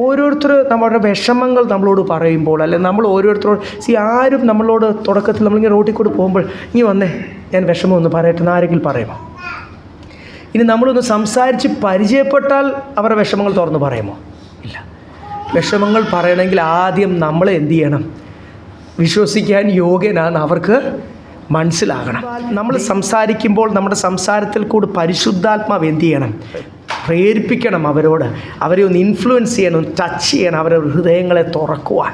ഓരോരുത്തർ നമ്മുടെ വിഷമങ്ങൾ നമ്മളോട് പറയുമ്പോൾ, അല്ലെങ്കിൽ നമ്മൾ ഓരോരുത്തരോട് ആരും നമ്മളോട് തുടക്കത്തിൽ നമ്മളിങ്ങനെ റോട്ടിൽ കൂടി പോകുമ്പോൾ ഇനി വന്നേ ഞാൻ വിഷമം ഒന്ന് പറയട്ടെ എന്ന് ആരെങ്കിലും പറയുമോ? ഇനി നമ്മളൊന്ന് സംസാരിച്ച് പരിചയപ്പെട്ടാൽ അവരുടെ വിഷമങ്ങൾ തുറന്ന് പറയുമോ? ഇല്ല. വിഷമങ്ങൾ പറയണമെങ്കിൽ ആദ്യം നമ്മളെ എന്ത് ചെയ്യണം? വിശ്വസിക്കാൻ യോഗ്യനാണെന്ന് അവർക്ക് മനസ്സിലാകണം. നമ്മൾ സംസാരിക്കുമ്പോൾ നമ്മുടെ സംസാരത്തിൽ കൂടി പരിശുദ്ധാത്മാവ് എന്ത് ചെയ്യണം? പ്രേരിപ്പിക്കണം അവരോട്. അവരെ ഒന്ന് ഇൻഫ്ലുവൻസ് ചെയ്യണം, ടച്ച് ചെയ്യണം, അവരുടെ ഹൃദയങ്ങളെ തുറക്കുവാൻ.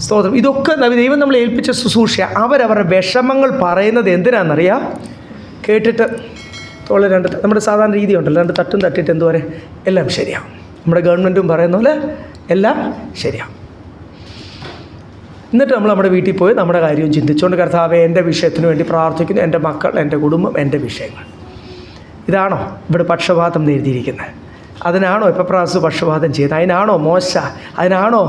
സ്തോത്രം. ഇതൊക്കെ ദൈവം നമ്മളെ ഏൽപ്പിച്ച ശുശ്രൂഷ. അവരവരുടെ വിഷമങ്ങൾ പറയുന്നത് എന്തിനാണെന്നറിയാം? കേട്ടിട്ട് നമ്മുടെ സാധാരണ രീതി ഉണ്ടല്ലോ, 2 തട്ടും തട്ടിയിട്ട് എന്തുവരെ എല്ലാം ശരിയാവും. നമ്മുടെ ഗവൺമെൻറ്റും പറയുന്ന പോലെ എല്ലാം ശരിയാവും. എന്നിട്ട് നമ്മൾ നമ്മുടെ വീട്ടിൽ പോയി നമ്മുടെ കാര്യവും ചിന്തിച്ചുകൊണ്ട്, കർത്താവേ എൻ്റെ വിഷയത്തിന് വേണ്ടി പ്രാർത്ഥിക്കുന്നു, എൻ്റെ മക്കൾ, എൻ്റെ കുടുംബം, എൻ്റെ വിഷയങ്ങൾ. ഇതാണോ ഇവിടെ പക്ഷപാതം എഴുതിയിരിക്കുന്നത്? അതിനാണോ എപ്പഫ്രാസ് പക്ഷപാതം ചെയ്തത്? അതിനാണോ മോശ? അതിനാണോ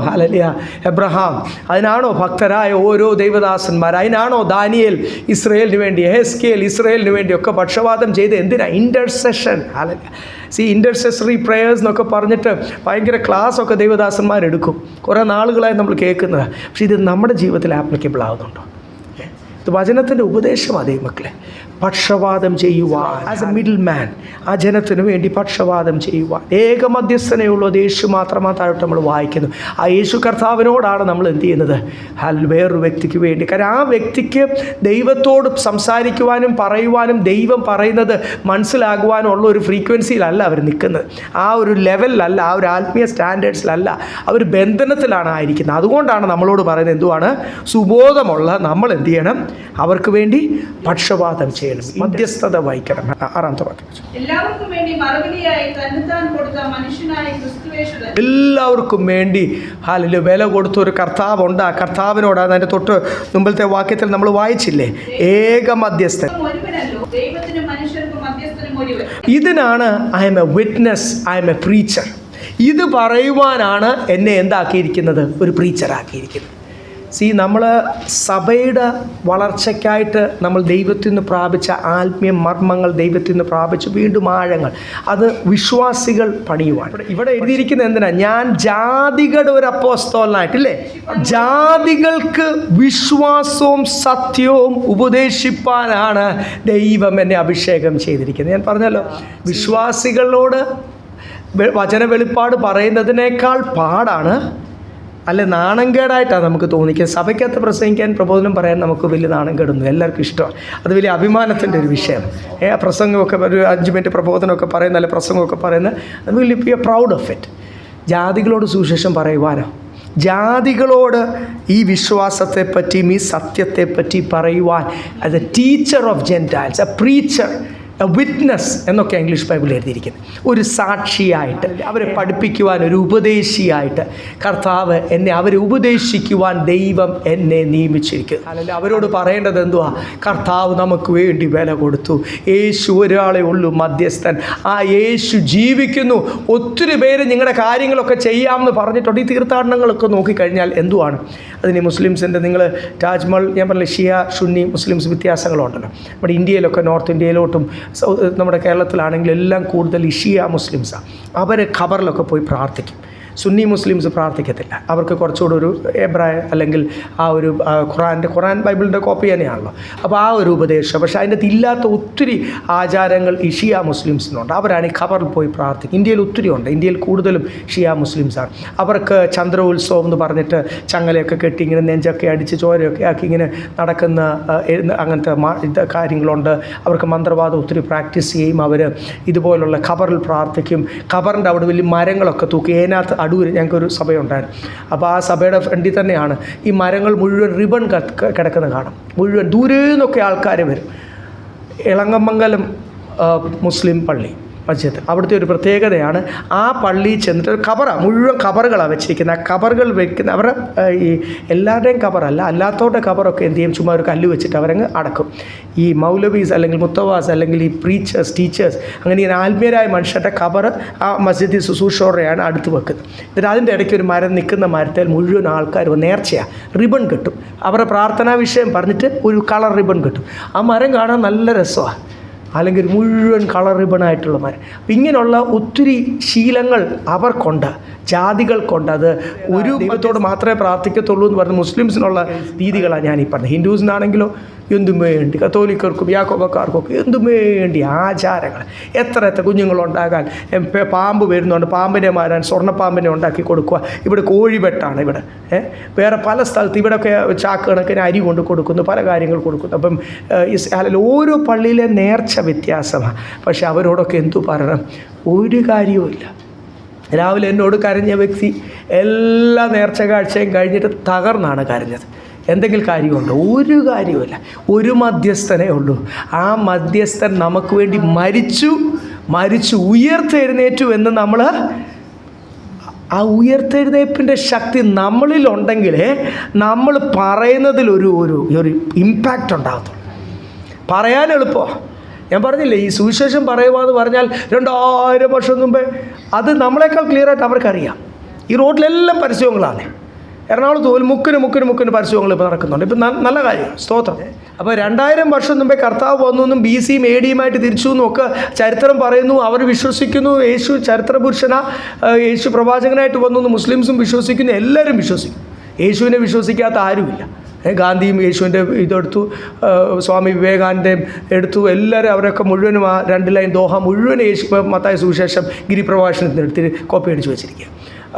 എബ്രഹാം? അതിനാണോ ഭക്തരായ ഓരോ ദൈവദാസന്മാർ? അതിനാണോ ദാനിയേൽ ഇസ്രയേലിന് വേണ്ടി, എഹെസ്കേൽ ഇസ്രയേലിന് വേണ്ടിയൊക്കെ പക്ഷപാതം ചെയ്ത്? എന്തിനാ? ഇൻ്റർസെഷൻ. ഇൻ്റർസെസറി പ്രേയേഴ്സ് എന്നൊക്കെ പറഞ്ഞിട്ട് ഭയങ്കര ക്ലാസ്സൊക്കെ ദൈവദാസന്മാരെടുക്കും. കുറേ നാളുകളായി നമ്മൾ കേൾക്കുന്നത്. പക്ഷേ ഇത് നമ്മുടെ ജീവിതത്തിൽ ആപ്ലിക്കബിൾ ആകുന്നുണ്ടോ? ഇത് വചനത്തിൻ്റെ ഉപദേശമാണ് ദൈവമക്കളെ. പക്ഷപാതം ചെയ്യുവാൻ, ആസ് എ മിഡിൽ മാൻ, ആ ജനത്തിനു വേണ്ടി പക്ഷപാതം ചെയ്യുവാൻ ഏക മധ്യസ്ഥനെയുള്ളത് യേശു മാത്രമാണ് താഴോട്ട് നമ്മൾ വായിക്കുന്നു. ആ യേശു കർത്താവിനോടാണ് നമ്മൾ എന്ത് ചെയ്യുന്നത്? വേറൊരു വ്യക്തിക്ക് വേണ്ടി. കാരണം ആ വ്യക്തിക്ക് ദൈവത്തോട് സംസാരിക്കുവാനും പറയുവാനും ദൈവം പറയുന്നത് മനസ്സിലാകുവാനും ഉള്ള ഒരു ഫ്രീക്വൻസിയിലല്ല അവർ നിൽക്കുന്നത്. ആ ഒരു ലെവലിലല്ല, ആ ഒരു ആത്മീയ സ്റ്റാൻഡേർഡ്സിലല്ല, അവർ ബന്ധനത്തിലാണ് ആയിരിക്കുന്നത്. അതുകൊണ്ടാണ് നമ്മളോട് പറയുന്നത് എന്തുവാണ്? സുബോധമുള്ള നമ്മൾ എന്ത് ചെയ്യണം? അവർക്ക് വേണ്ടി പക്ഷപാതം ചെയ്യണം, മധ്യസ്ഥത വഹിക്കണം. 6-ാമത്തെ വാക്യം. എല്ലാവർക്കും വേണ്ടി വില കൊടുത്ത ഒരു കർത്താവുണ്ട്. ആ കർത്താവിനോടാണ്. അതിൻ്റെ തൊട്ട് മുമ്പത്തെ വാക്യത്തിൽ നമ്മൾ വായിച്ചില്ലേ? ഏക മധ്യസ്ഥൻ. ഇതിനാണ് I M A witness, I M A preacher. ഇത് പറയുവാനാണ് എന്നെ എന്താക്കിയിരിക്കുന്നത്? ഒരു പ്രീച്ചറാക്കിയിരിക്കുന്നത്. നമ്മൾ സഭയുടെ വളർച്ചയ്ക്കായിട്ട് നമ്മൾ ദൈവത്തിൽ നിന്ന് പ്രാപിച്ച ആത്മീയ മർമ്മങ്ങൾ, ദൈവത്തിൽ നിന്ന് പ്രാപിച്ച് വീണ്ടും ആഴങ്ങൾ, അത് വിശ്വാസികൾ പണിയുവാൻ. ഇവിടെ എഴുതിയിരിക്കുന്നത് എന്തിനാ? ഞാൻ ജാതികളുടെ ഒരു അപ്പോസ്തലനായിട്ടില്ലേ, ജാതികൾക്ക് വിശ്വാസവും സത്യവും ഉപദേശിപ്പാനാണ് ദൈവം എന്നെ അഭിഷേകം ചെയ്തിരിക്കുന്നത്. ഞാൻ പറഞ്ഞല്ലോ, വിശ്വാസികളോട് വചന വെളിപ്പാട് പറയുന്നതിനേക്കാൾ പാടാണ്, അല്ലെ നാണംകേടായിട്ടാണ് നമുക്ക് തോന്നിക്കുന്നത്. സഭയ്ക്കകത്ത് പ്രസംഗിക്കാൻ, പ്രബോധനം പറയാൻ നമുക്ക് വലിയ നാണംകേടുന്നു, എല്ലാവർക്കും ഇഷ്ടമാണ്. അത് വലിയ അഭിമാനത്തിൻ്റെ ഒരു വിഷയം. പ്രസംഗമൊക്കെ ഒരു 5 മിനിറ്റ് പ്രബോധനമൊക്കെ പറയുന്ന, അല്ലെ പ്രസംഗമൊക്കെ പറയുന്നത്, അത് will be a proud of it. ജാതികളോട് സുവിശേഷം പറയുവാനോ, ജാതികളോട് ഈ വിശ്വാസത്തെപ്പറ്റിയും ഈ സത്യത്തെപ്പറ്റി പറയുവാൻ, as a teacher of Gentiles, a preacher, a witness എന്നൊക്കെ ഇംഗ്ലീഷ് ബൈബിളിൽ എഴുതിയിരിക്കുന്നത്. ഒരു സാക്ഷിയായിട്ട്, അവരെ പഠിപ്പിക്കുവാൻ, ഒരു ഉപദേശിയായിട്ട് കർത്താവ് എന്നെ, അവരെ ഉപദേശിക്കുവാൻ ദൈവം എന്നെ നിയമിച്ചിരിക്കുന്നു. അല്ലെങ്കിൽ അവരോട് പറയേണ്ടത് എന്തുവാ? കർത്താവ് നമുക്ക് വേണ്ടി വില കൊടുത്തു. യേശു ഒരാളെ ഉള്ളൂ മധ്യസ്ഥൻ. ആ യേശു ജീവിക്കുന്നു. ഒത്തിരി പേര് നിങ്ങളുടെ കാര്യങ്ങളൊക്കെ ചെയ്യാമെന്ന് പറഞ്ഞിട്ടുണ്ട്. ഈ തീർത്ഥാടനങ്ങളൊക്കെ നോക്കിക്കഴിഞ്ഞാൽ എന്തുവാണ്? അതിന് മുസ്ലിംസിൻ്റെ, നിങ്ങൾ താജ്മഹൽ, ഞാൻ പറഞ്ഞില്ല, ഷിയ സുന്നി മുസ്ലിംസ് വ്യത്യാസങ്ങളുണ്ടല്ലോ. നമ്മുടെ ഇന്ത്യയിലൊക്കെ, നോർത്ത് ഇന്ത്യയിലോട്ടും നമ്മുടെ കേരളത്തിലാണെങ്കിലും എല്ലാം കൂടുതൽ ഷിയ മുസ്ലിംസാണ്. അവർ ഖബറിലൊക്കെ പോയി പ്രാർത്ഥിക്കും. സുന്നി മുസ്ലിംസ് പ്രാർത്ഥിക്കത്തില്ല. അവർക്ക് കുറച്ചുകൂടെ ഒരു എബ്രായ, അല്ലെങ്കിൽ ആ ഒരു ഖുറാൻ ബൈബിളിൻ്റെ കോപ്പി തന്നെയാണല്ലോ. അപ്പോൾ ആ ഒരു ഉപദേശം. പക്ഷേ അതിൻ്റെ ഇല്ലാത്ത ഒത്തിരി ആചാരങ്ങൾ ഈ ഷിയ മുസ്ലിംസിനുണ്ട്. അവരാണ് ഈ ഖബറിൽ പോയി പ്രാർത്ഥിക്കും. ഇന്ത്യയിൽ ഒത്തിരി ഉണ്ട്. ഇന്ത്യയിൽ കൂടുതലും ഷിയ മുസ്ലിംസാണ്. അവർക്ക് ചന്ദ്രോത്സവം എന്ന് പറഞ്ഞിട്ട് ചങ്ങലയൊക്കെ കെട്ടി ഇങ്ങനെ നെഞ്ചൊക്കെ അടിച്ച് ചോരയൊക്കെ ആക്കി ഇങ്ങനെ നടക്കുന്ന അങ്ങനത്തെ കാര്യങ്ങളുണ്ട്. അവർക്ക് മന്ത്രവാദം ഒത്തിരി പ്രാക്ടീസ് ചെയ്യും. അവർ ഇതുപോലുള്ള ഖബറിൽ പ്രാർത്ഥിക്കും. ഖബറിൻ്റെ അവിടെ വലിയ മരങ്ങളൊക്കെ തൂക്കി, അതിനകത്ത് അടൂർ ഞങ്ങൾക്കൊരു സഭയുണ്ടായിരുന്നു. അപ്പോൾ ആ സഭയുടെ ഫ്രണ്ടിൽ തന്നെയാണ് ഈ മരങ്ങൾ മുഴുവൻ റിബൺ കിടക്കുന്ന കാണും. മുഴുവൻ ദൂരെ നിന്നൊക്കെ ആൾക്കാർ വരും. ഇളങ്ങമംഗലം മുസ്ലിം പള്ളി, മസ്ജിദ്. അവിടുത്തെ ഒരു പ്രത്യേകതയാണ്, ആ പള്ളിയിൽ ചെന്നിട്ട് ഒരു മുഴുവൻ കബറുകളാണ് വെച്ചിരിക്കുന്നത്. ആ കബറുകൾ വെക്കുന്ന അവരുടെ ഈ എല്ലാവരുടെയും കബറല്ല, അല്ലാത്തവരുടെ കബറൊക്കെ എന്ത് ചെയ്യും, ചുമ്മാ ഒരു കല്ല് വെച്ചിട്ട് അവരങ്ങ് അടക്കും. ഈ മൗലവീസ് അല്ലെങ്കിൽ മുത്തവാസ് അല്ലെങ്കിൽ ഈ പ്രീച്ചേഴ്സ്, ടീച്ചേഴ്സ്, അങ്ങനെ ഈ ആത്മീയരായ മനുഷ്യരുടെ കബറ് ആ മസ്ജിദ് ശുശ്രൂഷയോടെയാണ് അടുത്ത് വെക്കുന്നത്. എന്നിട്ട് അതിൻ്റെ ഇടയ്ക്ക് ഒരു മരം നിൽക്കുന്ന മരത്തിൽ മുഴുവൻ ആൾക്കാർ നേർച്ചയാണ്, റിബൺ കിട്ടും. അവരുടെ പ്രാർത്ഥനാ വിഷയം പറഞ്ഞിട്ട് ഒരു കളർ റിബൺ കിട്ടും. ആ മരം കാണാൻ നല്ല രസമാണ്, അല്ലെങ്കിൽ മുഴുവൻ കളർ റിബണായിട്ടുള്ള മരം. അപ്പം ഇങ്ങനെയുള്ള ഒത്തിരി ശീലങ്ങൾ അവർക്കുണ്ട്, ജാതികൾക്കുണ്ട്. അത് ഒരു ദൈവത്തോട് മാത്രമേ പ്രാർത്ഥിക്കത്തുള്ളൂ എന്ന് പറഞ്ഞ് മുസ്ലിംസിനുള്ള രീതികളാണ് ഞാനീ പറഞ്ഞത്. ഹിന്ദുസിനാണെങ്കിലോ എന്തും വേണ്ടി, കത്തോലിക്കർക്കും യാക്കോബക്കാർക്കൊക്കെ എന്തും വേണ്ടി ആചാരങ്ങൾ. എത്ര കുഞ്ഞുങ്ങളുണ്ടാകാൻ, പാമ്പ് വരുന്നുണ്ട്, പാമ്പിനെ മാരാൻ സ്വർണ്ണപ്പാമ്പിനെ ഉണ്ടാക്കി കൊടുക്കുക. ഇവിടെ കോഴിവെട്ടാണ്, ഇവിടെ വേറെ പല സ്ഥലത്ത് ഇവിടെയൊക്കെ ചാക്ക് കണക്കിന് അരി കൊണ്ട് കൊടുക്കുന്നു, പല കാര്യങ്ങൾ കൊടുക്കുന്നു. അപ്പം അല്ലെങ്കിൽ ഓരോ പള്ളിയിലെ നേർച്ച വ്യത്യാസമാണ്. പക്ഷെ അവരോടൊക്കെ എന്തു പറയണം, ഒരു കാര്യവുമില്ല. രാവിലെ എന്നോട് കരഞ്ഞ വ്യക്തി എല്ലാ നേർച്ച കാഴ്ചയും കഴിഞ്ഞിട്ട് തകർന്നാണ് കരഞ്ഞത്. എന്തെങ്കിലും കാര്യമുണ്ടോ? ഒരു കാര്യവുമില്ല. ഒരു മധ്യസ്ഥനേ ഉള്ളൂ. ആ മധ്യസ്ഥൻ നമുക്ക് വേണ്ടി മരിച്ചു ഉയർത്തെഴുന്നേറ്റു എന്ന് നമ്മൾ, ആ ഉയർത്തെഴുന്നേൽപ്പിൻ്റെ ശക്തി നമ്മളിലുണ്ടെങ്കിൽ നമ്മൾ പറയുന്നതിൽ ഒരു ഇമ്പാക്റ്റ് ഉണ്ടാകത്തുള്ളൂ. പറയാൻ എളുപ്പമാണ്. ഞാൻ പറഞ്ഞില്ലേ, ഈ സുവിശേഷം പറയുക എന്ന് പറഞ്ഞാൽ 2000 വർഷം മുമ്പേ അത് നമ്മളെക്കാൾ ക്ലിയറായിട്ട് അവർക്കറിയാം. ഈ റോഡിലെല്ലാം പരസ്യങ്ങളാണ്. എറണാകുളത്ത് പോലും മുക്കിന് പരസ്യങ്ങൾ ഇപ്പോൾ നടക്കുന്നുണ്ട്. ഇപ്പം നല്ല കാര്യം, സ്തോത്രം. അപ്പോൾ 2000 വർഷം മുമ്പേ കർത്താവ് വന്നു എന്നും BC AD തിരിച്ചു എന്നും ഒക്കെ ചരിത്രം പറയുന്നു. അവർ വിശ്വസിക്കുന്നു യേശു ചരിത്ര പുരുഷനാ, യേശു പ്രവാചകനായിട്ട് വന്നു എന്ന് മുസ്ലിംസും വിശ്വസിക്കുന്നു, എല്ലാവരും വിശ്വസിക്കും. യേശുവിനെ വിശ്വസിക്കാത്ത ആരുമില്ല. ഗാന്ധിയും യേശുവിൻ്റെ ഇതെടുത്തു, സ്വാമി വിവേകാനന്ദയും എടുത്തു, എല്ലാവരും അവരൊക്കെ മുഴുവനും ആ 2 ലൈൻ ദോഹ മുഴുവൻ യേശു മത്തായി സുവിശേഷം ഗിരിപ്രഭാഷണത്തിനെടുത്ത് കോപ്പി അടിച്ച് വെച്ചിരിക്കുക.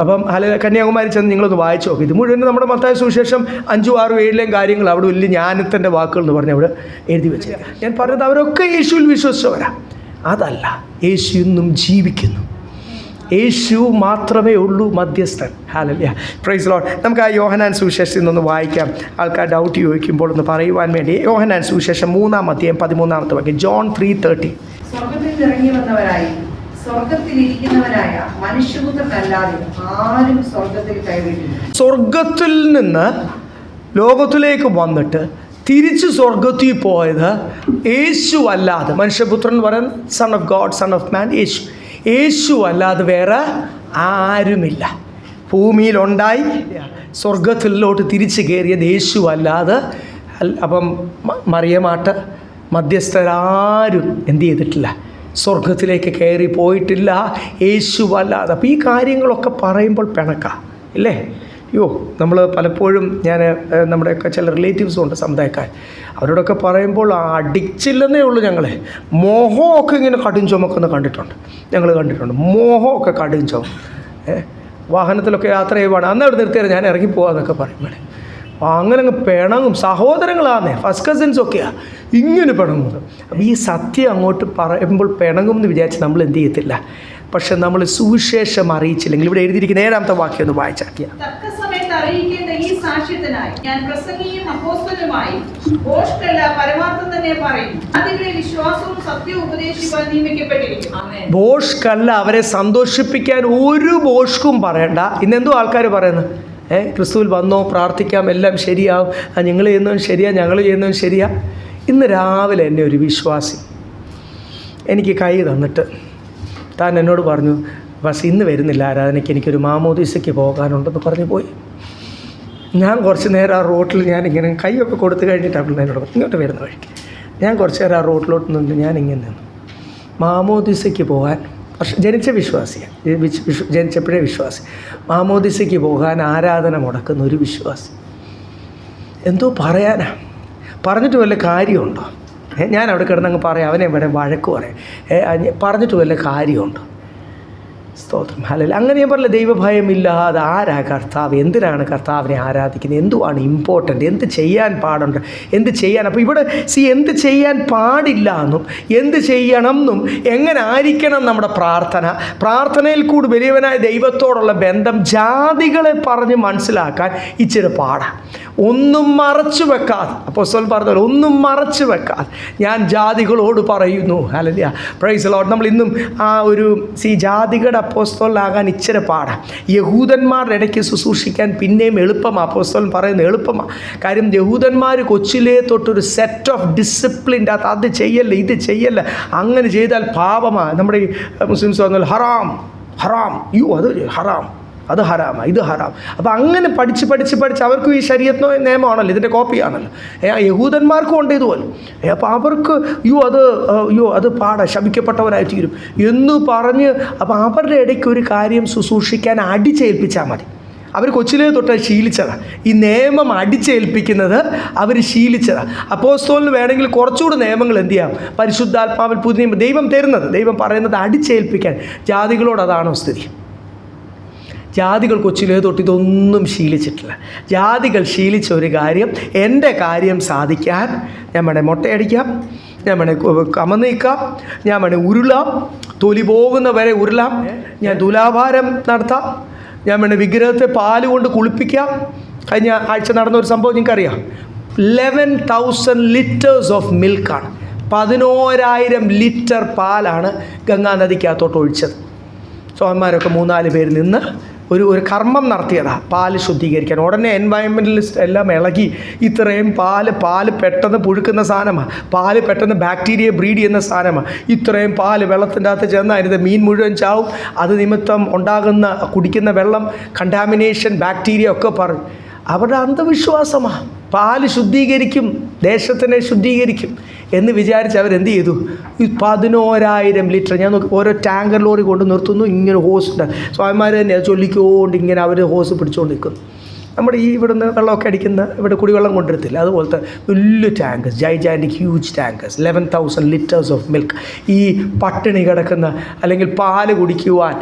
അപ്പം കന്യാകുമാരി ചെന്ന് നിങ്ങളൊന്ന് വായിച്ചു നോക്കി. ഇത് മുഴുവൻ നമ്മുടെ മത്തായി സുവിശേഷം 5, 6, 7 കാര്യങ്ങൾ അവിടെ വലിയ ജ്ഞാനത്തിൻ്റെ വാക്കുകൾ എന്ന് പറഞ്ഞ് അവിടെ എഴുതി വെച്ചിരിക്കുക. ഞാൻ പറഞ്ഞത് അവരൊക്കെ യേശുവിൽ വിശ്വസിച്ചവരാ. അതല്ല, യേശു ഇന്നും ജീവിക്കുന്നു. യേശു മാത്രമേ ഉള്ളൂ മധ്യസ്ഥൻ. Hallelujah, praise Lord. നമുക്ക് ആ യോഹന്നാൻ സുവിശേഷത്തിൽ നിന്നൊന്ന് വായിക്കാം. ആൾക്കാർ ഡൗട്ട് ചോദിക്കുമ്പോൾ ഒന്ന് പറയുവാൻ വേണ്ടി. യോഹന്നാൻ സുവിശേഷം 3-ാം അധ്യായം 13-ാമത്തെ വാക്യം. John 3:30. സ്വർഗ്ഗത്തിൽ ഇറങ്ങി വന്നവരായി സ്വർഗ്ഗത്തിലിരിക്കുന്നവരായ മനുഷ്യപുത്രനല്ലാതെ ആരും സ്വർഗ്ഗത്തിൽ കയറിയിട്ടില്ല. സ്വർഗ്ഗത്തിൽ നിന്ന് ലോകത്തിലേക്ക് വന്നിട്ട് തിരിച്ച് സ്വർഗ്ഗത്തിൽ പോയത് യേശു അല്ലാതെ, മനുഷ്യപുത്രൻ എന്ന് പറയുന്നത് son of God, son of man, Yeshu അല്ലാതെ വേറെ ആരുമില്ല. ഭൂമിയിലുണ്ടായി സ്വർഗത്തിലോട്ട് തിരിച്ചു കയറിയത് യേശു അല്ലാതെ. അപ്പം മറിയമാട്ട് മധ്യസ്ഥരാരും എന്ത് ചെയ്തിട്ടില്ല, സ്വർഗത്തിലേക്ക് കയറി പോയിട്ടില്ല, യേശു അല്ലാതെ. അപ്പോൾ ഈ കാര്യങ്ങളൊക്കെ പറയുമ്പോൾ പിണക്കാം ഇല്ലേ? നമ്മൾ പലപ്പോഴും നമ്മുടെയൊക്കെ ചില റിലേറ്റീവ്സും ഉണ്ട്, സമുദായക്കാർ. അവരോടൊക്കെ പറയുമ്പോൾ അടിച്ചില്ലെന്നേ ഉള്ളൂ. ഞങ്ങളെ മോഹമൊക്കെ ഇങ്ങനെ കടും ചുമക്കുന്ന ഞങ്ങൾ കണ്ടിട്ടുണ്ട്. മോഹമൊക്കെ കടും ചുമ, വാഹനത്തിലൊക്കെ യാത്ര ചെയ്യുവാണ്, അന്ന് അവിടെ നിർത്തിയാൽ ഞാൻ ഇറങ്ങിപ്പോവാന്നൊക്കെ പറയും. അങ്ങനെ അങ്ങ് പിണങ്ങും. സഹോദരങ്ങളാന്നേ, ഫസ്റ്റ് കസിൻസൊക്കെയാണ്, ഇങ്ങനെ പിണങ്ങുന്നത്. അപ്പോൾ ഈ സത്യം അങ്ങോട്ട് പറയുമ്പോൾ പിണങ്ങും എന്ന് വിചാരിച്ച് നമ്മൾ എന്ത് ചെയ്യത്തില്ല. പക്ഷെ നമ്മൾ സുവിശേഷം അറിയിച്ചില്ലെങ്കിൽ, ഇവിടെ എഴുതിയിരിക്കുന്ന 7-ാമത്തെ വാക്യം ഒന്ന് വായിച്ചാക്കിയ, അറിയിക്കേണ്ട ഈ സാക്ഷ്യത്തിനായി ഞാൻ പ്രസംഗിയും അപ്പോസ്തലനുമായി ബോഷ്കല്ല പരമാർത്ഥം തന്നെ പറയും. അതിന്റെ വിശ്വാസവും സത്യവും ഉപദേശിക്കുവാൻ നിയമിക്കപ്പെട്ടിരിക്കുന്നു. ബോഷ്കല്ല, അവരെ സന്തോഷിപ്പിക്കാൻ ഒരു ബോഷ്കും പറയണ്ട. ഇന്നെന്തോ ആൾക്കാർ പറയുന്നത്, ക്രിസ്തുവിൽ വന്നോ, പ്രാർത്ഥിക്കാം, എല്ലാം ശരിയാവും, നിങ്ങൾ ചെയ്യുന്നതും ശരിയാ, ഞങ്ങൾ ചെയ്യുന്നതും ശരിയാ. ഇന്ന് രാവിലെ എന്നെ ഒരു വിശ്വാസി എനിക്ക് കൈ തന്നിട്ട് താൻ എന്നോട് പറഞ്ഞു, ബസ് ഇന്ന് വരുന്നില്ല ആരാധനയ്ക്ക്, എനിക്കൊരു മാമോദീസയ്ക്ക് പോകാനുണ്ടെന്ന് പറഞ്ഞു പോയി. ഞാൻ കുറച്ച് നേരം ആ റോട്ടിൽ ഞാനിങ്ങനെ കൈയൊക്കെ കൊടുത്തു കഴിഞ്ഞിട്ടാണ് എന്നോട് ഇങ്ങോട്ട് വരുന്ന വഴിക്ക് ഞാൻ കുറച്ച് നേരം ആ റോട്ടിലോട്ട് നിന്ന് ഞാനിങ്ങനെ നിന്നു. മാമോദീസയ്ക്ക് പോകാൻ ജനിച്ച വിശ്വാസിയാണ്, ജനിച്ചപ്പോഴേ വിശ്വാസി. മാമോദീസയ്ക്ക് പോകാൻ ആരാധന മുടക്കുന്ന ഒരു വിശ്വാസി. എന്തോ പറയാനാ, പറഞ്ഞിട്ട് വല്ല കാര്യമുണ്ടോ? ഞാൻ അവിടെ കിടന്നങ്ങ് പറയാം, അവനെ ഇവിടെ വഴക്ക് പറയാം, പറഞ്ഞിട്ട് വല്ല കാര്യമുണ്ടോ? സ്തോത്രം, ഹല്ലേലൂയ. അങ്ങനെ ഞാൻ പറഞ്ഞില്ല, ദൈവഭയമില്ലാതെ ആരാ കർത്താവ്? എന്തിനാണ് കർത്താവിനെ ആരാധിക്കുന്നത്? എന്തുവാണ് ഇമ്പോർട്ടൻ്റ്? എന്ത് ചെയ്യാൻ പാടുണ്ട്? എന്ത് ചെയ്യാൻ? അപ്പോൾ ഇവിടെ എന്ത് ചെയ്യാൻ പാടില്ല എന്നും എന്ത് ചെയ്യണം എന്നും എങ്ങനെ ആയിരിക്കണം നമ്മുടെ പ്രാർത്ഥനയിൽ കൂടി വലിയവനായ ദൈവത്തോടുള്ള ബന്ധം ജാതികളെ പറഞ്ഞ് മനസ്സിലാക്കാൻ ഇച്ചിരി പാടാണ്. ഒന്നും മറച്ചു വെക്കാതെ, അപ്പോസ്തലൻ പറഞ്ഞ പോലെ ഒന്നും മറച്ചു വെക്കാതെ ഞാൻ ജാതികളോട് പറയുന്നു. Hallelujah, praise the Lord. നമ്മൾ ഇന്നും ആ ഒരു ജാതികളുടെ അപ്പോസ്തലനാകാൻ ഇച്ചിരി പാടാണ്. യഹൂദന്മാരുടെ ഇടയ്ക്ക് ശുശ്രൂഷിക്കാൻ പിന്നെയും എളുപ്പമാണ്. അപ്പോസ്തലൻ പറയുന്നത് എളുപ്പമാണ്. കാര്യം യഹൂദന്മാർ കൊച്ചിലേ തൊട്ടൊരു സെറ്റ് ഓഫ് ഡിസിപ്ലിൻ്റെ അകത്ത് അത് ചെയ്യല്ല, ഇത് ചെയ്യല്ല, അങ്ങനെ ചെയ്താൽ പാപമാണ്. നമ്മുടെ ഈ മുസ്ലിംസ് പറഞ്ഞാൽ ഹറാം ഹറാം, അത് ഹറാം, അത് ഹറാമാണ്, ഇത് ഹറാം. അപ്പോൾ അങ്ങനെ പഠിച്ച് അവർക്കും ഈ ശരീഅത്ത് നിയമമാണല്ലോ, ഇതിൻ്റെ കോപ്പിയാണല്ലോ. യഹൂദന്മാർക്കും ഉണ്ട് ഇതുപോലെ. അപ്പോൾ അവർക്ക് അത് ശപിക്കപ്പെട്ടവരായി തീരും എന്ന് പറഞ്ഞ്, അപ്പോൾ അവരുടെ ഇടയ്ക്ക് ഒരു കാര്യം ശുശ്രൂഷിക്കാൻ അടിച്ചേൽപ്പിച്ചാൽ മതി. അവർ കൊച്ചിലേ തൊട്ട് ശീലിച്ചതാണ്. ഈ നിയമം അടിച്ചേൽപ്പിക്കുന്നത് അവർ ശീലിച്ചതാണ്. അപ്പോസ്തലന് വേണമെങ്കിൽ കുറച്ചുകൂടി നിയമങ്ങൾ എന്ത് ചെയ്യാം, പരിശുദ്ധാത്മാവിൽ പുതിയ ദൈവം തരുന്നത്, ദൈവം പറയുന്നത് അടിച്ചേൽപ്പിക്കാൻ. ജാതികളോട് അതാണോ സ്ഥിതി? ജാതികൾ കൊച്ചിലേ തൊട്ട് ഇതൊന്നും ശീലിച്ചിട്ടില്ല. ജാതികൾ ശീലിച്ച ഒരു കാര്യം, എൻ്റെ കാര്യം സാധിക്കാൻ ഞാൻ വേണേൽ മുട്ടയടിക്കാം, ഞാൻ വേണേൽ കമന്നീക്കാം, ഞാൻ വേണേൽ ഉരുളാം, തൊലി പോകുന്ന വരെ ഉരുളാം, ഞാൻ തുലാഭാരം നടത്താം, ഞാൻ വേണേൽ വിഗ്രഹത്തെ പാല് കൊണ്ട് കുളിപ്പിക്കാം. കഴിഞ്ഞ ആഴ്ച നടന്ന ഒരു സംഭവം നിങ്ങൾക്കറിയാം. 11,000 ലിറ്റേഴ്സ് ഓഫ് മിൽക്കാണ്, 11,000 ലിറ്റർ പാലാണ് ഗംഗാ നദിക്കകത്തോട്ട് ഒഴിച്ചത്. സോന്മാരൊക്കെ 3-4 പേര് നിന്ന് ഒരു കർമ്മം നടത്തിയതാണ്, പാല് ശുദ്ധീകരിക്കാൻ. ഉടനെ എൻവയൺമെൻറ്റലിസ്റ്റ് എല്ലാം ഇളകി. ഇത്രയും പാല് പെട്ടെന്ന് പുഴുക്കുന്ന സാധനമാണ്, പാല് പെട്ടെന്ന് ബാക്ടീരിയ ബ്രീഡ് ചെയ്യുന്ന സാധനമാണ്. ഇത്രയും പാല് വെള്ളത്തിൻ്റെ അകത്ത് ചെന്നായിരുന്നത് മീൻ മുഴുവൻ ചാവും, അത് നിമിത്തം ഉണ്ടാകുന്ന കുടിക്കുന്ന വെള്ളം കണ്ടാമിനേഷൻ, ബാക്ടീരിയ ഒക്കെ പറയും. അവരുടെ അന്ധവിശ്വാസമാണ്. പാല് ശുദ്ധീകരിക്കും, ദേശത്തിനെ ശുദ്ധീകരിക്കും എന്ന് വിചാരിച്ച് അവരെന്ത് ചെയ്തു? ഈ 11,000 ലിറ്റർ, ഞാൻ നോക്കി ഓരോ ടാങ്കർ ലോറി കൊണ്ട് നിർത്തുന്നു, ഇങ്ങനെ ഹോസ് ഉണ്ട്. സ്വാമിമാർ തന്നെ അത് ചൊല്ലിക്കൊണ്ട് ഇങ്ങനെ അവർ ഹോസ് പിടിച്ചുകൊണ്ട് നിൽക്കുന്നു. നമ്മുടെ ഈ ഇവിടുന്ന് വെള്ളമൊക്കെ അടിക്കുന്ന, ഇവിടെ കുടിവെള്ളം കൊണ്ടിരുത്തില്ല, അതുപോലത്തെ വലിയ tankers, gigantic huge tankers, 11,000 litres of milk. ഈ പട്ടിണി കിടക്കുന്ന, അല്ലെങ്കിൽ പാല് കുടിക്കുവാൻ,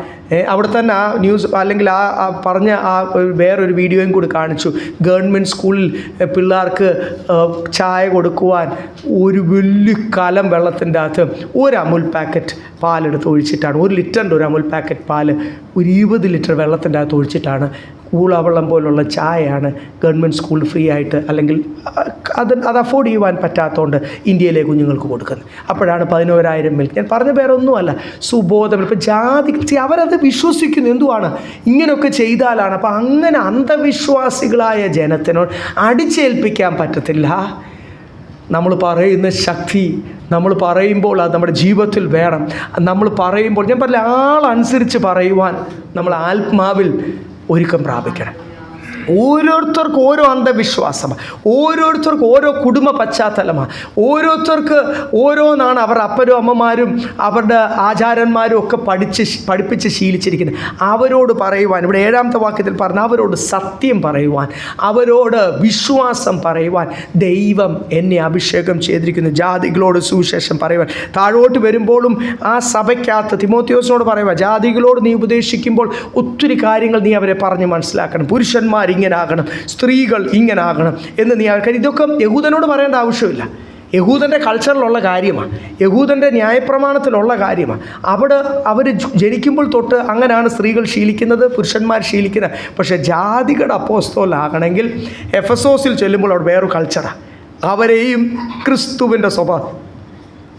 അവിടെ തന്നെ ആ ന്യൂസ്, അല്ലെങ്കിൽ ആ പറഞ്ഞ ആ വേറൊരു വീഡിയോയും കൂടി കാണിച്ചു. ഗവൺമെൻറ് സ്കൂളിൽ പിള്ളേർക്ക് ചായ കൊടുക്കുവാൻ ഒരു വലിയ കലം വെള്ളത്തിൻ്റെ അകത്ത് ഒരു അമുൽ പാക്കറ്റ് പാലെടുത്ത് ഒഴിച്ചിട്ടാണ്, 1 ലിറ്ററിൻ്റെ ഒരു അമുൽ പാക്കറ്റ് പാല് ഒരു 20 ലിറ്റർ വെള്ളത്തിൻ്റെ അകത്ത് ഒഴിച്ചിട്ടാണ്, കൂളാവെള്ളം പോലുള്ള ചായയാണ് ഗവൺമെൻറ് സ്കൂളിൽ ഫ്രീ ആയിട്ട്, അല്ലെങ്കിൽ അത് അഫോർഡ് ചെയ്യുവാൻ പറ്റാത്തതുകൊണ്ട് ഇന്ത്യയിലെ കുഞ്ഞുങ്ങൾക്ക് കൊടുക്കുന്നത്. അപ്പോഴാണ് 11,000 മിൽക്ക്. ഞാൻ പറഞ്ഞ പേരൊന്നുമല്ല, സുബോധം. ഇപ്പോൾ ജാതി അവരത് വിശ്വസിക്കുന്നു, എന്തുവാണ് ഇങ്ങനെയൊക്കെ ചെയ്താലാണ്. അപ്പോൾ അങ്ങനെ അന്ധവിശ്വാസികളായ ജനത്തിനോട് അടിച്ചേൽപ്പിക്കാൻ പറ്റത്തില്ല. നമ്മൾ പറയുന്ന ശക്തി നമ്മൾ പറയുമ്പോൾ അത് നമ്മുടെ ജീവിതത്തിൽ വേണം. നമ്മൾ പറയുമ്പോൾ, ഞാൻ പറഞ്ഞ ആളനുസരിച്ച് പറയുവാൻ നമ്മൾ ആത്മാവിൽ ഒരുക്കം പ്രാപിക്കണം. ഓരോരുത്തർക്കും ഓരോ അന്ധവിശ്വാസമാണ്, ഓരോരുത്തർക്കും ഓരോ കുടുംബ പശ്ചാത്തലമാണ്, ഓരോരുത്തർക്ക് ഓരോന്നാണ് അവർ അപ്പനും അമ്മമാരും അവരുടെ ആചാരന്മാരും ഒക്കെ പഠിപ്പിച്ച് ശീലിച്ചിരിക്കുന്നത്. അവരോട് പറയുവാൻ, ഇവിടെ 7-ാമത്തെ വാക്യത്തിൽ പറഞ്ഞ അവരോട് സത്യം പറയുവാൻ, അവരോട് വിശ്വാസം പറയുവാൻ ദൈവം എന്നെ അഭിഷേകം ചെയ്തിരിക്കുന്നു. ജാതികളോട് സുവിശേഷം പറയുവാൻ. താഴോട്ട് വരുമ്പോഴും ആ സഭയ്ക്കകത്ത് തിമോത്തിയോസിനോട് പറയുക, ജാതികളോട് നീ ഉപദേശിക്കുമ്പോൾ ഒത്തിരി കാര്യങ്ങൾ നീ അവരെ പറഞ്ഞ് മനസ്സിലാക്കണം. പുരുഷന്മാർ ഇങ്ങനാകണം, സ്ത്രീകൾ ഇങ്ങനാകണം എന്ന് നീ ആൾക്കാർ, ഇതൊക്കെ യഹൂദനോട് പറയേണ്ട ആവശ്യമില്ല. യഹൂദൻ്റെ കൾച്ചറിലുള്ള കാര്യമാണ്, യഹൂദൻ്റെ ന്യായപ്രമാണത്തിലുള്ള കാര്യമാണ്. അവിടെ അവർ ജനിക്കുമ്പോൾ തൊട്ട് അങ്ങനെയാണ് സ്ത്രീകൾ ശീലിക്കുന്നത്, പുരുഷന്മാർ ശീലിക്കുന്നത്. പക്ഷേ ജാതികളുടെ അപ്പോസ്തലനാകണമെങ്കിൽ എഫെസോസിൽ ചെല്ലുമ്പോൾ അവിടെ വേറൊരു കൾച്ചറാണ്. അവരെയും ക്രിസ്തുവിൻ്റെ സ്വഭാവം,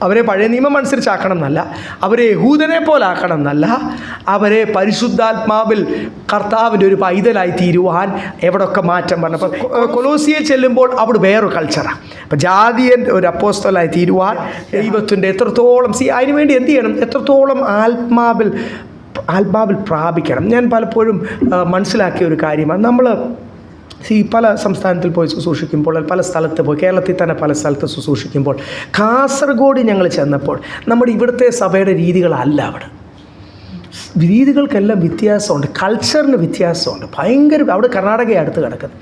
അവരെ പഴയ നിയമം അനുസരിച്ചാക്കണം എന്നല്ല, അവരെ യഹൂദനെ പോലെ ആക്കണം എന്നല്ല, അവരെ പരിശുദ്ധാത്മാവിൽ കർത്താവിൻ്റെ ഒരു പൈതലായി തീരുവാൻ എവിടെയൊക്കെ മാറ്റം പറഞ്ഞു. അപ്പോൾ കൊലോസിയയിൽ ചെല്ലുമ്പോൾ അവിടെ വേറൊരു കൾച്ചറാണ്. അപ്പോൾ ജാതിയൻ ഒരു അപ്പോസ്തലനായി തീരുവാൻ ദൈവത്തിൻ്റെ എത്രത്തോളം അതിനുവേണ്ടി എന്ത് ചെയ്യണം, എത്രത്തോളം ആത്മാവിൽ പ്രാപിക്കണം. ഞാൻ പലപ്പോഴും മനസ്സിലാക്കിയ ഒരു കാര്യമാണ്, നമ്മൾ പല സംസ്ഥാനത്തിൽ പോയി ശുശ്രൂഷിക്കുമ്പോൾ, പല സ്ഥലത്ത് പോയി, കേരളത്തിൽ തന്നെ പല സ്ഥലത്ത് ശുശ്രൂഷിക്കുമ്പോൾ, കാസർഗോഡ് ഞങ്ങൾ ചെന്നപ്പോൾ നമ്മുടെ ഇവിടുത്തെ സഭയുടെ രീതികളല്ല. രീതികൾക്കെല്ലാം വ്യത്യാസമുണ്ട്, കൾച്ചറിന് വ്യത്യാസമുണ്ട് ഭയങ്കര. അവിടെ കർണാടക അടുത്ത് കിടക്കുന്നത്,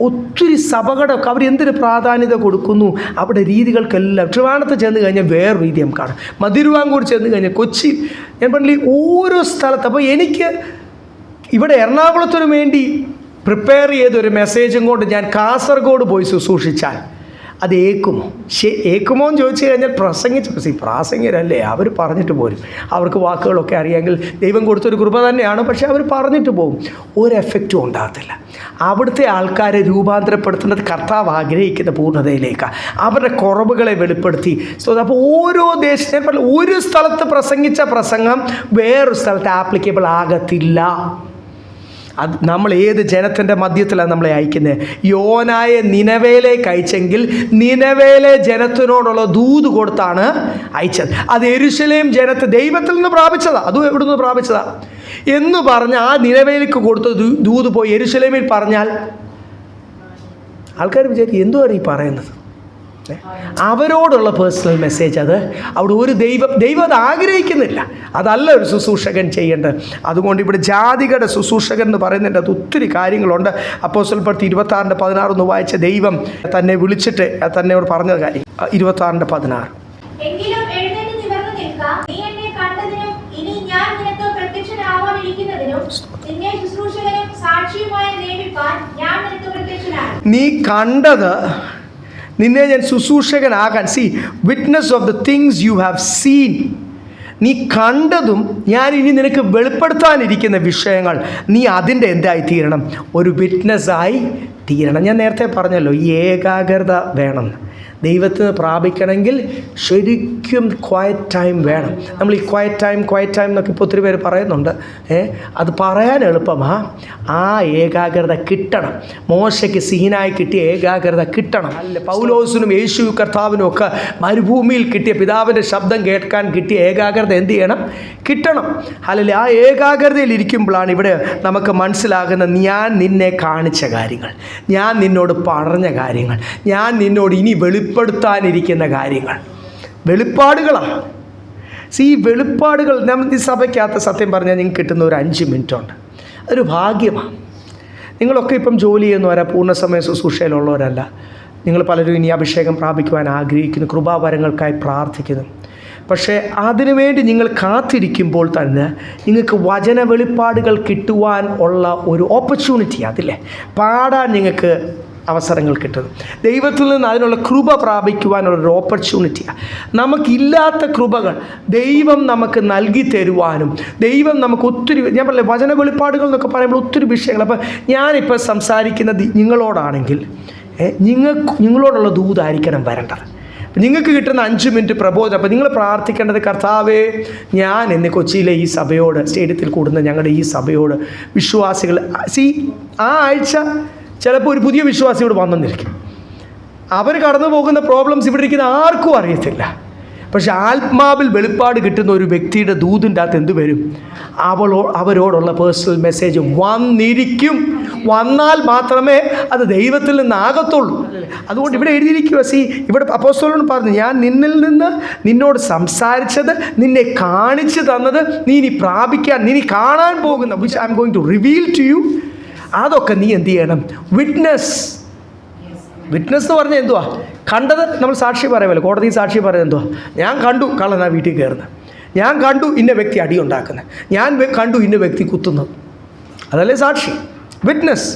ഒത്തിരി സഭകളൊക്കെ അവരെന്തിന് പ്രാധാന്യത കൊടുക്കുന്നു, അവിടെ രീതികൾക്കെല്ലാം. ട്രിവാൻഡ്രത്ത് ചെന്ന് കഴിഞ്ഞാൽ വേറെ രീതി നമുക്ക് കാണാം, മതിരുവാങ്കൂർ ചെന്ന് കഴിഞ്ഞാൽ, കൊച്ചി, ഞാൻ പറഞ്ഞില്ലേ ഓരോ സ്ഥലത്ത്. അപ്പോൾ എനിക്ക് ഇവിടെ എറണാകുളത്തിനു വേണ്ടി പ്രിപ്പയർ ചെയ്തൊരു മെസ്സേജും കൊണ്ട് ഞാൻ കാസർഗോഡ് പോയി ശുശ്രൂഷിച്ചാൽ അത് ഏക്കുമോ? ഏക്കുമോ എന്ന് ചോദിച്ചു കഴിഞ്ഞാൽ പ്രാസംഗികരല്ലേ, അവർ പറഞ്ഞിട്ട് പോരും. അവർക്ക് വാക്കുകളൊക്കെ അറിയാമെങ്കിൽ ദൈവം കൊടുത്തൊരു കൃപ തന്നെയാണ്, പക്ഷേ അവർ പറഞ്ഞിട്ട് പോകും. ഒരു എഫക്റ്റും ഉണ്ടാകത്തില്ല. അവിടുത്തെ ആൾക്കാരെ രൂപാന്തരപ്പെടുത്തുന്നത് കർത്താവ് ആഗ്രഹിക്കുന്ന പൂർണ്ണതയിലേക്കാണ്. അവരുടെ കുറവുകളെ വെളിപ്പെടുത്തി. അപ്പോൾ ഓരോ ദേശത്തെ ഒരു സ്ഥലത്ത് പ്രസംഗിച്ച പ്രസംഗം വേറൊരു സ്ഥലത്ത് ആപ്ലിക്കബിൾ ആകത്തില്ല. അത് നമ്മൾ ഏത് ജനത്തിൻ്റെ മധ്യത്തിലാണ് നമ്മളെ അയക്കുന്നത്? യോനായെ നിനവേലേക്ക് അയച്ചെങ്കിൽ നിനവേലെ ജനത്തിനോടുള്ള ദൂത് കൊടുത്താണ് അയച്ചത്. അത് യെരൂശലേം ജനത്തെ ദൈവത്തിൽ നിന്ന് പ്രാപിച്ചതാണ്. അതും എവിടെ നിന്ന് പ്രാപിച്ചതാണ് എന്ന് പറഞ്ഞ് ആ നിനവേലേക്ക് കൊടുത്ത ദൂത് പോയി യെരൂശലേമിൽ പറഞ്ഞാൽ ആൾക്കാർ വിചാരിക്കും എന്തുവാണ് ഈ പറയുന്നത്? അവരോടുള്ള പേഴ്സണൽ മെസ്സേജ്. അത് അവിടെ ഒരു ദൈവം അത് ആഗ്രഹിക്കുന്നില്ല. അതല്ല ഒരു ശുശ്രൂഷകൻ ചെയ്യേണ്ടത്. അതുകൊണ്ട് ഇവിടെ ജാതികളുടെ ശുശ്രൂഷകൻ എന്ന് പറയുന്നതിൻ്റെ അത് ഒത്തിരി കാര്യങ്ങളുണ്ട്. അപ്പോസ്തലപ്രവൃത്തി 26:16 വായിച്ച ദൈവം തന്നെ വിളിച്ചിട്ട് തന്നെയോട് പറഞ്ഞ കാര്യം 26:16. എങ്കിലും എഴുന്നേറ്റ് നിവർന്നു നിൽക്ക, നീ എന്നെ കണ്ടതിനും ഇനി ഞാൻ നിനക്ക് പ്രത്യക്ഷനാവാനിരിക്കുന്നതിനും നിന്നെ ശുശ്രൂഷകനും സാക്ഷിയുമായി നിയമിപ്പാൻ ഞാൻ നിനക്ക് പ്രത്യക്ഷനാണ്. നീ കണ്ടത് നിന്നെ ഞാൻ ശുശ്രൂഷകനാകാൻ, witness of the things you have seen. നീ കണ്ടതും ഞാൻ ഇനി നിനക്ക് വെളിപ്പെടുത്താനിരിക്കുന്ന വിഷയങ്ങൾ നീ അതിൻ്റെ എന്തായി തീരണം? ഒരു വിറ്റ്നസ്സായി തീരണം. ഞാൻ നേരത്തെ പറഞ്ഞല്ലോ, ഈ ഏകാഗ്രത വേണം. ദൈവത്തിന് പ്രാപിക്കണമെങ്കിൽ ശരിക്കും ക്വയറ്റ് ടൈം വേണം. നമ്മൾ ഈ ക്വയറ്റ് ടൈം എന്നൊക്കെ ഇപ്പോൾ ഒത്തിരി പേര് പറയുന്നുണ്ട്. അത് പറയാൻ എളുപ്പമാണ്. ആ ഏകാഗ്രത കിട്ടണം. മോശയ്ക്ക് സീനായി കിട്ടിയ ഏകാഗ്രത കിട്ടണം. അല്ല, പൗലോസിനും യേശു കർത്താവിനും ഒക്കെ മരുഭൂമിയിൽ കിട്ടിയ പിതാവിൻ്റെ ശബ്ദം കേൾക്കാൻ കിട്ടിയ ഏകാഗ്രത എന്ത് ചെയ്യണം? കിട്ടണം. അല്ലെങ്കിൽ ആ ഏകാഗ്രതയിൽ ഇരിക്കുമ്പോഴാണ് ഇവിടെ നമുക്ക് മനസ്സിലാകുന്ന ഞാൻ നിന്നെ കാണിച്ച കാര്യങ്ങൾ, ഞാൻ നിന്നോട് പറഞ്ഞ കാര്യങ്ങൾ, ഞാൻ നിന്നോട് ഇനി വെളിപ്പെടുത്താനിരിക്കുന്ന കാര്യങ്ങൾ വെളിപ്പാടുകളാണ്. ഈ വെളിപ്പാടുകൾ നമ്മൾ ഈ സഭയ്ക്കകത്ത് സത്യം പറഞ്ഞാൽ നിങ്ങൾക്ക് കിട്ടുന്ന ഒരു 5 മിനിറ്റുണ്ട്. അതൊരു ഭാഗ്യമാണ്. നിങ്ങളൊക്കെ ഇപ്പം ജോലി ചെയ്യുന്നവരാ, പൂർണ്ണസമയ ശുശ്രൂഷയിലുള്ളവരല്ല. നിങ്ങൾ പലരും ഇനി അഭിഷേകം പ്രാപിക്കുവാൻ ആഗ്രഹിക്കുന്നു, കൃപാവരങ്ങൾക്കായി പ്രാർത്ഥിക്കുന്നു. പക്ഷേ അതിനുവേണ്ടി നിങ്ങൾ കാത്തിരിക്കുമ്പോൾ തന്നെ നിങ്ങൾക്ക് വചന വെളിപ്പാടുകൾ കിട്ടുവാൻ ഉള്ള ഒരു ഓപ്പർച്യൂണിറ്റി, അതില്ലേ, പാടാൻ നിങ്ങൾക്ക് അവസരങ്ങൾ കിട്ടുന്നു. ദൈവത്തിൽ നിന്ന് അതിനുള്ള കൃപ പ്രാപിക്കുവാനുള്ളൊരു ഓപ്പർച്യൂണിറ്റിയാണ്. നമുക്കില്ലാത്ത കൃപകൾ ദൈവം നമുക്ക് നൽകി തരുവാനും, ദൈവം നമുക്ക് ഒത്തിരി, ഞാൻ പറഞ്ഞില്ലേ വചന വെളിപ്പാടുകൾ എന്നൊക്കെ പറയുമ്പോൾ ഒത്തിരി വിഷയങ്ങൾ. അപ്പം ഞാനിപ്പോൾ സംസാരിക്കുന്നത് നിങ്ങളോടാണെങ്കിൽ നിങ്ങളോടുള്ള ദൂതായിരിക്കണം വരേണ്ടത്. നിങ്ങൾക്ക് കിട്ടുന്ന 5 മിനിറ്റ് പ്രബോധനം. അപ്പോൾ നിങ്ങൾ പ്രാർത്ഥിക്കേണ്ടത്, കർത്താവേ, ഞാൻ ഇന്ന് കൊച്ചിയിലെ ഈ സഭയോട്, സ്റ്റേഡിയത്തിൽ കൂടുന്ന ഞങ്ങളുടെ ഈ സഭയോട് വിശ്വാസികൾ, ആ ആഴ്ച ചിലപ്പോൾ ഒരു പുതിയ വിശ്വാസി ഇവിടെ വന്നെന്നിരിക്കും. അവർ കടന്നു പോകുന്ന പ്രോബ്ലംസ് ഇവിടെ ഇരിക്കുന്ന ആർക്കും അറിയത്തില്ല. പക്ഷെ ആത്മാവിൽ വെളിപ്പാട് കിട്ടുന്ന ഒരു വ്യക്തിയുടെ ദൂതിൻ്റെ അകത്ത് എന്ത് വരും? അവരോടുള്ള പേഴ്സണൽ മെസ്സേജ് വന്നിരിക്കും. വന്നാൽ മാത്രമേ അത് ദൈവത്തിൽ നിന്നാകത്തുള്ളൂ. അതുകൊണ്ട് ഇവിടെ എഴുതിയിരിക്കുക, ഇവിടെ അപ്പോസ്തലൻ പറഞ്ഞു, ഞാൻ നിന്നോട് സംസാരിച്ചത്, നിന്നെ കാണിച്ചു തന്നത്, നീ ഇനി പ്രാപിക്കാൻ, നീ കാണാൻ പോകുന്ന, which I am going to reveal to you, അതൊക്കെ നീ എന്ത് ചെയ്യണം? വിറ്റ്നസ് എന്ന് പറഞ്ഞാൽ എന്തുവാ? കണ്ടത് നമ്മൾ സാക്ഷി പറയുമല്ലോ, കോടതി സാക്ഷി പറയുന്നത് എന്തുവാ? ഞാൻ കണ്ടു കള്ളനാ വീട്ടിൽ കയറുന്നത്, ഞാൻ കണ്ടു ഇന്ന വ്യക്തി അടിയുണ്ടാക്കുന്നത്, ഞാൻ കണ്ടു ഇന്ന വ്യക്തി കുത്തുന്നത്. അതല്ലേ സാക്ഷി, വിറ്റ്നസ്.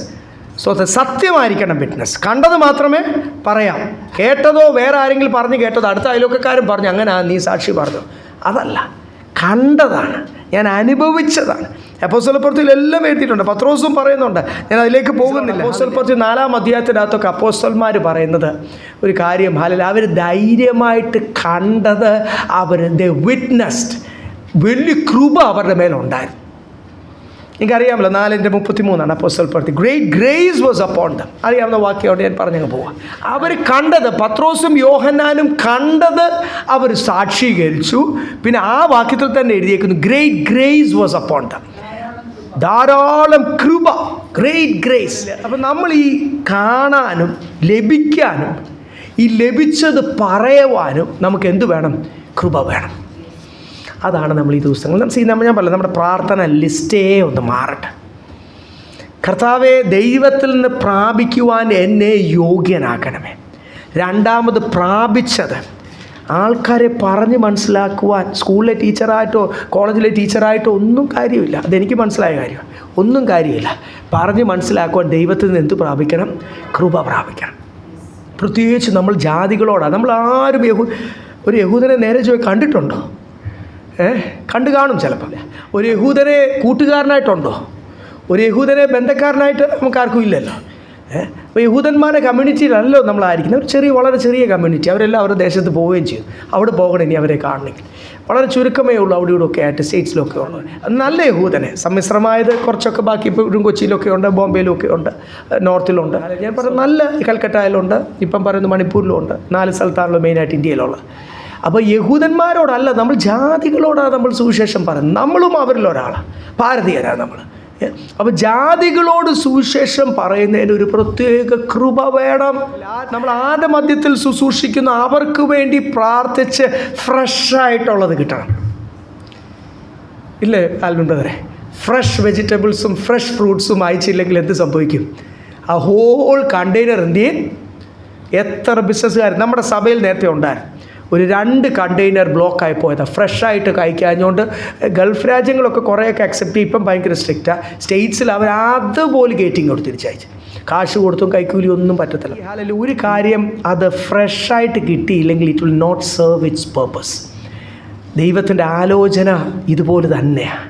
സത്യമായിരിക്കണം വിറ്റ്നസ്. കണ്ടത് മാത്രമേ പറയാം. കേട്ടതോ വേറെ ആരെങ്കിലും പറഞ്ഞ് കേട്ടതോ അടുത്ത അയൽവക്കക്കാരും പറഞ്ഞു അങ്ങനെ നീ സാക്ഷി പറഞ്ഞു, അതല്ല. കണ്ടതാണ്, ഞാൻ അനുഭവിച്ചതാണ്. അപ്പോസ്തലപ്രവൃത്തിയിൽ എല്ലാം എഴുതിയിട്ടുണ്ട്. പത്രോസും പറയുന്നുണ്ട്, ഞാൻ അതിലേക്ക് പോകുന്നില്ല. അപ്പോസ്തലപ്രവൃത്തി 4-ാം അധ്യായത്തിനകത്തൊക്കെ അപ്പോസ്തലന്മാർ പറയുന്നത് ഒരു കാര്യം, അവർ ധൈര്യമായിട്ട് കണ്ടത്, വിറ്റ്നസ്ഡ്, വലിയ കൃപ അവരുടെ മേലുണ്ടായിരുന്നു. എനിക്കറിയാമല്ലോ, 4:33 അപ്പോസ്തലപ്രവൃത്തി. Great grace was upon them. അറിയാവുന്ന വാക്യമായിട്ട് ഞാൻ പറഞ്ഞങ്ങ് പോവാം. അവർ കണ്ടത്, പത്രോസും യോഹന്നാനും കണ്ടത് അവർ സാക്ഷീകരിച്ചു. പിന്നെ ആ വാക്യത്തിൽ തന്നെ എഴുതിയേക്കുന്നു, great grace was upon them. ധാരാളം കൃപ, ഗ്രേറ്റ് ഗ്രേസ്. അപ്പം നമ്മൾ ഈ കാണാനും ലഭിക്കാനും ഈ ലഭിച്ചത് പറയുവാനും നമുക്ക് എന്ത് വേണം? കൃപ വേണം. അതാണ് നമ്മൾ ഈ ദിവസങ്ങൾ ഞാൻ പറഞ്ഞത്, നമ്മുടെ പ്രാർത്ഥന ലിസ്റ്റേ ഒന്ന് മാറട്ടെ. കർത്താവെ, ദൈവത്തിൽ നിന്ന് പ്രാപിക്കുവാൻ എന്നെ യോഗ്യനാക്കണമേ. രണ്ടാമത് പ്രാപിച്ചത് ആൾക്കാരെ പറഞ്ഞ് മനസ്സിലാക്കുവാൻ, സ്കൂളിലെ ടീച്ചറായിട്ടോ കോളേജിലെ ടീച്ചറായിട്ടോ ഒന്നും കാര്യമില്ല. അതെനിക്ക് മനസ്സിലായ കാര്യമാണ്. ഒന്നും കാര്യമില്ല. പറഞ്ഞ് മനസ്സിലാക്കുവാൻ ദൈവത്തിൽ നിന്ന് എന്ത് പ്രാപിക്കണം? കൃപ പ്രാപിക്കണം. പ്രത്യേകിച്ച് നമ്മൾ ജാതികളോടാണ്. നമ്മൾ ആരും ഒരു യഹൂദനെ നേരെ പോയി കണ്ടിട്ടുണ്ടോ? കണ്ടു കാണും ചിലപ്പോൾ. ഒരു യഹൂദനെ കൂട്ടുകാരനായിട്ടുണ്ടോ? ഒരു യഹൂദനെ ബന്ധക്കാരനായിട്ട് നമുക്കാർക്കും ഇല്ലല്ലോ. അപ്പോൾ യഹൂദന്മാരുടെ കമ്മ്യൂണിറ്റിയിലല്ലോ നമ്മളായിരിക്കുന്നത്. ഒരു വളരെ ചെറിയ കമ്മ്യൂണിറ്റി. അവരെല്ലാം അവരുടെ ദേശത്ത് പോവുകയും ചെയ്യും. അവിടെ പോകണം ഇനി അവരെ കാണണമെങ്കിൽ. വളരെ ചുരുക്കമേ ഉള്ളൂ അവിടെ ഇവിടെ ഒക്കെ ആയിട്ട്, സ്റ്റേറ്റ്സിലൊക്കെ ഉള്ളത്. നല്ല യഹൂദനെ, സമ്മിശ്രമായത് കുറച്ചൊക്കെ ബാക്കി ഇപ്പം കൊച്ചിയിലൊക്കെ ഉണ്ട്, ബോംബെയിലൊക്കെ ഉണ്ട്, നോർത്തിലുണ്ട്. ഞാൻ പറയുന്നത് നല്ല കൽക്കട്ടയിലുണ്ട്, ഇപ്പം പറയുന്നത് മണിപ്പൂരിലുണ്ട്. 4 സ്ഥലത്താണല്ലോ മെയിനായിട്ട് ഇന്ത്യയിലുള്ളത്. അപ്പോൾ യഹൂദന്മാരോടല്ല, നമ്മൾ ജാതികളോടാണ് നമ്മൾ സുവിശേഷം പറയുന്നത്. നമ്മളും അവരിലൊരാളാണ്, ഭാരതീയരാണ് നമ്മൾ. അപ്പോൾ ജാതികളോട് സുവിശേഷം പറയുന്നതിന് ഒരു പ്രത്യേക കൃപ വേണം. നമ്മൾ ആദ്യ മധ്യത്തിൽ ശുശ്രൂഷിക്കുന്ന അവർക്ക് വേണ്ടി പ്രാർത്ഥിച്ച് ഫ്രഷായിട്ടുള്ളത് കിട്ടണം. ഇല്ലേ ആൽവിൻ ബ്രദറെ? ഫ്രഷ് വെജിറ്റബിൾസും ഫ്രഷ് ഫ്രൂട്ട്സും അയച്ചില്ലെങ്കിൽ എന്ത് സംഭവിക്കും? ആ ഹോൾ കണ്ടെയ്നർ എന്ത് ചെയ്യും? എത്ര ബിസിനസ്സുകാർ നമ്മുടെ സഭയിൽ നേരത്തെ ഉണ്ടായിരുന്നു. ഒരു 2 കണ്ടെയ്നർ ബ്ലോക്കായി പോയതാണ്. ഫ്രഷായിട്ട് കഴിക്കാഞ്ഞുകൊണ്ട് ഗൾഫ് രാജ്യങ്ങളൊക്കെ കുറേയൊക്കെ അക്സെപ്റ്റ് ചെയ്യും. ഇപ്പം ഭയങ്കര സ്ട്രിക്റ്റാണ്. സ്റ്റേറ്റ്സിൽ അവർ അതുപോലെ ഗേറ്റിംഗ് കൊടുത്ത് തിരിച്ചയച്ചു. കാശ് കൊടുത്തും കൈക്കൂലി ഒന്നും പറ്റത്തില്ല. അല്ലെങ്കിൽ ഒരു കാര്യം, അത് ഫ്രഷായിട്ട് കിട്ടിയില്ലെങ്കിൽ it will not serve its purpose. ദൈവത്തിൻ്റെ ആലോചന ഇതുപോലെ തന്നെയാണ്.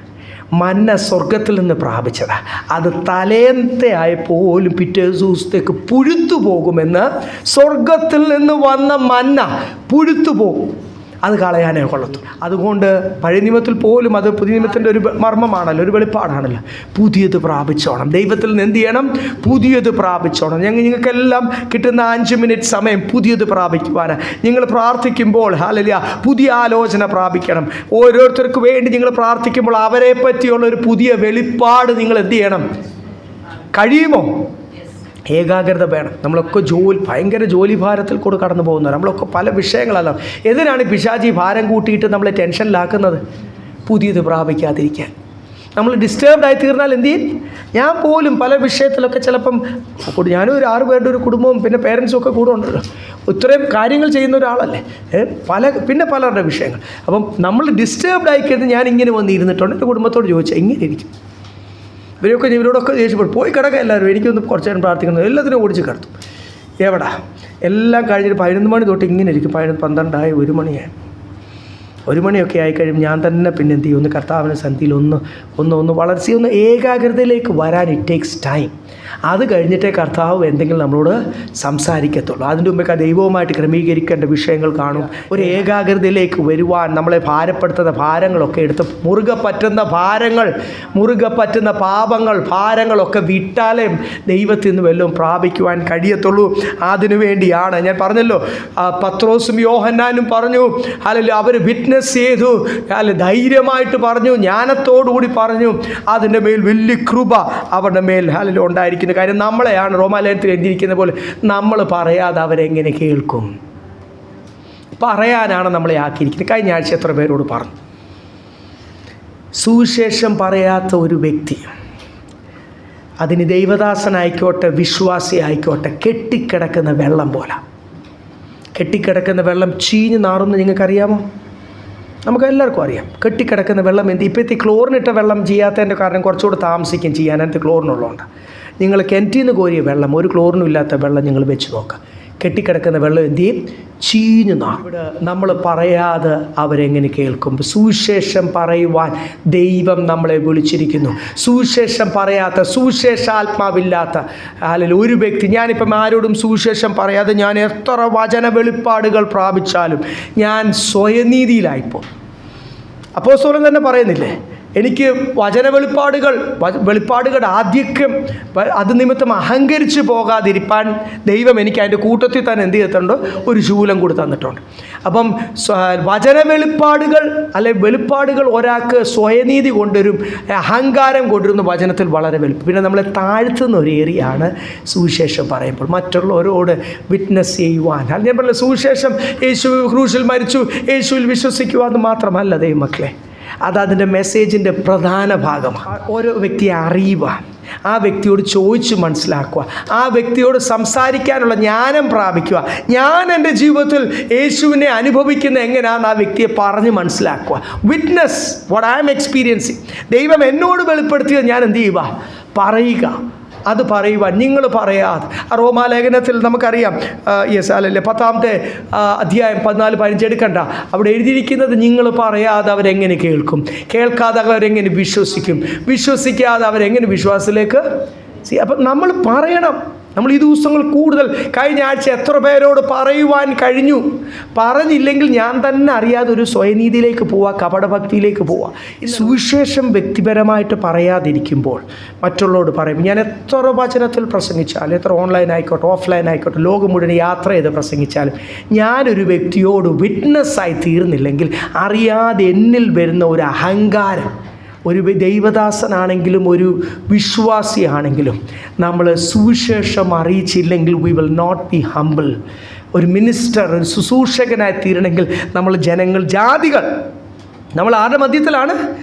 മന്ന സ്വർഗത്തിൽ നിന്ന് പ്രാപിച്ചതാണ്. അത് തലേന്നത്തെ ആയപ്പോലും പിറ്റേ ദിവസത്തേക്ക് പുഴുത്തു പോകുമെന്ന്. സ്വർഗത്തിൽ നിന്ന് വന്ന മന്ന പുഴുത്തു പോകും, അത് കളയാനേ കൊള്ളത്തു. അതുകൊണ്ട് പഴയ നിയമത്തിൽ പോലും അത് പുതിയ നിയമത്തിൻ്റെ ഒരു മർമ്മമാണല്ലോ, ഒരു വെളിപ്പാടാണല്ലോ. പുതിയത് പ്രാപിച്ചോണം. ദൈവത്തിൽ നിന്ന് എന്ത് ചെയ്യണം? പുതിയത് പ്രാപിച്ചോണം. നിങ്ങൾക്കെല്ലാം കിട്ടുന്ന 5 മിനിറ്റ് സമയം പുതിയത് പ്രാപിക്കുവാനാണ്. നിങ്ങൾ പ്രാർത്ഥിക്കുമ്പോൾ ഹല്ലേലൂയ പുതിയ ആലോചന പ്രാപിക്കണം. ഓരോരുത്തർക്ക് വേണ്ടി നിങ്ങൾ പ്രാർത്ഥിക്കുമ്പോൾ അവരെ പറ്റിയുള്ള ഒരു പുതിയ വെളിപ്പാട് നിങ്ങൾ എന്ത് ചെയ്യണം? കഴിയുമോ? ഏകാഗ്രത വേണം. നമ്മളൊക്കെ ഭയങ്കര ജോലി ഭാരത്തിൽ കൂടെ കടന്നു പോകുന്നവർ. നമ്മളൊക്കെ പല വിഷയങ്ങളല്ല. എന്തിനാണ് പിശാചി ഭാരം കൂട്ടിയിട്ട് നമ്മളെ ടെൻഷനിലാക്കുന്നത്? പുതിയത് പ്രാപിക്കാതിരിക്കാൻ. നമ്മൾ ഡിസ്റ്റർബ്ഡ് ആയി തീർന്നാൽ എന്ത് ചെയ്യും? ഞാൻ പോലും പല വിഷയത്തിലൊക്കെ ചിലപ്പം ഞാനും ഒരു 6 പേരുടെ ഒരു കുടുംബവും പിന്നെ പേരൻസും ഒക്കെ കൂടെ ഉണ്ടല്ലോ. ഇത്രയും കാര്യങ്ങൾ ചെയ്യുന്ന ഒരാളല്ലേ. പലരുടെ വിഷയങ്ങൾ. അപ്പം നമ്മൾ ഡിസ്റ്റർബ്ഡ് ആയിക്കഴിഞ്ഞാൽ ഞാൻ ഇങ്ങനെ വന്നിരുന്നിട്ടുണ്ട്. എൻ്റെ കുടുംബത്തോട് ചോദിച്ചാൽ ഇങ്ങനെ ഇരിക്കും. ഇവരോടൊക്കെ ദേഷ്യപ്പെടും. പോയി കിടക്കുക എല്ലാവരും, എനിക്കൊന്ന് കുറച്ച് നേരം പ്രാർത്ഥിക്കുന്നത്. എല്ലാത്തിനും ഓടിച്ച് കിടത്തും. എവിടാ എല്ലാം കഴിഞ്ഞിട്ട് 11 മണി തൊട്ട് ഇങ്ങനെ ഇരിക്കും. 12 1 മണിയായി. 1 മണിയൊക്കെ ആയിക്കഴിയുമ്പോൾ ഞാൻ തന്നെ പിന്നെ എന്ത് ചെയ്യും? കർത്താവിൻ്റെ സന്ധിയിൽ ഒന്ന് വളർച്ച, ഒന്ന് ഏകാഗ്രതയിലേക്ക് വരാൻ ഇറ്റ് ടേക്സ് ടൈം. അത് കഴിഞ്ഞിട്ടേ കർത്താവ് എന്തെങ്കിലും നമ്മളോട് സംസാരിക്കത്തുള്ളൂ. അതിൻ്റെ മുമ്പേ ദൈവവുമായിട്ട് ക്രമീകരിക്കേണ്ട വിഷയങ്ങൾ കാണും. ഒരു ഏകാഗ്രതയിലേക്ക് വരുവാൻ നമ്മളെ ഭാരപ്പെടുത്തുന്ന ഭാരങ്ങളൊക്കെ എടുത്ത് മുറുകെ പറ്റുന്ന ഭാരങ്ങളൊക്കെ വിട്ടാലേ ദൈവത്തിൽ നിന്ന് വല്ലതും പ്രാപിക്കുവാൻ കഴിയത്തുള്ളൂ. അതിനു വേണ്ടിയാണ് ഞാൻ പറഞ്ഞല്ലോ, പത്രോസും യോഹന്നാനും പറഞ്ഞു, അല്ലെങ്കിൽ അവർ വിറ്റ്നസ് ചെയ്തു, ധൈര്യമായിട്ട് പറഞ്ഞു, ജ്ഞാനത്തോടുകൂടി പറഞ്ഞു. അതിൻ്റെ മേൽ വലിയ കൃപ അവരുടെ മേൽ ഉണ്ടായിരിക്കുന്ന കാര്യം. നമ്മളെയാണ് റോമാലേഖനത്തിൽ എഴുതിയിരിക്കുന്ന പോലെ നമ്മൾ പറയാതെ അവരെങ്ങനെ കേൾക്കും? പറയാനാണ് നമ്മളെ ആക്കിയിരിക്കുന്നത്. കഴിഞ്ഞ ആഴ്ച എത്ര പേരോട് പറഞ്ഞു? സുവിശേഷം പറയാത്ത ഒരു വ്യക്തി, അതിന് ദൈവദാസനായിക്കോട്ടെ വിശ്വാസി ആയിക്കോട്ടെ, കെട്ടിക്കിടക്കുന്ന വെള്ളം പോലെ. കെട്ടിക്കിടക്കുന്ന വെള്ളം ചീഞ്ഞ് നാറുമെന്ന് നിങ്ങൾക്കറിയാമോ? നമുക്കെല്ലാവർക്കും അറിയാം. കെട്ടിക്കിടക്കുന്ന വെള്ളം ഇപ്പോഴത്തെ ക്ലോറിനിട്ട വെള്ളം ചെയ്യാത്തതിൻ്റെ കാരണം കുറച്ചുകൂടെ താമസിക്കും ചെയ്യാൻ. അതിനകത്ത് ക്ലോറിനുള്ളതുകൊണ്ട് നിങ്ങൾ കിണറ്റിൽ നിന്ന് കോരിയ വെള്ളം, ഒരു ക്ലോറിനും ഇല്ലാത്ത വെള്ളം നിങ്ങൾ വെച്ച് നോക്കാം. കെട്ടിക്കിടക്കുന്ന വെള്ളം എന്ത് ചെയ്യും? ചീഞ്ഞു നാറും. ഇവിടെ നമ്മൾ പറയാതെ അവരെങ്ങനെ കേൾക്കും? സുവിശേഷം പറയുവാൻ ദൈവം നമ്മളെ വിളിച്ചിരിക്കുന്നു. സുവിശേഷം പറയാത്ത, സുവിശേഷാത്മാവില്ലാത്ത അല്ലെങ്കിൽ ഒരു വ്യക്തി, ഞാനിപ്പം ആരോടും സുവിശേഷം പറയാതെ ഞാൻ എത്ര വചന വെളിപ്പാടുകൾ പ്രാപിച്ചാലും ഞാൻ സ്വയനീതിയിലായിപ്പോൾ. അപ്പോസ്തലൻ തന്നെ പറയുന്നില്ലേ, എനിക്ക് വചന വെളിപ്പാടുകളുടെ ആധിക്യം അത് നിമിത്തം അഹങ്കരിച്ച് പോകാതിരിപ്പാൻ ദൈവം എനിക്ക് അതിൻ്റെ കൂട്ടത്തിൽ തന്നെ എന്ത് ചെയ്തിട്ടുണ്ട്? ഒരു ശൂലം കൊടുത്ത് തന്നിട്ടുണ്ട്. അപ്പം വചന വെളിപ്പാടുകൾ ഒരാൾക്ക് സ്വയനീതി കൊണ്ടുവരും, അഹങ്കാരം കൊണ്ടുവരുന്ന വചനത്തിൽ വളരെ വലുപ്പം. പിന്നെ നമ്മളെ താഴ്ത്തുന്ന ഒരു ഏരിയയാണ് സുവിശേഷം പറയുമ്പോൾ. മറ്റുള്ളവരോട് വിറ്റ്നസ് ചെയ്യുവാൻ, അത് ഞാൻ പറഞ്ഞ സുവിശേഷം യേശു ക്രൂശിൽ മരിച്ചു, യേശുവിൽ വിശ്വസിക്കുക എന്ന് മാത്രമല്ല ദൈവമക്കളെ, അതതിൻ്റെ മെസ്സേജിൻ്റെ പ്രധാന ഭാഗമാണ്. ഓരോ വ്യക്തിയെ അറിയുക, ആ വ്യക്തിയോട് ചോദിച്ച് മനസ്സിലാക്കുക, ആ വ്യക്തിയോട് സംസാരിക്കാനുള്ള ജ്ഞാനം പ്രാപിക്കുക. ഞാൻ എൻ്റെ ജീവിതത്തിൽ യേശുവിനെ അനുഭവിക്കുന്ന എങ്ങനെയാണെന്ന് ആ വ്യക്തിയെ പറഞ്ഞ് മനസ്സിലാക്കുക. Witness what I am experiencing. ദൈവം എന്നോട് വെളിപ്പെടുത്തിയത് ഞാൻ എന്ത് ചെയ്യുക? പറയുക. അത് പറയുവാൻ നിങ്ങൾ പറയാതെ. റോമാലേഖനത്തിൽ നമുക്കറിയാം, യെസ് അല്ലല്ലേ, 10-ാമത്തെ അധ്യായം 14-15 എടുക്കണ്ട, അവിടെ എഴുതിയിരിക്കുന്നത് നിങ്ങൾ പറയാതെ അവരെങ്ങനെ കേൾക്കും, കേൾക്കാതെ അവരെങ്ങനെ വിശ്വസിക്കും, വിശ്വസിക്കാതെ അവരെങ്ങനെ വിശ്വാസത്തിലേക്ക്. അപ്പം നമ്മൾ പറയണം. നമ്മൾ ഈ ദിവസങ്ങൾ കൂടുതൽ, കഴിഞ്ഞ ആഴ്ച എത്ര പേരോട് പറയുവാൻ കഴിഞ്ഞു, പറഞ്ഞില്ലെങ്കിൽ ഞാൻ തന്നെ അറിയാതെ ഒരു സ്വയനീതിയിലേക്ക് പോവുക, കപടഭക്തിയിലേക്ക് പോവുക. സുവിശേഷം വ്യക്തിപരമായിട്ട് പറയാതിരിക്കുമ്പോൾ മറ്റുള്ളവരോട് പറയും. ഞാൻ എത്ര വചനത്തിൽ പ്രസംഗിച്ചാലും, എത്ര ഓൺലൈൻ ആയിക്കോട്ടെ ഓഫ്ലൈൻ ആയിക്കോട്ടെ, ലോകം മുഴുവൻ യാത്ര ചെയ്ത് പ്രസംഗിച്ചാലും, ഞാനൊരു വ്യക്തിയോട് വിറ്റ്നസ്സായി തീർന്നില്ലെങ്കിൽ അറിയാതെ എന്നിൽ വരുന്ന ഒരു അഹങ്കാരം, ഒരു ദൈവദാസനാണെങ്കിലും ഒരു വിശ്വാസിയാണെങ്കിലും നമ്മൾ സുവിശേഷം അറിയിച്ചില്ലെങ്കിൽ we will not be humble. ഒരു മിനിസ്റ്റർ, ഒരു ശുശ്രൂഷകനായി തീരണമെങ്കിൽ നമ്മൾ ജനങ്ങൾ, ജാതികൾ, നമ്മൾ ആരുടെ മധ്യത്തിലാണ്?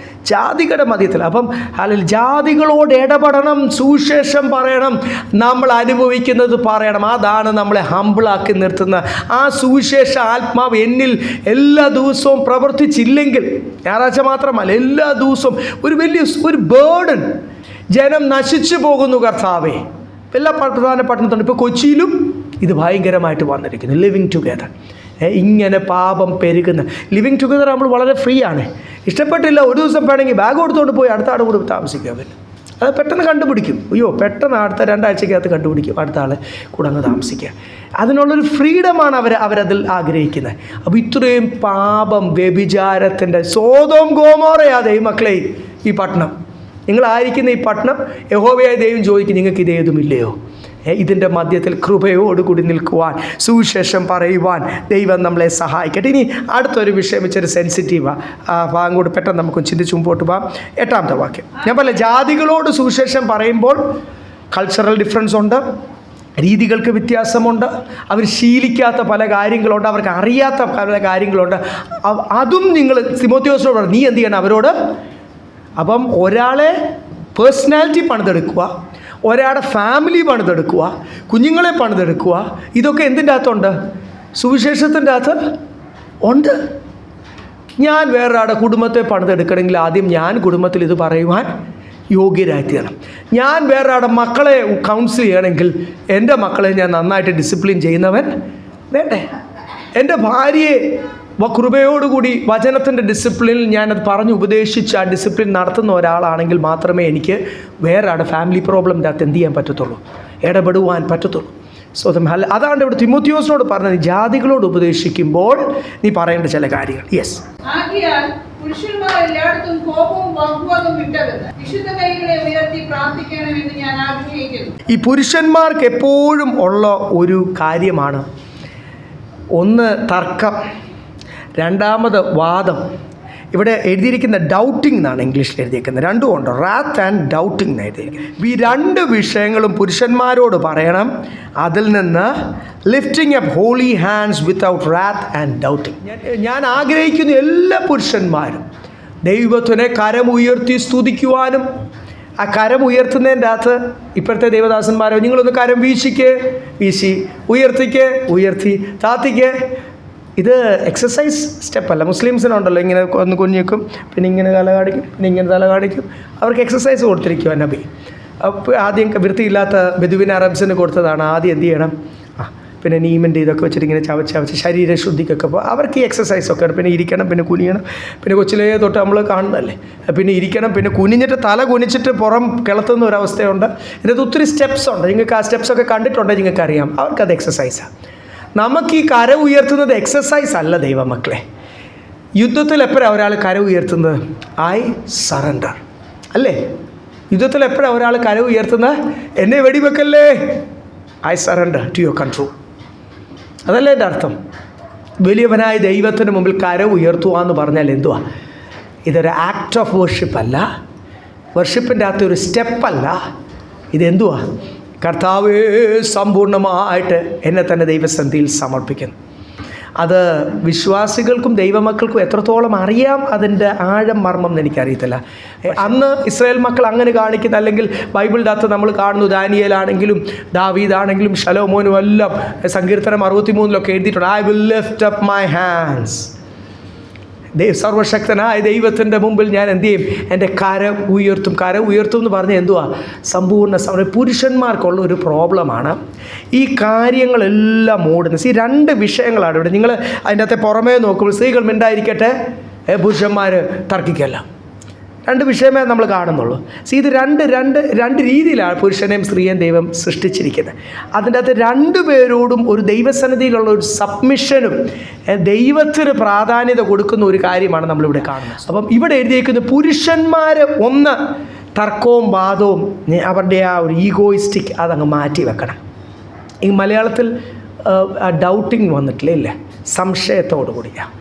ജാതികളുടെ മധ്യത്തിൽ. അപ്പം അല്ലെങ്കിൽ ജാതികളോട് ഇടപെടണം, സുവിശേഷം പറയണം, നമ്മൾ അനുഭവിക്കുന്നത് പറയണം. അതാണ് നമ്മളെ ഹംബിളാക്കി നിർത്തുന്ന ആ സുവിശേഷ ആത്മാവ് എന്നിൽ എല്ലാ ദിവസവും പ്രവർത്തിച്ചില്ലെങ്കിൽ, ഞായറാഴ്ച മാത്രമല്ല എല്ലാ ദിവസവും ഒരു ബേർഡൻ, ജനം നശിച്ചു പോകുന്നു കർത്താവേ. എല്ലാ പ്രധാന പട്ടണത്തുണ്ട്. ഇപ്പോൾ കൊച്ചിയിലും ഇത് ഭയങ്കരമായിട്ട് വന്നിരിക്കുന്നു. ലിവിങ് ടുഗെദർ, ഇങ്ങനെ പാപം പെരുകുന്ന ലിവിങ് ടുഗെദർ നമ്മൾ വളരെ ഫ്രീ ആണ്. ഇഷ്ടപ്പെട്ടില്ല, ഒരു ദിവസം വേണമെങ്കിൽ ബാഗ് കൊടുത്തുകൊണ്ട് പോയി അടുത്ത ആൾ കൂടി താമസിക്കുക. പിന്നെ അത് പെട്ടെന്ന് കണ്ടുപിടിക്കും. അയ്യോ, പെട്ടെന്ന് അടുത്ത 2 ആഴ്ചക്കകത്ത് കണ്ടുപിടിക്കും, അടുത്ത ആൾ കൂടെ അങ്ങ് താമസിക്കുക. അതിനുള്ളൊരു ഫ്രീഡമാണ് അവരതിൽ ആഗ്രഹിക്കുന്നത്. അപ്പോൾ ഇത്രയും പാപം, വ്യഭിചാരത്തിൻ്റെ സോദോം ഗോമോറയാ ദൈവമക്കളെ ഈ പട്ടണം. നിങ്ങളായിരിക്കുന്ന ഈ പട്ടണം. യഹോവയായ ദൈവം ചോദിക്കും, നിങ്ങൾക്ക് ഇതേതുമില്ലയോ? ഇതിൻ്റെ മധ്യത്തിൽ കൃപയോടുകൂടി നിൽക്കുവാൻ, സുവിശേഷം പറയുവാൻ ദൈവം നമ്മളെ സഹായിക്കട്ടെ. ഇനി അടുത്തൊരു വിഷയം വെച്ചൊരു സെൻസിറ്റീവാണ്, അപ്പോൾ അങ്ങോട്ട് പെട്ടെന്ന് നമുക്ക് ചിന്തിച്ച് മുമ്പോട്ട് പോകാം. 8-ാമത്തെ വാക്യം. ഞാൻ പറഞ്ഞ ജാതികളോട് സുവിശേഷം പറയുമ്പോൾ കൾച്ചറൽ ഡിഫറൻസ് ഉണ്ട്, രീതികൾക്ക് വ്യത്യാസമുണ്ട്, അവർ ശീലിക്കാത്ത പല കാര്യങ്ങളുണ്ട്, അവർക്ക് അറിയാത്ത പല കാര്യങ്ങളുണ്ട്. അതും നിങ്ങൾ തിമോത്തിയോസിനോട് പറഞ്ഞു, നീ എന്ത് ചെയ്യണം അവരോട്. അപ്പം ഒരാളെ പേഴ്സണാലിറ്റി പണിതെടുക്കുക, ഒരാളുടെ ഫാമിലി പണിതെടുക്കുക, കുഞ്ഞുങ്ങളെ പണിതെടുക്കുക, ഇതൊക്കെ എന്തിൻ്റെ അകത്തുണ്ട്? സുവിശേഷത്തിൻ്റെ അകത്ത് ഉണ്ട്. ഞാൻ വേറൊരാളുടെ കുടുംബത്തെ പണിതെടുക്കണമെങ്കിൽ ആദ്യം ഞാൻ കുടുംബത്തിൽ ഇത് പറയുവാൻ യോഗ്യരായിത്തീരണം. ഞാൻ വേറൊരാളുടെ മക്കളെ കൗൺസിൽ ചെയ്യണമെങ്കിൽ എൻ്റെ മക്കളെ ഞാൻ നന്നായിട്ട് ഡിസിപ്ലിൻ ചെയ്യുന്നവൻ വേണ്ടേ? എൻ്റെ ഭാര്യയെ കൃപയോടുകൂടി വചനത്തിൻ്റെ ഡിസിപ്ലിനിൽ ഞാനത് പറഞ്ഞ് ഉപദേശിച്ച് ആ ഡിസിപ്ലിൻ നടത്തുന്ന ഒരാളാണെങ്കിൽ മാത്രമേ എനിക്ക് വേറെ ഫാമിലി പ്രോബ്ലമിൻ്റെ അകത്ത് എന്ത് ചെയ്യാൻ പറ്റത്തുള്ളൂ, ഇടപെടുവാൻ പറ്റത്തുള്ളൂ. അതാണ് ഇവിടെ തിമോത്തിയോസിനോട് പറഞ്ഞത്, ജാതികളോട് ഉപദേശിക്കുമ്പോൾ നീ പറയേണ്ട ചില കാര്യങ്ങൾ. യെസ്. ആകയാൽ പുരുഷന്മാർ എല്ലായിടത്തും കോപവും വാഗ്വാദവും വിട്ടകന്ന് വിശുദ്ധ കൈകളെ ഉയർത്തി പ്രാർത്ഥിക്കണമെന്ന് ഞാൻ ആഗ്രഹിക്കുന്നു. ഈ പുരുഷന്മാർക്ക് എപ്പോഴും ഉള്ള ഒരു കാര്യമാണ്, ഒന്ന് തർക്കം, രണ്ടാമത് വാദം. ഇവിടെ എഴുതിയിരിക്കുന്ന ഡൗട്ടിംഗ് എന്നാണ് ഇംഗ്ലീഷിൽ എഴുതിയിരിക്കുന്നത്. രണ്ടും ഉണ്ട്, റാത്ത് ആൻഡ് ഡൗട്ടിംഗ് എന്ന് എഴുതിയിരിക്കുന്നത്. ഈ 2 വിഷയങ്ങളും പുരുഷന്മാരോട് പറയണം. അതിൽ നിന്ന് lifting up holy hands without wrath and doubting. ഞാൻ ആഗ്രഹിക്കുന്ന എല്ലാ പുരുഷന്മാരും ദൈവത്തിനെ കരമുയർത്തി സ്തുതിക്കുവാനും, ആ കരം ഉയർത്തുന്നതിൻ്റെ അകത്ത് ഇപ്പോഴത്തെ ദൈവദാസന്മാരോ നിങ്ങളൊന്ന് കരം വീശി ഉയർത്തി താത്തിക്ക്. ഇത് എക്സസൈസ് സ്റ്റെപ്പല്ല. മുസ്ലിംസിനുണ്ടല്ലോ, ഇങ്ങനെ ഒന്ന് കുഞ്ഞിക്കും, പിന്നെ ഇങ്ങനെ തല കാണിക്കും, പിന്നെ ഇങ്ങനെ തല കാണിക്കും. അവർക്ക് എക്സസൈസ് കൊടുത്തിരിക്കുക നബി. അപ്പോൾ ആദ്യം വൃത്തിയില്ലാത്ത ബെദുവിൻ അറബ്സിന് കൊടുത്തതാണ്. ആദ്യം എന്ത് ചെയ്യണം, പിന്നെ നീമിൻ്റെ ഇതൊക്കെ വെച്ചിട്ട് ഇങ്ങനെ ചവച്ച് ശരീരശുദ്ധിക്കൊക്കെ അപ്പോൾ അവർക്ക് ഈ എക്സസൈസൊക്കെ ആണ്. പിന്നെ ഇരിക്കണം, പിന്നെ കുനിയണം, പിന്നെ കൊച്ചിലേ തൊട്ട് നമ്മൾ കാണുന്നതല്ലേ. പിന്നെ ഇരിക്കണം, പിന്നെ കുനിഞ്ഞിട്ട് തല കുനിച്ചിട്ട് പുറം കിളത്തുന്ന ഒരവസ്ഥയുണ്ട്. ഇതിനകത്ത് ഒത്തിരി സ്റ്റെപ്സ് ഉണ്ട്. നിങ്ങൾക്ക് ആ സ്റ്റെപ്സൊക്കെ കണ്ടിട്ടുണ്ടെങ്കിൽ നിങ്ങൾക്കറിയാം. അവർക്കത് എക്സസൈസാണ്. നമുക്ക് ഈ കര ഉയർത്തുന്നത് എക്സസൈസ് അല്ല ദൈവമക്കളെ. യുദ്ധത്തിൽ എപ്പോഴാണ് ഒരാൾ കര ഉയർത്തുന്നത്? ഐ സറണ്ടർ അല്ലേ? യുദ്ധത്തിൽ എപ്പോഴാണ് ഒരാൾ കര ഉയർത്തുന്നത്? എന്നെ വെടിവെക്കല്ലേ, I surrender to your control. അതല്ലേ എൻ്റെ അർത്ഥം. വലിയവനായ ദൈവത്തിന് മുമ്പിൽ കര ഉയർത്തുക എന്ന് പറഞ്ഞാൽ എന്തുവാ? ഇതൊരു ആക്ട് ഓഫ് വർഷിപ്പ് അല്ല, വർഷിപ്പിൻ്റെ അകത്തൊരു സ്റ്റെപ്പല്ല. ഇതെന്തുവാ? കർത്താവേ സമ്പൂർണ്ണമായിട്ട് എന്നെ തന്നെ ദൈവസന്നിധിയിൽ സമർപ്പിക്കുന്നു. അത് വിശ്വാസികൾക്കും ദൈവമക്കൾക്കും എത്രത്തോളം അറിയാം അതിൻ്റെ ആഴം മർമ്മം എന്ന് എനിക്കറിയത്തില്ല. അന്ന് ഇസ്രായേൽ മക്കൾ അങ്ങനെ കാണിക്കുന്ന, അല്ലെങ്കിൽ ബൈബിളിൻ്റെ അകത്ത് നമ്മൾ കാണുന്നു, ദാനിയേലാണെങ്കിലും ദാവീദാണെങ്കിലും ശലോമോനും എല്ലാം സങ്കീർത്തനം 63 എഴുതിയിട്ടുണ്ട്, I will lift up my hands. സർവശക്തനായ ദൈവത്തിൻ്റെ മുമ്പിൽ ഞാൻ എന്ത് ചെയ്യും? എൻ്റെ കരം ഉയർത്തും. കരം ഉയർത്തും എന്ന് പറഞ്ഞാൽ എന്തുവാ? സമ്പൂർണ്ണ പുരുഷന്മാർക്കുള്ള ഒരു പ്രോബ്ലമാണ് ഈ കാര്യങ്ങളെല്ലാം ഓടുന്നത്. ഈ രണ്ട് വിഷയങ്ങളാണ് ഇവിടെ. നിങ്ങൾ അതിൻ്റെ അകത്തെ പുറമേ നോക്കുമ്പോൾ സ്ത്രീകൾ മിണ്ടായിരിക്കട്ടെ, പുരുഷന്മാർ തർക്കിക്കല്ല. രണ്ട് വിഷയമേ നമ്മൾ കാണുന്നുള്ളൂ. ഇത് രണ്ട് രീതിയിലാണ് പുരുഷനെയും സ്ത്രീയെയും ദൈവം സൃഷ്ടിച്ചിരിക്കുന്നത്. അതിൻ്റെ അകത്ത് രണ്ടുപേരോടും ഒരു ദൈവസന്നിധിയിലുള്ള ഒരു സബ്മിഷനും ദൈവത്തിന് പ്രാധാന്യത കൊടുക്കുന്ന ഒരു കാര്യമാണ് നമ്മളിവിടെ കാണുന്നത്. അപ്പം ഇവിടെ എഴുതിയിരിക്കുന്നത് പുരുഷന്മാർ ഒന്ന് തർക്കവും വാദവും അവരുടെ ആ ഒരു ഈഗോയിസ്റ്റിക് അതങ്ങ് മാറ്റി വെക്കണം. ഈ മലയാളത്തിൽ ഡൗട്ടിങ് വന്നിട്ടില്ല, ഇല്ലേ? സംശയത്തോടു കൂടിയാണ്.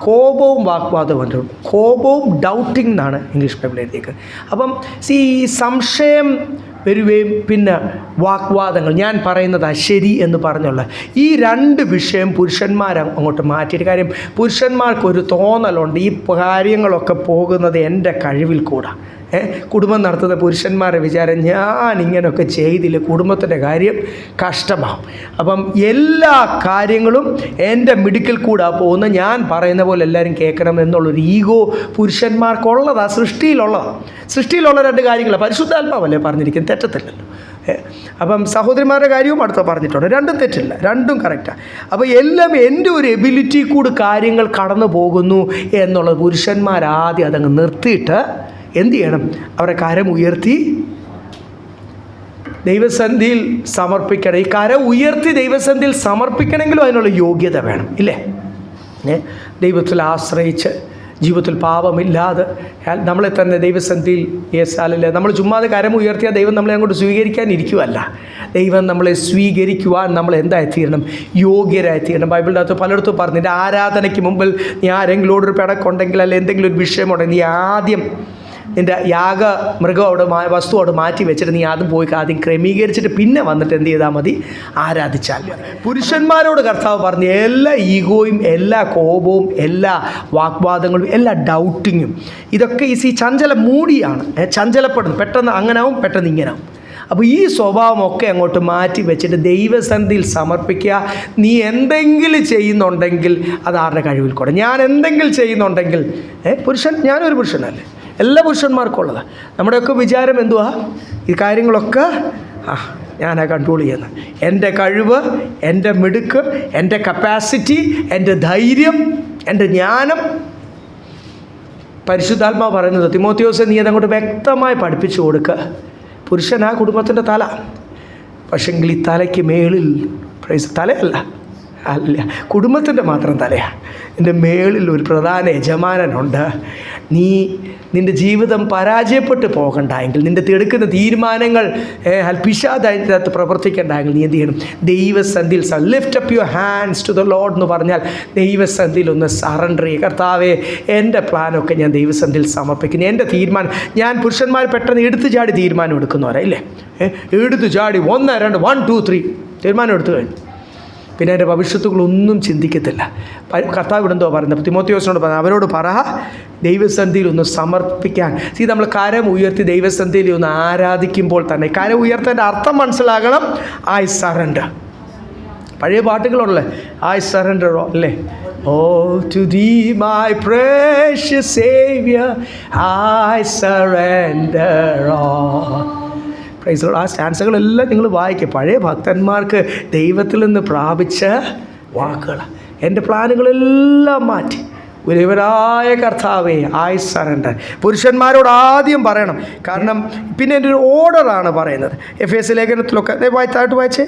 കോപവും വാഗ്വാദവും വന്നിട്ടുണ്ട്. കോപവും ഡൗട്ടിങ് എന്നാണ് ഇംഗ്ലീഷ് ബൈബിൾ എഴുതിയേക്കുന്നത്. അപ്പം ഈ സംശയം വരികയും പിന്നെ വാഗ്വാദങ്ങൾ, ഞാൻ പറയുന്നതാ ശരി എന്ന് പറഞ്ഞുള്ള ഈ രണ്ട് വിഷയം പുരുഷന്മാർ അങ്ങോട്ട് മാറ്റിയിട്ട്. കാര്യം പുരുഷന്മാർക്കൊരു തോന്നലുണ്ട്, ഈ കാര്യങ്ങളൊക്കെ പോകുന്നത് എൻ്റെ കഴിവിൽ കൂടാ. കുടുംബം നടത്തുന്ന പുരുഷന്മാരുടെ വിചാരം, ഞാൻ ഇങ്ങനെയൊക്കെ ചെയ്തില്ല, കുടുംബത്തിൻ്റെ കാര്യം കഷ്ടമാവും. അപ്പം എല്ലാ കാര്യങ്ങളും എൻ്റെ മിടുക്കിൽ കൂടാ പോകുന്ന, ഞാൻ പറയുന്ന പോലെ എല്ലാവരും കേൾക്കണം എന്നുള്ളൊരു ഈഗോ പുരുഷന്മാർക്കുള്ളതാണ്, സൃഷ്ടിയിലുള്ള രണ്ട് കാര്യങ്ങളാണ്. പരിശുദ്ധാത്മാവല്ലേ പറഞ്ഞിരിക്കുന്നത്, തെറ്റത്തില്ലല്ലോ. അപ്പം സഹോദരിമാരുടെ കാര്യവും അടുത്ത പറഞ്ഞിട്ടുണ്ട്. രണ്ടും തെറ്റില്ല, രണ്ടും കറക്റ്റാണ്. അപ്പോൾ എല്ലാം എൻ്റെ ഒരു എബിലിറ്റി കൂടി കാര്യങ്ങൾ കടന്നു പോകുന്നു എന്നുള്ളത് പുരുഷന്മാരാദ്യം അതങ്ങ് നിർത്തിയിട്ട് എന്ത് ചെയ്യണം? അവരെ കരം ഉയർത്തി ദൈവസന്നിധിയിൽ സമർപ്പിക്കണം. ഈ കരം ഉയർത്തി ദൈവസന്നിധിയിൽ സമർപ്പിക്കണമെങ്കിലും അതിനുള്ള യോഗ്യത വേണം, ഇല്ലേ? ദൈവത്തിൽ ആശ്രയിച്ച് ജീവിതത്തിൽ പാപമില്ലാതെ നമ്മളെ തന്നെ ദൈവസന്നിധിയിൽ അല്ലല്ലേ, നമ്മൾ ചുമ്മാതെ കരം ഉയർത്തിയാൽ ദൈവം നമ്മളെ അങ്ങോട്ട് സ്വീകരിക്കാനിരിക്കുമല്ല. ദൈവം നമ്മളെ സ്വീകരിക്കുവാൻ നമ്മൾ എന്തായിത്തീരണം? യോഗ്യരായിത്തീരണം. ബൈബിളിൻ്റെ അകത്ത് പലയിടത്തും പറഞ്ഞു, നിൻ്റെ ആരാധനയ്ക്ക് മുമ്പിൽ നീ ആരെങ്കിലോടൊരു പിണക്കുണ്ടെങ്കിൽ അല്ലെങ്കിൽ എന്തെങ്കിലും ഒരു വിഷയമുണ്ടെങ്കിൽ നീ ആദ്യം നിൻ്റെ മൃഗം അവിടെ വസ്തു അവിടെ മാറ്റി വെച്ചിട്ട് നീ ആദ്യം ക്രമീകരിച്ചിട്ട് പിന്നെ വന്നിട്ട് എന്ത് ചെയ്താൽ മതി? ആരാധിച്ചാൽ മതി. പുരുഷന്മാരോട് കർത്താവ് പറഞ്ഞു, എല്ലാ ഈഗോയും, എല്ലാ കോപവും, എല്ലാ വാഗ്വാദങ്ങളും, എല്ലാ ഡൗട്ടിങ്ങും, ഇതൊക്കെ ഈ മൂടിയാണ്, ചഞ്ചലപ്പെടുന്നു. പെട്ടെന്ന് അങ്ങനാവും, പെട്ടെന്ന് ഇങ്ങനാവും. അപ്പോൾ ഈ സ്വഭാവമൊക്കെ അങ്ങോട്ട് മാറ്റി വെച്ചിട്ട് ദൈവസന്നിധിയിൽ സമർപ്പിക്കുക. നീ എന്തെങ്കിലും ചെയ്യുന്നുണ്ടെങ്കിൽ അത് ആരുടെ കഴിവിൽ കൂടെ. ഞാൻ എന്തെങ്കിലും ചെയ്യുന്നുണ്ടെങ്കിൽ ഞാനൊരു പുരുഷനല്ലേ, എല്ലാ പുരുഷന്മാർക്കുള്ളതാണ്. നമ്മുടെയൊക്കെ വിചാരം എന്തുവാ? ഈ കാര്യങ്ങളൊക്കെ ഞാനാ കൺട്രോൾ ചെയ്യുന്നത്. എൻ്റെ കഴിവ്, എൻ്റെ മിടുക്ക്, എൻ്റെ കപ്പാസിറ്റി, എൻ്റെ ധൈര്യം, എൻ്റെ ജ്ഞാനം. പരിശുദ്ധാത്മാവ് പറയുന്നത്, തിമോത്തിയോസേ നീ അതങ്ങോട്ട് വ്യക്തമായി പഠിപ്പിച്ചു കൊടുക്കുക. പുരുഷനാ കുടുംബത്തിൻ്റെ തല, പക്ഷെങ്കിൽ ഈ തലയ്ക്ക് മേളിൽ തലയല്ല, കുടുംബത്തിൻ്റെ മാത്രം തലയാണ്. എൻ്റെ മേളിൽ ഒരു പ്രധാന യജമാനനുണ്ട്. നിൻ്റെ ജീവിതം പരാജയപ്പെട്ട് പോകണ്ടെങ്കിൽ, നിൻ്റെ എടുക്കുന്ന തീരുമാനങ്ങൾ പിശാചിനകത്ത് പ്രവർത്തിക്കേണ്ടെങ്കിൽ നീ എന്ത് ചെയ്യണം? ദൈവസന്നിധിയിൽ lift up your hands to the Lord എന്ന് പറഞ്ഞാൽ ദൈവസന്നിധിയിൽ ഒന്ന് സറണ്ടർ ചെയ്യുക. കർത്താവേ, എൻ്റെ പ്ലാനൊക്കെ ഞാൻ ദൈവസന്നിധിയിൽ സമർപ്പിക്കുന്നു. എൻ്റെ തീരുമാനം, ഞാൻ പുരുഷന്മാർ പെട്ടെന്ന് എടുത്തു ചാടി തീരുമാനം എടുക്കുന്നവരല്ലേ, എടുത്തു ചാടി 1 2 1 2 3 തീരുമാനം എടുത്തു കഴിഞ്ഞു, പിന്നെ എൻ്റെ ഭവിഷ്യത്തുകളൊന്നും ചിന്തിക്കത്തില്ല. കർത്താവ് ഇവിടെ എന്തോ പറയുന്നത്? തിമോത്തിയോസിനോട് പറഞ്ഞു, അവരോട് പറ ദൈവസന്നിധിയിൽ ഒന്ന് സമർപ്പിക്കാൻ. നമ്മൾ കരം ഉയർത്തി ദൈവസന്നിധിയിൽ ഒന്ന് ആരാധിക്കുമ്പോൾ തന്നെ കരം ഉയർത്തേണ്ട അർത്ഥം മനസ്സിലാകണം. I surrender. പഴയ പാട്ടുകളുള്ളേ, ഐ സറണ്ടർ അല്ലേ? O to thee my precious saviour I surrender all. Praise. ആ സ്റ്റാൻസുകളെല്ലാം നിങ്ങൾ വായിക്കുക. പഴയ ഭക്തന്മാർക്ക് ദൈവത്തിൽ നിന്ന് പ്രാപിച്ച വാക്കുകൾ. എൻ്റെ പ്ലാനുകളെല്ലാം മാറ്റി ഒരുവരായ കർത്താവേ ഐ സറണ്ടർ. പുരുഷന്മാരോട് ആദ്യം പറയണം, കാരണം പിന്നെ എൻ്റെ ഒരു ഓർഡറാണ് പറയുന്നത്. എഫേസ്യ ലേഖനത്തിലൊക്കെ വായിച്ചേ.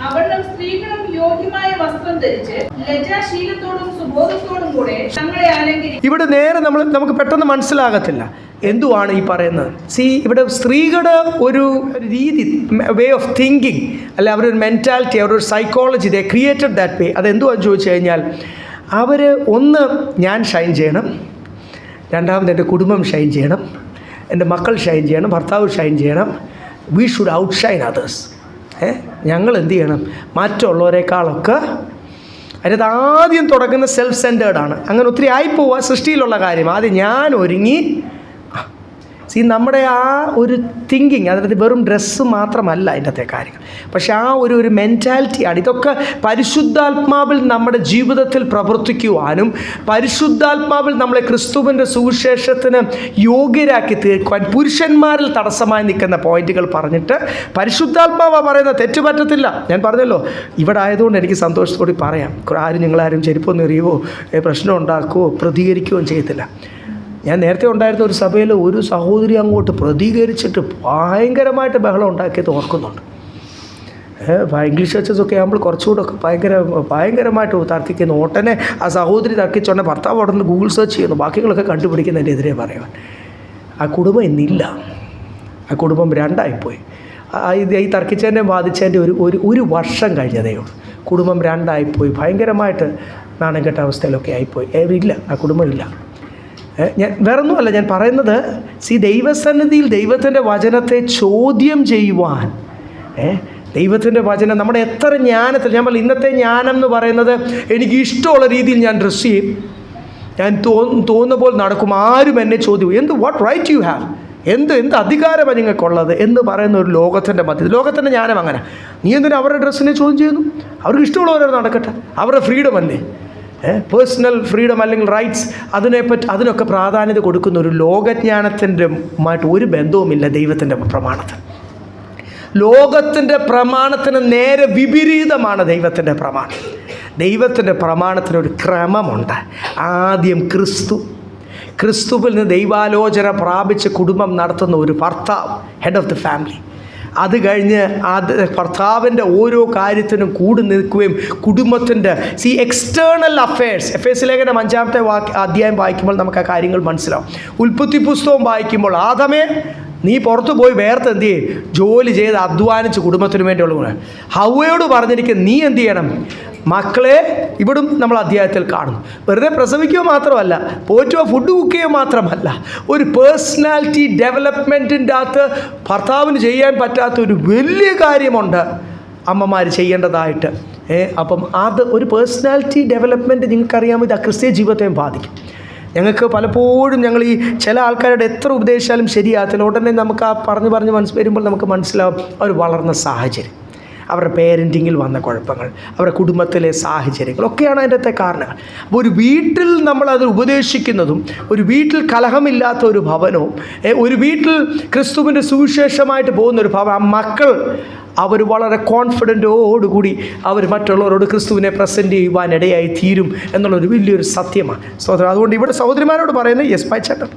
അവളും സ്ത്രീകളും യോഗ്യമായ വസ്ത്രം ധരിച്ച് ലജ്ജാശീലത്തോടും സുബോധത്തോടും കൂടെ തങ്ങളെ അലങ്കരിക്കും. ഇവിടെ നേരെ നമുക്ക് പെട്ടെന്ന് മനസ്സിലാകത്തില്ല എന്തുവാണ് ഈ പറയുന്നത്. ഇവിടെ സ്ത്രീകളുടെ ഒരു രീതി, വേ ഓഫ് തിങ്കിങ്, അല്ല അവരൊരു മെൻറ്റാലിറ്റി, അവരൊരു psychology, they created that way. അതെന്തുവാന്ന് ചോദിച്ചു കഴിഞ്ഞാൽ, അവർ ഒന്ന് ഞാൻ ഷൈൻ ചെയ്യണം, രണ്ടാമത് എൻ്റെ കുടുംബം ഷൈൻ ചെയ്യണം, എൻ്റെ മക്കൾ ഷൈൻ ചെയ്യണം, ഭർത്താവ് ഷൈൻ ചെയ്യണം. We should out Shine others. ഞങ്ങൾ എന്ത് ചെയ്യണം? മറ്റുള്ളവരെക്കാളൊക്കെ. അതിനകത്ത് ആദ്യം തുടങ്ങുന്ന സെൽഫ് സെൻറ്റേർഡാണ്. അങ്ങനെ ഒത്തിരി ആയിപ്പോവുക സൃഷ്ടിയിലുള്ള കാര്യം. ആദ്യം ഞാൻ ഒരുങ്ങി, നമ്മുടെ ആ ഒരു തിങ്കിങ്, അതായത് വെറും ഡ്രസ്സ് മാത്രമല്ല അതിൻ്റെ കാര്യങ്ങൾ, പക്ഷെ ആ ഒരു മെൻറ്റാലിറ്റിയാണ്. ഇതൊക്കെ പരിശുദ്ധാത്മാവിൽ നമ്മുടെ ജീവിതത്തിൽ പ്രവർത്തിക്കുവാനും പരിശുദ്ധാത്മാവിൽ നമ്മളെ ക്രിസ്തുവിൻ്റെ സുവിശേഷത്തിന് യോഗ്യരാക്കി തീർക്കുവാൻ പുരുഷന്മാരിൽ തടസ്സമായി നിൽക്കുന്ന പോയിന്റുകൾ പറഞ്ഞിട്ട് പരിശുദ്ധാത്മാവ് പറയുന്ന തെറ്റ് പറ്റത്തില്ല. ഞാൻ പറഞ്ഞല്ലോ, ഇവിടെ ആയതുകൊണ്ട് എനിക്ക് സന്തോഷത്തോടെ പറയാം, ആരും നിങ്ങളാരും ചെരുപ്പൊന്നും എറിയുവോ പ്രശ്നം ഉണ്ടാക്കുകയോ പ്രതികരിക്കുകയോ ചെയ്യത്തില്ല. ഞാൻ നേരത്തെ ഉണ്ടായിരുന്ന ഒരു സഭയിൽ ഒരു സഹോദരി അങ്ങോട്ട് പ്രതികരിച്ചിട്ട് ഭയങ്കരമായിട്ട് ബഹളം ഉണ്ടാക്കിയത് ഓർക്കുന്നുണ്ട്. ഇംഗ്ലീഷ് ചർച്ചസൊക്കെ ആകുമ്പോൾ കുറച്ചുകൂടെ ഒക്കെ ഭയങ്കരമായിട്ട് തർക്കിക്കുന്നു. ഉടനെ ആ സഹോദരി തർക്കിച്ചോണ്ടേ ഭർത്താവ് ഉടനെ ഗൂഗിൾ സെർച്ച് ചെയ്യുന്നു, ബാക്കികളൊക്കെ കണ്ടുപിടിക്കുന്നതിനെതിരെ പറയുവാൻ. ആ കുടുംബം ഇന്നില്ല, ആ കുടുംബം രണ്ടായിപ്പോയി. ഈ തർക്കിച്ചതിൻ്റെ ബാധിച്ചതിൻ്റെ ഒരു വർഷം കഴിഞ്ഞതേ ഉള്ളൂ. കുടുംബം രണ്ടായിപ്പോയി, ഭയങ്കരമായിട്ട് നാണം കെട്ട അവസ്ഥയിലൊക്കെ ആയിപ്പോയി. ഇല്ല, ആ കുടുംബമില്ല. ഞാൻ വേറൊന്നുമല്ല ഞാൻ പറയുന്നത്, ദൈവസന്നിധിയിൽ ദൈവത്തിൻ്റെ വചനത്തെ ചോദ്യം ചെയ്യുവാൻ, ദൈവത്തിൻ്റെ വചനം നമ്മുടെ എത്ര ജ്ഞാനത്തിൽ, ഞാൻ പറഞ്ഞു ഇന്നത്തെ ജ്ഞാനം എന്ന് പറയുന്നത് എനിക്ക് ഇഷ്ടമുള്ള രീതിയിൽ ഞാൻ ഡ്രസ്സ് ചെയ്യും, ഞാൻ തോന്നുന്ന പോലെ നടക്കും, ആരും എന്നെ ചോദ്യം വാട്ട് റൈറ്റ് യു ഹാവ്, എന്ത് അധികാരമാണ് നിങ്ങൾക്കുള്ളത് എന്ന് പറയുന്ന ഒരു ലോകത്തിൻ്റെ മധ്യത്തിൽ. ലോകത്തിൻ്റെ ജ്ഞാനം അങ്ങനെ, നീ എന്തിനാ അവരുടെ ഡ്രസ്സിനെ ചോദ്യം ചെയ്യുന്നു? അവർക്ക് ഇഷ്ടമുള്ളവരെ നടക്കട്ടെ, അവരുടെ ഫ്രീഡം അല്ലേ, പേഴ്സണൽ ഫ്രീഡം അല്ലെങ്കിൽ റൈറ്റ്സ്, അതിനൊക്കെ പ്രാധാന്യത കൊടുക്കുന്ന ഒരു ലോകജ്ഞാനത്തിൻ്റെ മായിട്ട് ഒരു ബന്ധവുമില്ല ദൈവത്തിൻ്റെ പ്രമാണത്തിന്. ലോകത്തിൻ്റെ പ്രമാണത്തിന് നേരെ വിപരീതമാണ് ദൈവത്തിൻ്റെ പ്രമാണം. ദൈവത്തിൻ്റെ പ്രമാണത്തിനൊരു ക്രമമുണ്ട്. ആദ്യം ക്രിസ്തുവിൽ നിന്ന് ദൈവാലോചന പ്രാപിച്ച് കുടുംബം നടത്തുന്ന ഒരു ഭർത്താവ്, ഹെഡ് ഓഫ് ദി ഫാമിലി. അത് കഴിഞ്ഞ് ഭർത്താവിൻ്റെ ഓരോ കാര്യത്തിനും കൂടി നിൽക്കുകയും കുടുംബത്തിൻ്റെ എക്സ്റ്റേണൽ അഫയേഴ്സ്, എഫേസ് ലേഖനം 5-ാമത്തെ അധ്യായം വായിക്കുമ്പോൾ നമുക്ക് ആ കാര്യങ്ങൾ മനസ്സിലാവും. ഉൽപ്പത്തി പുസ്തകം വായിക്കുമ്പോൾ ആദമേ നീ പുറത്തു പോയി വേർത്ത് എന്ത് ചെയ്യും, ജോലി ചെയ്ത് അധ്വാനിച്ച് കുടുംബത്തിന് വേണ്ടിയുള്ള. ഹവ്വയോട് പറഞ്ഞിരിക്കും നീ എന്ത് ചെയ്യണം, മക്കളെ ഇവിടും നമ്മൾ അധ്യായത്തിൽ കാണുന്നു, വെറുതെ പ്രസവിക്കുക മാത്രമല്ല, പോറ്റുക ഫുഡ് കുക്ക് ചെയ്യുക മാത്രമല്ല, ഒരു പേഴ്സണാലിറ്റി ഡെവലപ്മെൻറ്റിൻ്റെ അകത്ത് ഭർത്താവിന് ചെയ്യാൻ പറ്റാത്ത ഒരു വലിയ കാര്യമുണ്ട് അമ്മമാർ ചെയ്യേണ്ടതായിട്ട്. അപ്പം അത് ഒരു പേഴ്സണാലിറ്റി ഡെവലപ്മെൻറ്റ് നിങ്ങൾക്കറിയാമോ, ഇത് ക്രിസ്തീയ ജീവിതത്തെയും ബാധിക്കും. ഞങ്ങൾക്ക് പലപ്പോഴും ഞങ്ങൾ ഈ ചില ആൾക്കാരുടെ എത്ര ഉപദേശിച്ചാലും ശരിയാകത്തില്ല. ഉടനെ നമുക്ക് ആ പറഞ്ഞ് വരുമ്പോൾ നമുക്ക് മനസ്സിലാവും അവർ വളർന്ന സാഹചര്യം, അവരുടെ പേരൻറ്റിങ്ങിൽ വന്ന കുഴപ്പങ്ങൾ, അവരുടെ കുടുംബത്തിലെ സാഹചര്യങ്ങളൊക്കെയാണ് അതിൻ്റെ കാരണങ്ങൾ. അപ്പോൾ ഒരു വീട്ടിൽ നമ്മളത് ഉപദേശിക്കുന്നതും, ഒരു വീട്ടിൽ കലഹമില്ലാത്ത ഒരു ഭവനവും, ഒരു വീട്ടിൽ ക്രിസ്തുവിൻ്റെ സുവിശേഷമായിട്ട് പോകുന്നൊരു ഭവനം, ആ മക്കൾ അവർ വളരെ കോൺഫിഡൻറ്റോടുകൂടി അവർ മറ്റുള്ളവരോട് ക്രിസ്തുവിനെ പ്രസൻറ്റ് ചെയ്യുവാനിടയായി തീരും എന്നുള്ളൊരു വലിയൊരു സത്യമാണ്. സ്തോത്രം. അതുകൊണ്ട് ഇവിടെ സഹോദരിമാരോട് പറയുന്നത് യെസ് ബൈ ചേട്ടൻ,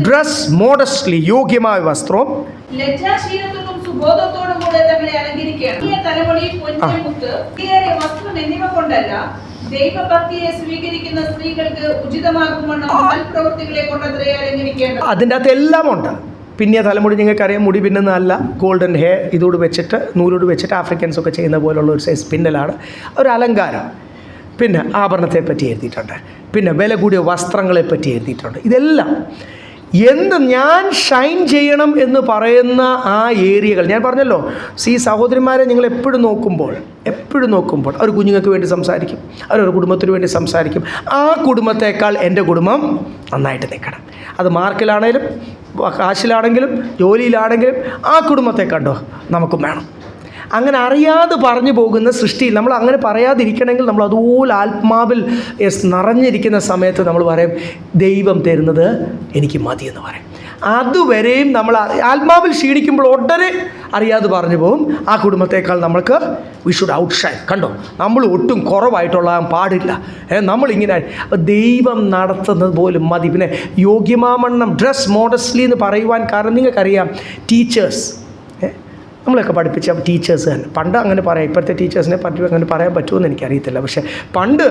ഡ്രസ് മോഡസ്റ്റ്ലി, യോഗ്യമായ വസ്ത്രവും ലജ്ജാശീലത്തോടും സുബോധത്തോടും കൂടെ തങ്ങളെ അലങ്കരിക്കണം. ഈ തലമുടി, പൊന്നുമുത്ത്, വസ്ത്രം എന്നിവ കൊണ്ടല്ല, ദൈവഭക്തിയെ സ്വീകരിക്കുന്ന സ്ത്രീകൾക്ക് ഉചിതമാകുമെന്ന പ്രവൃത്തികളെ കൊണ്ടത്രേ അലങ്കരിക്കേണ്ടത്. അതിൻ്റെ അകത്ത് എല്ലാം ഉണ്ട്. പിന്നെ തലമുടി നിങ്ങൾക്കറിയാം, മുടി പിന്നുന്നതല്ല, ഗോൾഡൻ ഹെയർ ഇതോട് വെച്ചിട്ട് നൂലോട് വെച്ചിട്ട് ആഫ്രിക്കൻസ് ഒക്കെ ചെയ്യുന്ന പോലുള്ള ഒരു സൈസ് പിന്നലാണ്, ഒരു അലങ്കാരം. പിന്നെ ആഭരണത്തെ പറ്റി എഴുതിയിട്ടുണ്ട്, പിന്നെ വില കൂടിയ വസ്ത്രങ്ങളെ പറ്റി എഴുതിയിട്ടുണ്ട്. ഇതെല്ലാം ഞാൻ ഷൈൻ ചെയ്യണം എന്ന് പറയുന്ന ആ ഏരിയകൾ ഞാൻ പറഞ്ഞല്ലോ. സഹോദരിമാരെ നിങ്ങൾ എപ്പോഴും നോക്കുമ്പോൾ അവർ കുഞ്ഞുങ്ങൾക്ക് വേണ്ടി സംസാരിക്കും, അവരവരുടെ കുടുംബത്തിന് വേണ്ടി സംസാരിക്കും. ആ കുടുംബത്തേക്കാൾ എൻ്റെ കുടുംബം നന്നായിട്ട് നിൽക്കണം. അത് മാർക്കിലാണെങ്കിലും കാശിലാണെങ്കിലും ജോലിയിലാണെങ്കിലും ആ കുടുംബത്തെ കണ്ടോ നമുക്കും വേണം. അങ്ങനെ അറിയാതെ പറഞ്ഞു പോകുന്ന സൃഷ്ടിയിൽ നമ്മൾ അങ്ങനെ പറയാതിരിക്കണമെങ്കിൽ നമ്മൾ അതുപോലെ ആത്മാവിൽ നിറഞ്ഞിരിക്കുന്ന സമയത്ത് നമ്മൾ പറയും ദൈവം തരുന്നത് എനിക്ക് മതിയെന്ന് പറയും. അതുവരെയും നമ്മൾ ആത്മാവിൽ ക്ഷീണിക്കുമ്പോൾ ഉടനെ അറിയാതെ പറഞ്ഞു പോകും. ആ കുടുംബത്തേക്കാൾ നമ്മൾക്ക് വി ഷുഡ് ഔട്ട്ഷൈൻ. കണ്ടോ, നമ്മൾ ഒട്ടും കുറവായിട്ടുള്ളാൻ പാടില്ല, നമ്മളിങ്ങനെ ദൈവം നടത്തുന്നത് പോലും മതി. പിന്നെ യോഗ്യമാമണ്ണം ഡ്രസ് മോഡസ്റ്റ്ലി എന്ന് പറയുവാൻ കാരണം നിങ്ങൾക്കറിയാം, ടീച്ചേഴ്സ് നമ്മളൊക്കെ പഠിപ്പിച്ച ടീച്ചേഴ്സ് തന്നെ പണ്ട് അങ്ങനെ പറയാം. ഇപ്പോഴത്തെ ടീച്ചേഴ്സിനെ പറ്റി അങ്ങനെ പറയാൻ പറ്റുമെന്ന് എനിക്കറിയത്തില്ല. പക്ഷേ പണ്ട്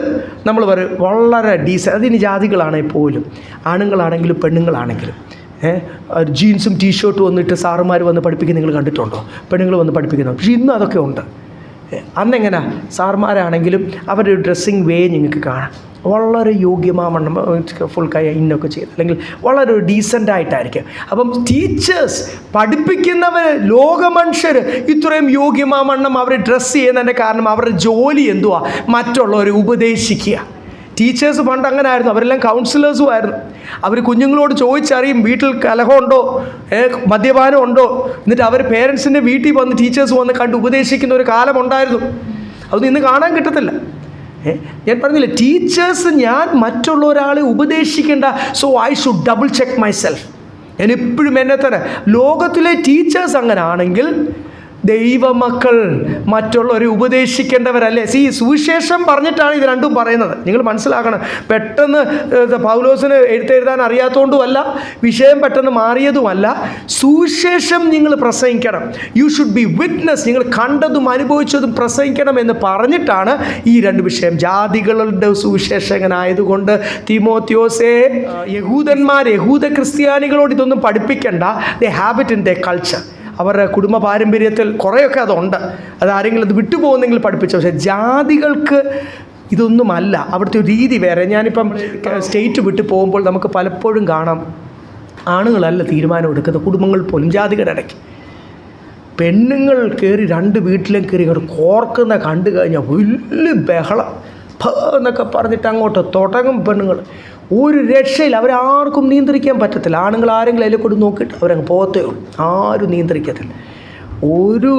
നമ്മൾ പറയും വളരെ അതിന് ജാതികളാണെങ്കിൽ പോലും, ആണുങ്ങളാണെങ്കിലും പെണ്ണുങ്ങളാണെങ്കിലും ജീൻസും ടീഷർട്ടും വന്നിട്ട് സാറുമാർ വന്ന് പഠിപ്പിക്കുന്നത് നിങ്ങൾ കണ്ടിട്ടുണ്ടോ? പെണ്ണുങ്ങൾ വന്ന് പഠിപ്പിക്കുന്നത്. പക്ഷേ ഇന്ന് അതൊക്കെ ഉണ്ട്. അന്നെങ്ങനെ സാറുമാരാണെങ്കിലും അവരുടെ ഡ്രസ്സിങ് വേ നിങ്ങൾക്ക് കാണാം, വളരെ യോഗ്യമാവണ്ണം ഫുൾ കൈ ഇന്നൊക്കെ ചെയ്ത്, അല്ലെങ്കിൽ വളരെ ഡീസൻ്റായിട്ടായിരിക്കും. അപ്പം ടീച്ചേഴ്സ് പഠിപ്പിക്കുന്നവർ, ലോകമനുഷ്യർ ഇത്രയും യോഗ്യമാവണ്ണം അവർ ഡ്രസ്സ് ചെയ്യുന്നതിൻ്റെ കാരണം അവരുടെ ജോലി എന്തുവാ? മറ്റുള്ളവരെ ഉപദേശിക്കുക. ടീച്ചേഴ്സ് പണ്ട് അങ്ങനെ ആയിരുന്നു, അവരെല്ലാം കൗൺസിലേഴ്സും ആയിരുന്നു. അവർ കുഞ്ഞുങ്ങളോട് ചോദിച്ചറിയും വീട്ടിൽ കലഹമുണ്ടോ, മദ്യപാനം ഉണ്ടോ, എന്നിട്ട് അവർ പേരൻസിൻ്റെ വീട്ടിൽ വന്ന് ടീച്ചേഴ്സ് വന്ന് കണ്ട് ഉപദേശിക്കുന്ന ഒരു കാലമുണ്ടായിരുന്നു. അതൊന്നും ഇന്ന് കാണാൻ കിട്ടത്തില്ല. ഞാൻ പറഞ്ഞില്ലേ, ടീച്ചേഴ്സ് ഞാൻ മറ്റുള്ള ഒരാളെ ഉപദേശിക്കേണ്ട, so I should double check myself. ഞാൻ എപ്പോഴും എന്നെ തന്നെ, ലോകത്തിലെ ടീച്ചേഴ്സ് അങ്ങനെ ആണെങ്കിൽ ദൈവമക്കൾ മറ്റുള്ളവരെ ഉപദേശിക്കേണ്ടവരല്ലേ? സുവിശേഷം പറഞ്ഞിട്ടാണ് ഇത് രണ്ടും പറയുന്നത്. നിങ്ങൾ മനസ്സിലാക്കണം. പെട്ടെന്ന് പൗലോസിന് എഴുതാൻ അറിയാത്തതുകൊണ്ടുമല്ല, വിഷയം പെട്ടെന്ന് മാറിയതുമല്ല. സുവിശേഷം നിങ്ങൾ പ്രസംഗിക്കണം. You should be witness. നിങ്ങൾ കണ്ടതും അനുഭവിച്ചതും പ്രസംഗിക്കണം എന്ന് പറഞ്ഞിട്ടാണ് ഈ രണ്ട് വിഷയം. ജാതികളുടെ സുവിശേഷകനായതുകൊണ്ട് തീമോത്തിയോസേ, യഹൂദ ക്രിസ്ത്യാനികളോട് ഇതൊന്നും പഠിപ്പിക്കേണ്ട. They have it in the culture. അവരുടെ കുടുംബ പാരമ്പര്യത്തിൽ കുറേയൊക്കെ അതുണ്ട്. അതാരെങ്കിലും അത് വിട്ടുപോകുന്നെങ്കിൽ പഠിപ്പിച്ചു. പക്ഷേ ജാതികൾക്ക് ഇതൊന്നുമല്ല, അവിടുത്തെ ഒരു രീതി വേറെ. ഞാനിപ്പം സ്റ്റേറ്റ് വിട്ട് പോകുമ്പോൾ നമുക്ക് പലപ്പോഴും കാണാം, ആണുങ്ങളല്ല തീരുമാനം എടുക്കുന്നത്, കുടുംബങ്ങൾ പോലും ജാതികളുടെ ഇടയ്ക്ക്. പെണ്ണുങ്ങൾ കയറി രണ്ട് വീട്ടിലും കയറി കോർക്കുന്ന കണ്ടു കഴിഞ്ഞാൽ വലിയ ബഹളം എന്നൊക്കെ പറഞ്ഞിട്ട് അങ്ങോട്ട് തുടങ്ങും പെണ്ണുങ്ങൾ. ഒരു രക്ഷയിൽ അവരാർക്കും നിയന്ത്രിക്കാൻ പറ്റത്തില്ല. ആണുങ്ങൾ ആരെങ്കിലും അതിലെ കൂടി നോക്കിയിട്ട് അവരങ്ങ് പോകത്തേ ഉള്ളൂ. ആരും നിയന്ത്രിക്കത്തില്ല. ഒരു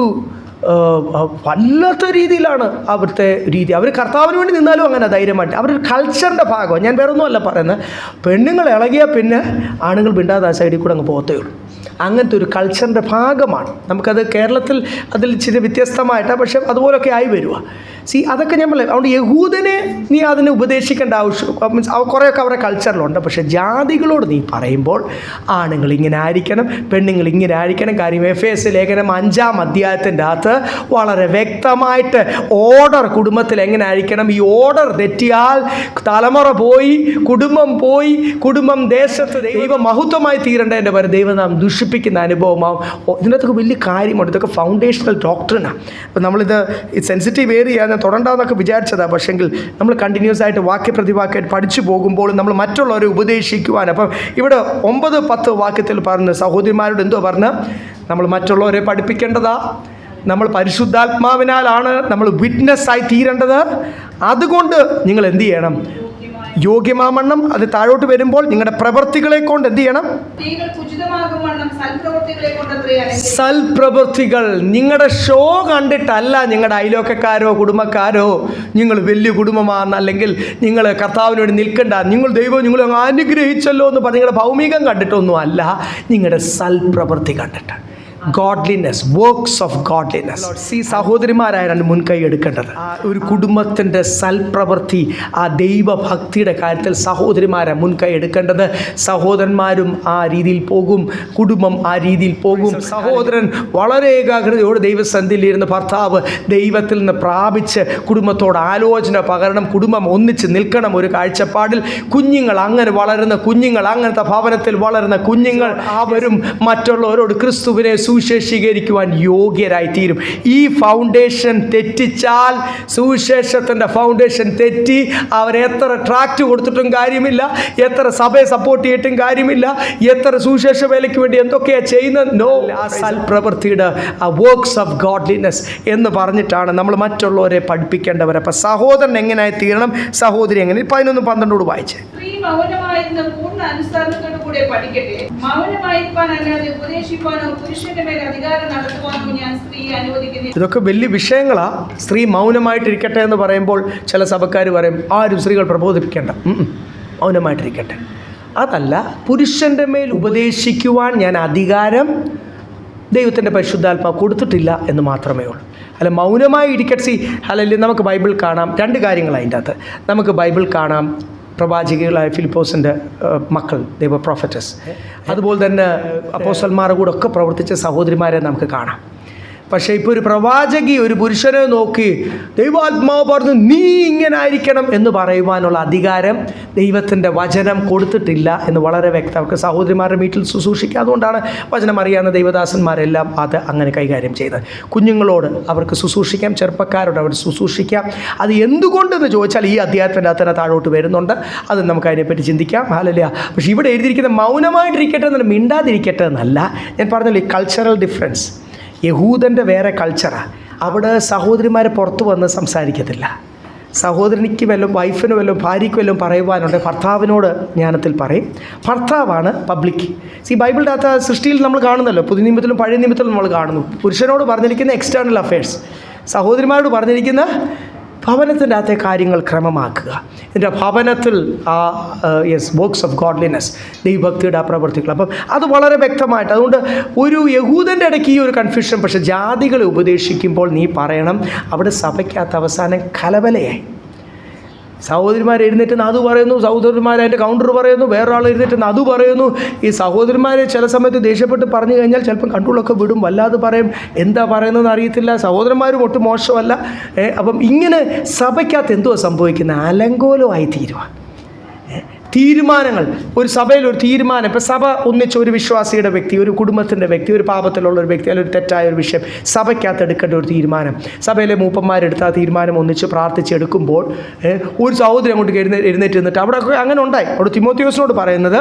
വല്ലാത്ത രീതിയിലാണ് അവിടുത്തെ രീതി. അവർ കർത്താവിന് വേണ്ടി നിന്നാലും അങ്ങനെ ധൈര്യമായിട്ട് അവരുടെ കൾച്ചറിൻ്റെ ഭാഗമാണ്. ഞാൻ വേറെ ഒന്നുമല്ല പറയുന്നത്. പെണ്ണുങ്ങൾ ഇളകിയാൽ പിന്നെ ആണുങ്ങൾ മിണ്ടാതെ ആ സൈഡിൽ കൂടെ അങ്ങ് പോകത്തേ ഉള്ളൂ. അങ്ങനത്തെ ഒരു കൾച്ചറിൻ്റെ ഭാഗമാണ്. നമുക്കത് കേരളത്തിൽ അതിൽ ഇച്ചിരി വ്യത്യസ്തമായിട്ടാണ്, പക്ഷേ അതുപോലൊക്കെ ആയി വരിക. അതൊക്കെ ഞാൻ പറയാം. അതുകൊണ്ട് യഹൂദനെ നീ അതിനെ ഉപദേശിക്കേണ്ട ആവശ്യം, മീൻസ് കുറേയൊക്കെ അവരുടെ കൾച്ചറിലുണ്ട്. പക്ഷേ ജാതികളോട് നീ പറയുമ്പോൾ ആണുങ്ങൾ ഇങ്ങനെ ആയിരിക്കണം, പെണ്ണുങ്ങൾ ഇങ്ങനെ ആയിരിക്കണം. കാര്യം എഫേസ് ലേഖനം 5-ാം അധ്യായത്തിൻ്റെ അകത്ത് വളരെ വ്യക്തമായിട്ട് ഓർഡർ കുടുംബത്തിൽ എങ്ങനെ ആയിരിക്കണം. ഈ ഓർഡർ തെറ്റിയാൽ തലമുറ പോയി, കുടുംബം പോയി, കുടുംബം ദേശത്ത് ദൈവമഹത്വമായി തീരേണ്ടതിൻ്റെ പേര് ദൈവനാം ദുഷിപ്പിക്കുന്ന അനുഭവമാവും. ഇതിനകത്തൊക്കെ വലിയ കാര്യമുണ്ട്. ഇതൊക്കെ ഫൗണ്ടേഷണൽ ഡോക്ടറിനാണ്. അപ്പം നമ്മളിത് സെൻസിറ്റീവ് ഏരിയ തുടണ്ടാന്നൊക്കെ വിചാരിച്ചതാണ്. പക്ഷെങ്കിൽ നമ്മൾ കണ്ടിന്യൂസ് ആയിട്ട് വാക്യപ്രതിവാക്യമായിട്ട് പഠിച്ചു പോകുമ്പോൾ നമ്മൾ മറ്റുള്ളവരെ ഉപദേശിക്കുവാൻ. അപ്പം ഇവിടെ 9-10 വാക്യത്തിൽ പറഞ്ഞ് സഹോദരിമാരോട് എന്തോ പറഞ്ഞ് നമ്മൾ മറ്റുള്ളവരെ പഠിപ്പിക്കേണ്ടതാ. നമ്മൾ പരിശുദ്ധാത്മാവിനാലാണ് നമ്മൾ വിറ്റ്നസ്സായി തീരേണ്ടത്. അതുകൊണ്ട് നിങ്ങൾ എന്ത് ചെയ്യണം? യോഗ്യമാമണ്ണം അത് താഴോട്ട് വരുമ്പോൾ നിങ്ങളുടെ പ്രവൃത്തികളെ കൊണ്ട് എന്ത് ചെയ്യണം? സൽപ്രവൃത്തികൾ. നിങ്ങളുടെ ഷോ കണ്ടിട്ടല്ല, നിങ്ങളുടെ അയലോക്കക്കാരോ കുടുംബക്കാരോ നിങ്ങൾ വലിയ കുടുംബമാണെന്ന്, അല്ലെങ്കിൽ നിങ്ങൾ കർത്താവിന് വേണ്ടി നിൽക്കണ്ട, നിങ്ങൾ ദൈവം നിങ്ങളെ അനുഗ്രഹിച്ചല്ലോ എന്ന് പറഞ്ഞ് നിങ്ങളുടെ ഭൗമികം കണ്ടിട്ടൊന്നും അല്ല, നിങ്ങളുടെ സൽപ്രവൃത്തി കണ്ടിട്ട്. Godliness, works of godliness. സഹോദരിമാരായാണ് മുൻകൈ എടുക്കേണ്ടത്. ഒരു കുടുംബത്തിൻ്റെ സൽപ്രവൃത്തി, ആ ദൈവഭക്തിയുടെ കാര്യത്തിൽ സഹോദരിമാരെ മുൻകൈ എടുക്കേണ്ടത്. സഹോദരന്മാരും ആ രീതിയിൽ പോകും, കുടുംബം ആ രീതിയിൽ പോകും. സഹോദരൻ വളരെ ഏകാഗ്രതയോട് ദൈവസന്നിധിയിലിരുന്ന് ഭർത്താവ് ദൈവത്തിൽ നിന്ന് പ്രാപിച്ച് കുടുംബത്തോട് ആലോചന പകരണം, കുടുംബം ഒന്നിച്ച് നിൽക്കണം ഒരു കാഴ്ചപ്പാടിൽ. കുഞ്ഞുങ്ങൾ അങ്ങനെ വളരുന്ന കുഞ്ഞുങ്ങൾ, അങ്ങനത്തെ ഭവനത്തിൽ വളരുന്ന കുഞ്ഞുങ്ങൾ അവരും മറ്റുള്ളവരോട് ക്രിസ്തുവിനെ സുവിശേഷീകരിക്കുവാൻ യോഗ്യരായി തീരും. ഈ ഫൗണ്ടേഷൻ തെറ്റിച്ചാൽ, സുവിശേഷത്തിൻ്റെ ഫൗണ്ടേഷൻ തെറ്റി, അവരെത്ര ട്രാക്റ്റ് കൊടുത്തിട്ടും കാര്യമില്ല, എത്ര സഭയെ സപ്പോർട്ട് ചെയ്തിട്ടും കാര്യമില്ല, എത്ര സുവിശേഷ വേലയ്ക്ക് വേണ്ടി എന്തൊക്കെയാണ് ചെയ്യുന്നത്, നോ. ആ സൽപ്രവൃത്തിയുടെ ആ വർക്ക്സ് ഓഫ് ഗോഡ്ലിനെസ് എന്ന് പറഞ്ഞിട്ടാണ് നമ്മൾ മറ്റുള്ളവരെ പഠിപ്പിക്കേണ്ടവർ. അപ്പം സഹോദരൻ എങ്ങനെയായി തീരണം, സഹോദരി എങ്ങനെ. 11-12 വായിച്ചേ. മൗനമായിരുന്ന പൂർണ്ണ അനുസരണത്തോടു കൂടെ പഠിക്കട്ടെ. മൗനമായിരിക്കാനല്ലാതെ ഉപദേശിക്കാനോ പുരുഷന്റെ മേൽ അധികാരം നടത്തുവാനോ ഞാൻ സ്ത്രീയെ അനുവദിക്കുന്നില്ല. ഇതൊക്കെ വലിയ വിഷയങ്ങളാണ്. സ്ത്രീ മൗനമായിട്ടിരിക്കട്ടെ എന്ന് പറയുമ്പോൾ ചില സഭക്കാർ പറയും ആരും സ്ത്രീകൾ പ്രബോധിപ്പിക്കേണ്ട, മൗനമായിട്ടിരിക്കട്ടെ. അതല്ല, പുരുഷൻ്റെ മേൽ ഉപദേശിക്കുവാൻ ഞാൻ അധികാരം ദൈവത്തിൻ്റെ പരിശുദ്ധാത്മാവ് കൊടുത്തിട്ടില്ല എന്ന് മാത്രമേ ഉള്ളൂ. അല്ല, മൗനമായി ഇരിക്കട്ടെ. അല്ലെങ്കിൽ നമുക്ക് ബൈബിൾ കാണാം 2 കാര്യങ്ങൾ അതിൻ്റെ അകത്ത്. നമുക്ക് ബൈബിൾ കാണാം പ്രവാചകികളായ ഫിലിപ്പോസിൻ്റെ മക്കൾ, ദൈവ പ്രോഫറ്റസ്. അതുപോലെ തന്നെ അപ്പോസ്തലന്മാരുടെ കൂടെ ഒക്കെ പ്രവർത്തിച്ച സഹോദരിമാരെ നമുക്ക് കാണാം. പക്ഷേ ഇപ്പോൾ ഒരു പ്രവാചകി ഒരു പുരുഷനെ നോക്കി ദൈവാത്മാവ് പറഞ്ഞു നീ ഇങ്ങനെ ആയിരിക്കണം എന്ന് പറയുവാനുള്ള അധികാരം ദൈവത്തിൻ്റെ വചനം കൊടുത്തിട്ടില്ല എന്ന് വളരെ വ്യക്തം. അവർക്ക് സഹോദരിമാരുടെ വീട്ടിൽ ശുശ്രൂഷിക്കുക. അതുകൊണ്ടാണ് വചനം അറിയാവുന്ന ദൈവദാസന്മാരെല്ലാം അത് അങ്ങനെ കൈകാര്യം ചെയ്തത്. കുഞ്ഞുങ്ങളോട് അവർക്ക് ശുശ്രൂഷിക്കാം, ചെറുപ്പക്കാരോട് അവർ ശുശ്രൂഷിക്കാം. അത് എന്തുകൊണ്ടെന്ന് ചോദിച്ചാൽ ഈ അധ്യായത്തിൻ്റെ അകത്ത് തന്നെ താഴോട്ട് വരുന്നുണ്ട്. അത് നമുക്ക് അതിനെപ്പറ്റി ചിന്തിക്കാം. ഹല്ലേലൂയ. പക്ഷേ ഇവിടെ എഴുതിയിരിക്കുന്ന മൗനമായിട്ടിരിക്കട്ടെ എന്നല്ല, മിണ്ടാതിരിക്കട്ടെ എന്നല്ല. ഞാൻ പറഞ്ഞല്ലോ, ഈ കൾച്ചറൽ ഡിഫറൻസ്. യഹൂദൻ്റെ വേറെ കൾച്ചറാണ്. അവിടെ സഹോദരിമാർ പുറത്തു വന്ന് സംസാരിക്കത്തില്ല. സഹോദരനിക്ക് വല്ലതും വൈഫിന് വല്ലതും ഭാര്യയ്ക്ക് വല്ലതും പറയുവാനുണ്ട് ഭർത്താവിനോട് ജ്ഞാനത്തിൽ പറയും. ഭർത്താവാണ് പബ്ലിക്. ബൈബിളിൻ്റെ അകത്ത് സൃഷ്ടിയിൽ നമ്മൾ കാണുന്നല്ലോ, പുതിയ നിയമത്തിലും പഴയ നിയമത്തിലും നമ്മൾ കാണുന്നു. പുരുഷനോട് പറഞ്ഞിരിക്കുന്ന എക്സ്റ്റേണൽ അഫയേഴ്സ്, സഹോദരിമാരോട് പറഞ്ഞിരിക്കുന്ന ഭവനത്തിൻ്റെ അകത്തെ കാര്യങ്ങൾ ക്രമമാക്കുക. എൻ്റെ ഭവനത്തിൽ വർക്ക്സ് ഓഫ് ഗോഡ്ലിനെസ്, ദൈവഭക്തിയുടെ ആ പ്രവർത്തികൾ. അപ്പം അത് വളരെ വ്യക്തമായിട്ട്, അതുകൊണ്ട് ഒരു യഹൂദൻ്റെ ഇടയ്ക്ക് ഈ ഒരു കൺഫ്യൂഷൻ. പക്ഷേ ജാതികളെ ഉപദേശിക്കുമ്പോൾ നീ പറയണം, അവിടെ സഭയ്ക്കകത്ത് അവസാനം കലബലയായി. സഹോദരിമാർ എഴുന്നേറ്റ് അത് പറയുന്നു, സഹോദരന്മാർ അതിൻ്റെ കൗണ്ടർ പറയുന്നു, വേറൊരാൾ എഴുന്നേറ്റ് അത് പറയുന്നു. ഈ സഹോദരന്മാരെ ചില സമയത്ത് ദേഷ്യപ്പെട്ട് പറഞ്ഞു കഴിഞ്ഞാൽ ചിലപ്പം കൺട്രോളൊക്കെ വിടും, വല്ലാതെ പറയും, എന്താ പറയുന്നതെന്ന് അറിയത്തില്ല. സഹോദരന്മാരും ഒട്ടും മോശമല്ല. അപ്പം ഇങ്ങനെ സഭയ്ക്കകത്ത് എന്തുവാ സംഭവിക്കുന്നത്? അലങ്കോലമായി തീരുക. തീരുമാനങ്ങൾ, ഒരു സഭയിൽ ഒരു തീരുമാനം, ഇപ്പോൾ സഭ ഒന്നിച്ച് ഒരു വിശ്വാസിയുടെ വ്യക്തി, ഒരു കുടുംബത്തിൻ്റെ വ്യക്തി, ഒരു പാപത്തിലുള്ള ഒരു വ്യക്തി, അല്ലെങ്കിൽ ഒരു തെറ്റായ ഒരു വിഷയം സഭയ്ക്കകത്ത് എടുക്കേണ്ട ഒരു തീരുമാനം, സഭയിലെ മൂപ്പന്മാരെടുത്ത ആ തീരുമാനം ഒന്നിച്ച് പ്രാർത്ഥിച്ചെടുക്കുമ്പോൾ ഒരു സഹോദരി അങ്ങോട്ട് എഴുന്നേറ്റ് നിന്നിട്ട് അവിടെ അങ്ങനെ ഉണ്ടായി. അവിടെ തിമോത്തിയോസിനോട് പറയുന്നത്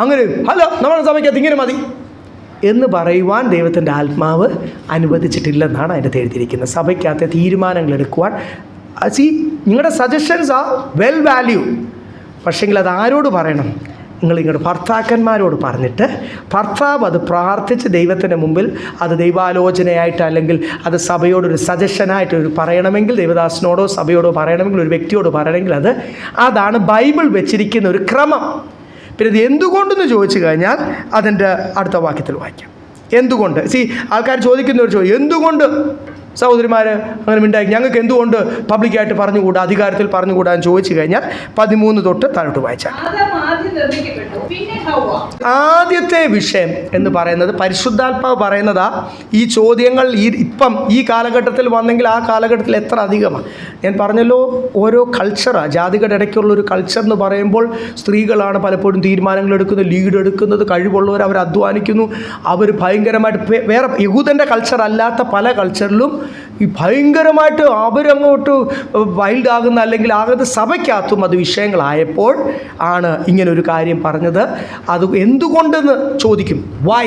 അങ്ങനെ, ഹലോ നമ്മുടെ സഭയ്ക്കകത്ത് ഇങ്ങനെ മതി എന്ന് പറയുവാൻ ദൈവത്തിൻ്റെ ആത്മാവ് അനുവദിച്ചിട്ടില്ലെന്നാണ് അതിനകത്ത് എഴുതിയിരിക്കുന്നത്. സഭയ്ക്കകത്തെ തീരുമാനങ്ങൾ എടുക്കുവാൻ നിങ്ങളുടെ സജഷൻസ് ആ വെൽ വാല്യൂ. പക്ഷേങ്കിൽ അത് ആരോട് പറയണം? നിങ്ങൾ നിങ്ങളുടെ ഭർത്താക്കന്മാരോട് പറഞ്ഞിട്ട് ഭർത്താവ് അത് പ്രാർത്ഥിച്ച് ദൈവത്തിൻ്റെ മുമ്പിൽ അത് ദൈവാലോചനയായിട്ട്, അല്ലെങ്കിൽ അത് സഭയോടൊരു സജഷനായിട്ട് പറയണമെങ്കിൽ, ദൈവദാസനോടോ സഭയോടോ പറയണമെങ്കിൽ, ഒരു വ്യക്തിയോട് പറയണമെങ്കിൽ അതാണ് ബൈബിൾ വെച്ചിരിക്കുന്ന ഒരു ക്രമം. പിന്നെ ഇത് എന്തുകൊണ്ടെന്ന് ചോദിച്ചു കഴിഞ്ഞാൽ അതിൻ്റെ അടുത്ത വാക്യത്തിൽ വായിക്കാം. എന്തുകൊണ്ട്? ആൾക്കാർ ചോദിക്കുന്ന ഒരു ചോദ്യം, എന്തുകൊണ്ട് സഹോദരിമാർ അങ്ങനെ മിണ്ടായി, ഞങ്ങൾക്ക് എന്തുകൊണ്ട് പബ്ലിക്കായിട്ട് പറഞ്ഞുകൂടാ, അധികാരത്തിൽ പറഞ്ഞുകൂടാ എന്ന് ചോദിച്ചു കഴിഞ്ഞാൽ 13 തൊട്ട് താഴോട്ട് വായിച്ചാൽ ആദ്യത്തെ വിഷയം എന്ന് പറയുന്നത് പരിശുദ്ധാത്മാവ് പറയുന്നതാ. ഈ ചോദ്യങ്ങൾ ഇപ്പം ഈ കാലഘട്ടത്തിൽ വന്നെങ്കിൽ ആ കാലഘട്ടത്തിൽ എത്ര അധികമാണ്. ഞാൻ പറഞ്ഞല്ലോ, ഓരോ കൾച്ചറാണ്. ജാതികളുടെ ഇടയ്ക്കുള്ള ഒരു കൾച്ചർ എന്ന് പറയുമ്പോൾ സ്ത്രീകളാണ് പലപ്പോഴും തീരുമാനങ്ങൾ എടുക്കുന്നത്, ലീഡ് എടുക്കുന്നത്, കഴിവുള്ളവർ, അവർ അധ്വാനിക്കുന്നു, അവർ ഭയങ്കരമായിട്ട് വേറെ യഹൂദൻ്റെ കൾച്ചർ അല്ലാത്ത പല കൾച്ചറിലും ഈ ഭയങ്കരമായിട്ട് അവരങ്ങോട്ട് വൈൽഡ് ആകുന്ന, അല്ലെങ്കിൽ ആകുന്ന സഭയ്ക്കകത്തും അത് വിഷയങ്ങളായപ്പോൾ ആണ് ഇങ്ങനൊരു കാര്യം പറഞ്ഞത്. അത് എന്തുകൊണ്ടെന്ന് ചോദിക്കും, വൈ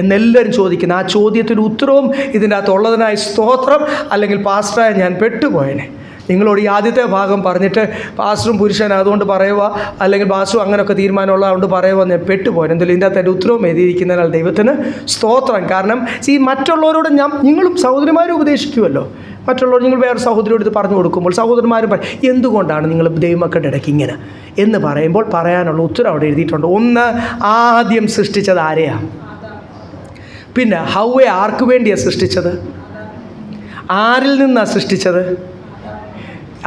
എന്നെല്ലാവരും ചോദിക്കുന്നു. ആ ചോദ്യത്തിന് ഉത്തരവും ഇതിൻ്റെ അകത്തുള്ളതിനായി സ്തോത്രം. അല്ലെങ്കിൽ പാസ്റ്ററായ ഞാൻ പെട്ടുപോയനെ, നിങ്ങളോട് ഈ ആദ്യത്തെ ഭാഗം പറഞ്ഞിട്ട് പാസ്റ്ററും പുരുഷൻ അതുകൊണ്ട് പറയുക, അല്ലെങ്കിൽ പാസ്റ്ററും അങ്ങനെയൊക്കെ തീരുമാനമുള്ള അതുകൊണ്ട് പറയുക, ഞാൻ പെട്ടുപോയത്. എന്തായാലും ഇതിൻ്റെ അകത്ത് എൻ്റെ ഉത്തരവും എഴുതിയിരിക്കുന്നതിനാൽ ദൈവത്തിന് സ്തോത്രം. കാരണം മറ്റുള്ളവരോട് നിങ്ങളും സഹോദരിമാരും ഉപദേശിക്കുമല്ലോ, മറ്റുള്ളവർ നിങ്ങൾ വേറെ സഹോദരിയോട് ഇത് പറഞ്ഞു കൊടുക്കുമ്പോൾ സഹോദരന്മാരും എന്തുകൊണ്ടാണ് നിങ്ങൾ ദൈവമക്കളുടെ ഇടയ്ക്ക് ഇങ്ങനെ എന്ന് പറയുമ്പോൾ പറയാനുള്ള ഉത്തരം അവിടെ എഴുതിയിട്ടുണ്ട്. ഒന്ന്, ആദ്യം സൃഷ്ടിച്ചത് ആരെയാണ്? പിന്നെ ഹൗവയെ ആർക്ക് വേണ്ടിയാണ് സൃഷ്ടിച്ചത്? ആരിൽ നിന്നാണ് സൃഷ്ടിച്ചത്?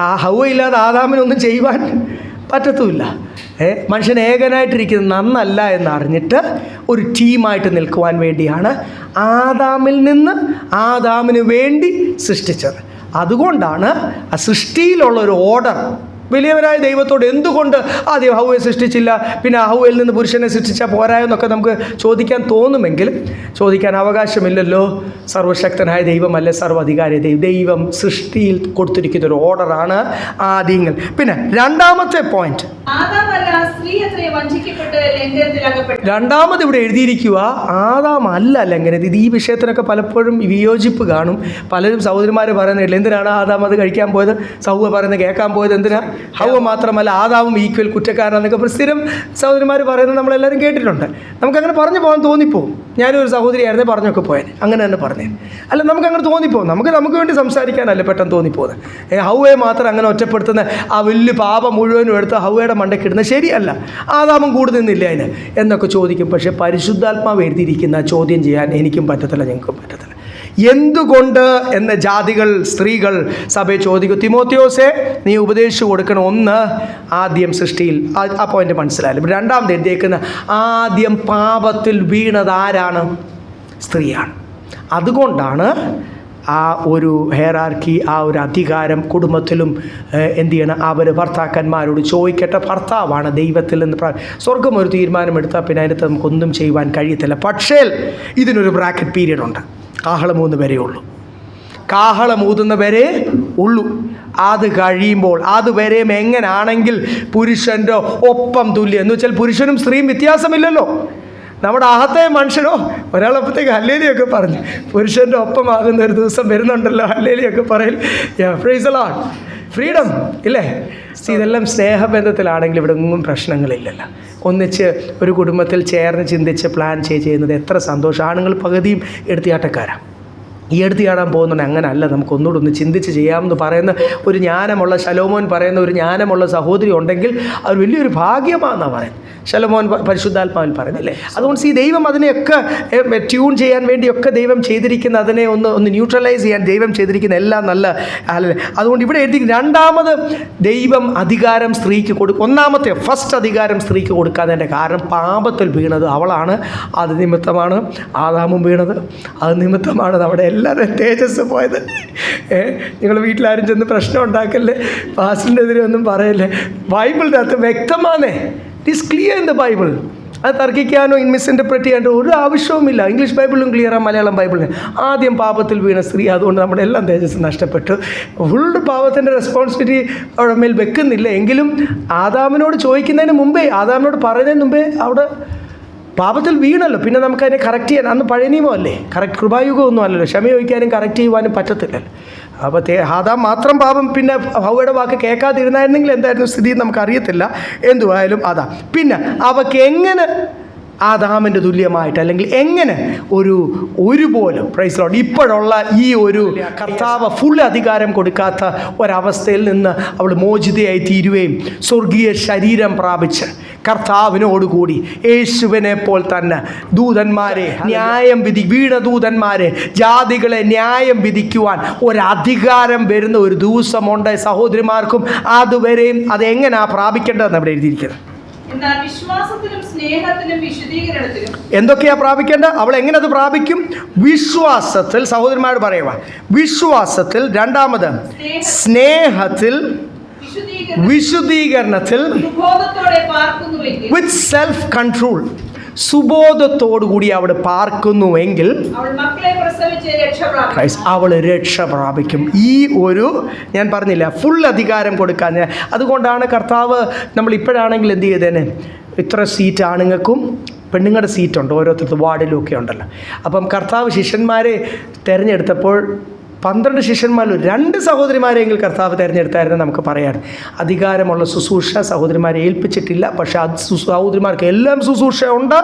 ആ ഹൗവ ഇല്ലാതെ ആദാമിനൊന്നും ചെയ്യുവാൻ പറ്റത്തുമില്ല. മനുഷ്യൻ ഏകനായിട്ടിരിക്കുന്നത് നന്നല്ല എന്നറിഞ്ഞിട്ട് ഒരു ടീമായിട്ട് നിൽക്കുവാൻ വേണ്ടിയാണ് ആദാമിൽ നിന്ന് ആദാമിന് വേണ്ടി സൃഷ്ടിച്ചത്. അതുകൊണ്ടാണ് ആ സൃഷ്ടിയിലുള്ള ഒരു ഓർഡർ. വലിയവനായ ദൈവത്തോട് എന്തുകൊണ്ട് ആദ്യം ഹൗവയെ സൃഷ്ടിച്ചില്ല, പിന്നെ ഹൗവയിൽ നിന്ന് പുരുഷനെ സൃഷ്ടിച്ചാൽ പോരായെന്നൊക്കെ നമുക്ക് ചോദിക്കാൻ തോന്നുമെങ്കിലും ചോദിക്കാൻ അവകാശമില്ലല്ലോ. സർവശക്തനായ ദൈവമല്ലേ സർവ്വാധികാരി ദൈവം സൃഷ്ടിയിൽ കൊടുത്തിരിക്കുന്ന ഒരു ഓർഡറാണ് ആദ്യങ്ങൾ. പിന്നെ രണ്ടാമത്തെ പോയിന്റ്, രണ്ടാമത് ഇവിടെ എഴുതിയിരിക്കുക ആദാം അല്ല ലംഘനം. ഇത് ഈ വിഷയത്തിനൊക്കെ പലപ്പോഴും വിയോജിപ്പ് കാണും. പലരും സഹോദരിമാർ പറയുന്നില്ല, എന്തിനാണ് ആദാം അത് കഴിക്കാൻ പോയത്, സൗവ പറയുന്നത് കേൾക്കാൻ പോയത് എന്തിനാ? ഹൗവ മാത്രമല്ല ആദാമും ഈക്വൽ കുറ്റക്കാരനെന്നൊക്കെ സ്ഥിരം സഹോദരിമാർ പറയുന്നത് നമ്മളെല്ലാവരും കേട്ടിട്ടുണ്ട്. നമുക്കങ്ങനെ പറഞ്ഞു പോകാൻ തോന്നിപ്പോവും. ഞാനും ഒരു സഹോദരിയായിരുന്നേ പറഞ്ഞൊക്കെ പോയത്, അങ്ങനെ തന്നെ പറഞ്ഞേ. അല്ല, നമുക്കങ്ങനെ തോന്നിപ്പോകും. നമുക്ക് വേണ്ടി സംസാരിക്കാനല്ലേ പെട്ടെന്ന് തോന്നിപ്പോകുന്നത്. ഹൗവയെ മാത്രം അങ്ങനെ ഒറ്റപ്പെടുത്തുന്ന ആ വലിയ പാപം മുഴുവനും എടുത്ത് ഹൗവയുടെ മണ്ടയ്ക്കിടുന്നത് ശരിയല്ല. ആദാമും കൂടെ നിന്നില്ല അതിന് എന്നൊക്കെ ചോദിക്കും. പക്ഷേ പരിശുദ്ധാത്മാവ് എഴുതിയിരിക്കുന്ന ചോദ്യം ചെയ്യാൻ എനിക്കും പറ്റത്തില്ല, ഞങ്ങൾക്കും പറ്റത്തില്ല. എന്തുകൊണ്ട് എന്ന് ജാതികൾ, സ്ത്രീകൾ സഭയെ ചോദിക്കും. തിമോത്തിയോസെ നീ ഉപദേശിച്ചു കൊടുക്കണം. ഒന്ന്, ആദ്യം സൃഷ്ടിയിൽ ആ പോയിന്റ് മനസ്സിലായാലും. രണ്ടാമത് എഴുതിയേക്കുന്ന ആദ്യം പാപത്തിൽ വീണത് ആരാണ്? സ്ത്രീയാണ്. അതുകൊണ്ടാണ് ആ ഒരു ഹെയറാർക്കി, ആ ഒരു അധികാരം കുടുംബത്തിലും എന്ത് ചെയ്യണം? അവർ ഭർത്താക്കന്മാരോട് ചോദിക്കട്ടെ. ഭർത്താവാണ് ദൈവത്തിൽ നിന്ന് സ്വർഗം ഒരു തീരുമാനമെടുത്താൽ പിന്നെ അതിനകത്ത് നമുക്കൊന്നും ചെയ്യുവാൻ കഴിയത്തില്ല. പക്ഷേ ഇതിനൊരു ബ്രാക്കറ്റ് പീരീഡ് ഉണ്ട്. കാഹളമൂന്ന് വരെ ഉള്ളൂ. കാഹളമൂതുന്ന വരെ ഉള്ളൂ. അത് കഴിയുമ്പോൾ അതുവരെയും എങ്ങനാണെങ്കിൽ പുരുഷൻ്റെ ഒപ്പം തുല്യം എന്ന് വെച്ചാൽ പുരുഷനും സ്ത്രീയും വ്യത്യാസമില്ലല്ലോ. നമ്മുടെ അകത്തെ മനുഷ്യനോ ഒരാളപ്പോഴത്തേക്ക് ഹല്ലേലിയൊക്കെ പറഞ്ഞു പുരുഷൻ്റെ ഒപ്പമാകുന്ന ഒരു ദിവസം വരുന്നുണ്ടല്ലോ, ഹല്ലേലിയൊക്കെ പറയൽ. Praise the Lord. ഫ്രീഡം ഇല്ലേ? ഇതെല്ലാം സ്നേഹബന്ധത്തിലാണെങ്കിൽ ഇവിടെ ഒന്നും പ്രശ്നങ്ങളില്ലല്ലോ. ഒന്നിച്ച് ഒരു കുടുംബത്തിൽ ചേർന്ന് ചിന്തിച്ച് പ്ലാൻ ചെയ്യുന്നത് എത്ര സന്തോഷം. ആണുങ്ങൾ പകുതിയും എടുത്തിയാട്ടക്കാരാണ്. ഈ എടുത്തിയാടാൻ പോകുന്നുണ്ട്. അങ്ങനല്ല, നമുക്ക് ഒന്നുകൂടെ ഒന്ന് ചിന്തിച്ച് ചെയ്യാമെന്ന് പറയുന്ന ഒരു ജ്ഞാനമുള്ള ശലോമോൻ പറയുന്ന ഒരു ജ്ഞാനമുള്ള സഹോദരി ഉണ്ടെങ്കിൽ അത് വലിയൊരു ഭാഗ്യമാണെന്നാണ് പറയുന്നത്. ശലോമോൻ പരിശുദ്ധാത്മാവിൽ പറയുന്നില്ലേ? അതുകൊണ്ട് ഈ ദൈവം അതിനെയൊക്കെ ട്യൂൺ ചെയ്യാൻ വേണ്ടിയൊക്കെ ദൈവം ചെയ്തിരിക്കുന്ന, അതിനെ ഒന്ന് ന്യൂട്രലൈസ് ചെയ്യാൻ ദൈവം ചെയ്തിരിക്കുന്ന എല്ലാം നല്ല. അതുകൊണ്ട് ഇവിടെ എഴുതി രണ്ടാമത് ദൈവം അധികാരം സ്ത്രീക്ക് കൊടുക്കും. ഒന്നാമത്തെ ഫസ്റ്റ് അധികാരം സ്ത്രീക്ക് കൊടുക്കാത്തതിൻ്റെ കാരണം പാപത്തിൽ വീണത് അവളാണ്. അത് നിമിത്തമാണ് ആദാമും വീണത്. അത് നിമിത്തമാണ് നമ്മുടെ എല്ലാവരും തേജസ് പോയത്. നിങ്ങൾ വീട്ടിലാരും ചെന്ന് പ്രശ്നം ഉണ്ടാക്കല്ലേ, പാസ്റ്ററിൻ്റെ എതിരെ ഒന്നും പറയല്ലേ. ബൈബിളിൻ്റെ അകത്ത് വ്യക്തമാണേ, it is clear in the Bible. അത് തർക്കിക്കാനോ മിസ്ഇൻ്റർപ്രറ്റ് ചെയ്യാനോ ഒരു ആവശ്യവുമില്ല. ഇംഗ്ലീഷ് ബൈബിളും ക്ലിയറാണ്, മലയാളം ബൈബിളിന്. ആദ്യം പാപത്തിൽ വീണ സ്ത്രീ, അതുകൊണ്ട് നമ്മുടെ എല്ലാം തേജസ് നഷ്ടപ്പെട്ടു. ഫുൾ പാപത്തിൻ്റെ റെസ്പോൺസിബിലിറ്റി അവിടെ മേൽ വെക്കുന്നില്ല. എങ്കിലും ആദാമിനോട് ചോദിക്കുന്നതിന് മുമ്പേ, ആദാമിനോട് പറയുന്നതിന് മുമ്പേ അവിടെ പാപത്തിൽ വീണല്ലോ. പിന്നെ നമുക്കതിനെ കറക്റ്റ് ചെയ്യാൻ, അന്ന് പഴയ നിയമമല്ലേ, കറക്റ്റ് കൃപായുഗമൊന്നും അല്ലല്ലോ, ക്ഷമ ചോദിക്കാനും കറക്റ്റ് ചെയ്യുവാനും പറ്റത്തില്ലല്ലോ. അപ്പോൾ ആദാം മാത്രം പാപം, പിന്നെ ഹവ്വയുടെ വാക്ക് കേൾക്കാതിരുന്നായിരുന്നെങ്കിൽ എന്തായിരുന്നു സ്ഥിതി നമുക്കറിയത്തില്ല. എന്തുവായാലും അതാ. പിന്നെ അവൾക്ക് എങ്ങനെ ആദാമിൻ്റെ തുല്യമായിട്ട്, അല്ലെങ്കിൽ എങ്ങനെ ഒരുപോലെ പ്രൈസ് ലോർഡ് ഇപ്പോഴുള്ള ഈ ഒരു കർത്താവ് ഫുൾ അധികാരം കൊടുക്കാത്ത ഒരവസ്ഥയിൽ നിന്ന് അവൾ മോചിതയായി തീരുകയും സ്വർഗീയ ശരീരം പ്രാപിച്ച് കർത്താവിനോടുകൂടി യേശുവിനെ പോൽ തന്നെ ദൂതന്മാരെ ന്യായം വീണദൂതന്മാരെ, ജാതികളെ ന്യായം വിധിക്കുവാൻ ഒരധികാരം വരുന്ന ഒരു ദിവസമുണ്ട് സഹോദരിമാർക്കും. അതുവരെയും അതെങ്ങനെയാണ് പ്രാപിക്കേണ്ടതെന്ന് അവിടെ എഴുതിയിരിക്കുന്നത്. എന്നാൽ വിശ്വാസത്തിലും സ്നേഹത്തിലും വിശുദ്ധീകരണത്തിലും എന്തൊക്കെയാ പ്രാപിക്കേണ്ടത്? അവൾ എങ്ങനെ അത് പ്രാപിക്കും? വിശ്വാസത്തിൽ, സഹോദരന്മാരോട് പറയുക, വിശ്വാസത്തിൽ, രണ്ടാമത് സ്നേഹത്തിൽ, വിശുദ്ധീകരണത്തിൽ, വിത്ത് സെൽഫ് കൺട്രോൾ, സുബോധത്തോടുകൂടി അവിടെ പാർക്കുന്നുവെങ്കിൽ അവൾ രക്ഷ പ്രാപിക്കും. ഈ ഒരു ഞാൻ പറഞ്ഞില്ല, ഫുൾ അധികാരം കൊടുക്കാൻ. അതുകൊണ്ടാണ് കർത്താവ്, നമ്മൾ ഇപ്പോഴാണെങ്കിൽ എന്ത് ചെയ്തേനെ, ഇത്ര സീറ്റ് ആണുങ്ങൾക്കും പെണ്ണുങ്ങളുടെ സീറ്റുണ്ട് ഓരോരുത്തർക്ക് വാർഡിലും ഒക്കെ ഉണ്ടല്ലോ. അപ്പം കർത്താവ് ശിഷ്യന്മാരെ തിരഞ്ഞെടുത്തപ്പോൾ 12 ശിഷ്യന്മാരിൽ 2 സഹോദരിമാരെങ്കിൽ കർത്താവ് തിരഞ്ഞെടുത്തായിരുന്നു നമുക്ക് പറയാൻ. അധികാരമുള്ള ശുശ്രൂഷ സഹോദരിമാരെ ഏൽപ്പിച്ചിട്ടില്ല. പക്ഷേ അത് സഹോദരിമാർക്ക് എല്ലാം ശുശ്രൂഷ ഉണ്ട്.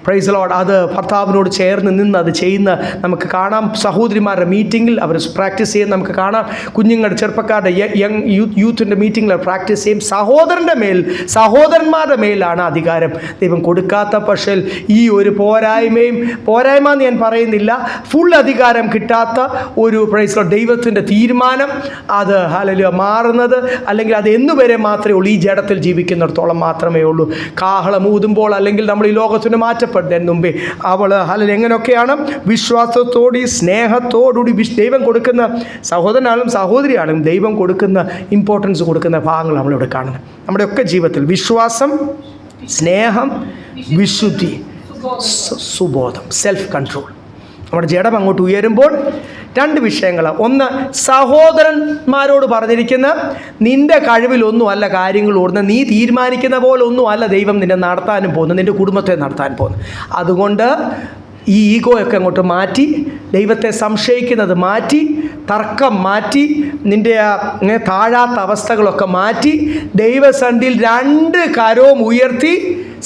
Praise Lord. അത് ഭർത്താവിനോട് ചേർന്ന് നിന്ന് അത് ചെയ്യുന്ന നമുക്ക് കാണാം. സഹോദരിമാരുടെ മീറ്റിങ്ങിൽ അവർ പ്രാക്ടീസ് ചെയ്യുന്ന നമുക്ക് കാണാം. കുഞ്ഞുങ്ങളുടെ, ചെറുപ്പക്കാരുടെ, യൂത്തിൻ്റെ മീറ്റിങ്ങിൽ പ്രാക്ടീസ് ചെയ്യും. സഹോദരന്മാരുടെ മേലാണ് അധികാരം ദൈവം കൊടുക്കാത്ത. പക്ഷേ ഈ ഒരു പോരായ്മ എന്ന് ഞാൻ പറയുന്നില്ല, ഫുൾ അധികാരം കിട്ടാത്ത ഒരു പ്രൈസ് ലോർഡ് ദൈവത്തിൻ്റെ തീരുമാനം അത് ഹല്ലേലൂയ മാറുന്നത്, അല്ലെങ്കിൽ അത് എന്നുവരെ മാത്രമേ ഉള്ളൂ, ഈ ജഡത്തിൽ ജീവിക്കുന്നിടത്തോളം മാത്രമേ ഉള്ളൂ. കാഹളം ഊതുമ്പോൾ, അല്ലെങ്കിൽ നമ്മൾ ഈ ലോകത്തിന് മാറ്റപ്പെടുന്നതിന് മുമ്പേ അവൾ എങ്ങനെയൊക്കെയാണ് വിശ്വാസത്തോടി സ്നേഹത്തോടുകൂടി ദൈവം കൊടുക്കുന്ന സഹോദരനാളും സഹോദരിയാളും ദൈവം കൊടുക്കുന്ന ഇമ്പോർട്ടൻസ് കൊടുക്കുന്ന ഭാഗങ്ങൾ നമ്മളിവിടെ കാണുന്നത്. നമ്മുടെയൊക്കെ ജീവിതത്തിൽ വിശ്വാസം, സ്നേഹം, വിശുദ്ധി, സുബോധം, സെൽഫ് കൺട്രോൾ. നമ്മുടെ ജഡം അങ്ങോട്ട് ഉയരുമ്പോൾ 2 വിഷയങ്ങളാണ്. ഒന്ന്, സഹോദരന്മാരോട് പറഞ്ഞിരിക്കുന്ന നിൻ്റെ കഴിവിലൊന്നും അല്ല കാര്യങ്ങൾ ഓടുന്നത്, നീ തീരുമാനിക്കുന്ന പോലെ ഒന്നും അല്ല ദൈവം നിന്നെ നടത്താനും പോകുന്നത്, നിൻ്റെ കുടുംബത്തെ നടത്താൻ പോകുന്നത്. അതുകൊണ്ട് ഈ ഈഗോയൊക്കെ അങ്ങോട്ട് മാറ്റി, ദൈവത്തെ സംശയിക്കുന്നത് മാറ്റി, തർക്കം മാറ്റി, നിൻ്റെ താഴാത്ത അവസ്ഥകളൊക്കെ മാറ്റി, ദൈവസന്നിധിയിൽ 2 കരവും ഉയർത്തി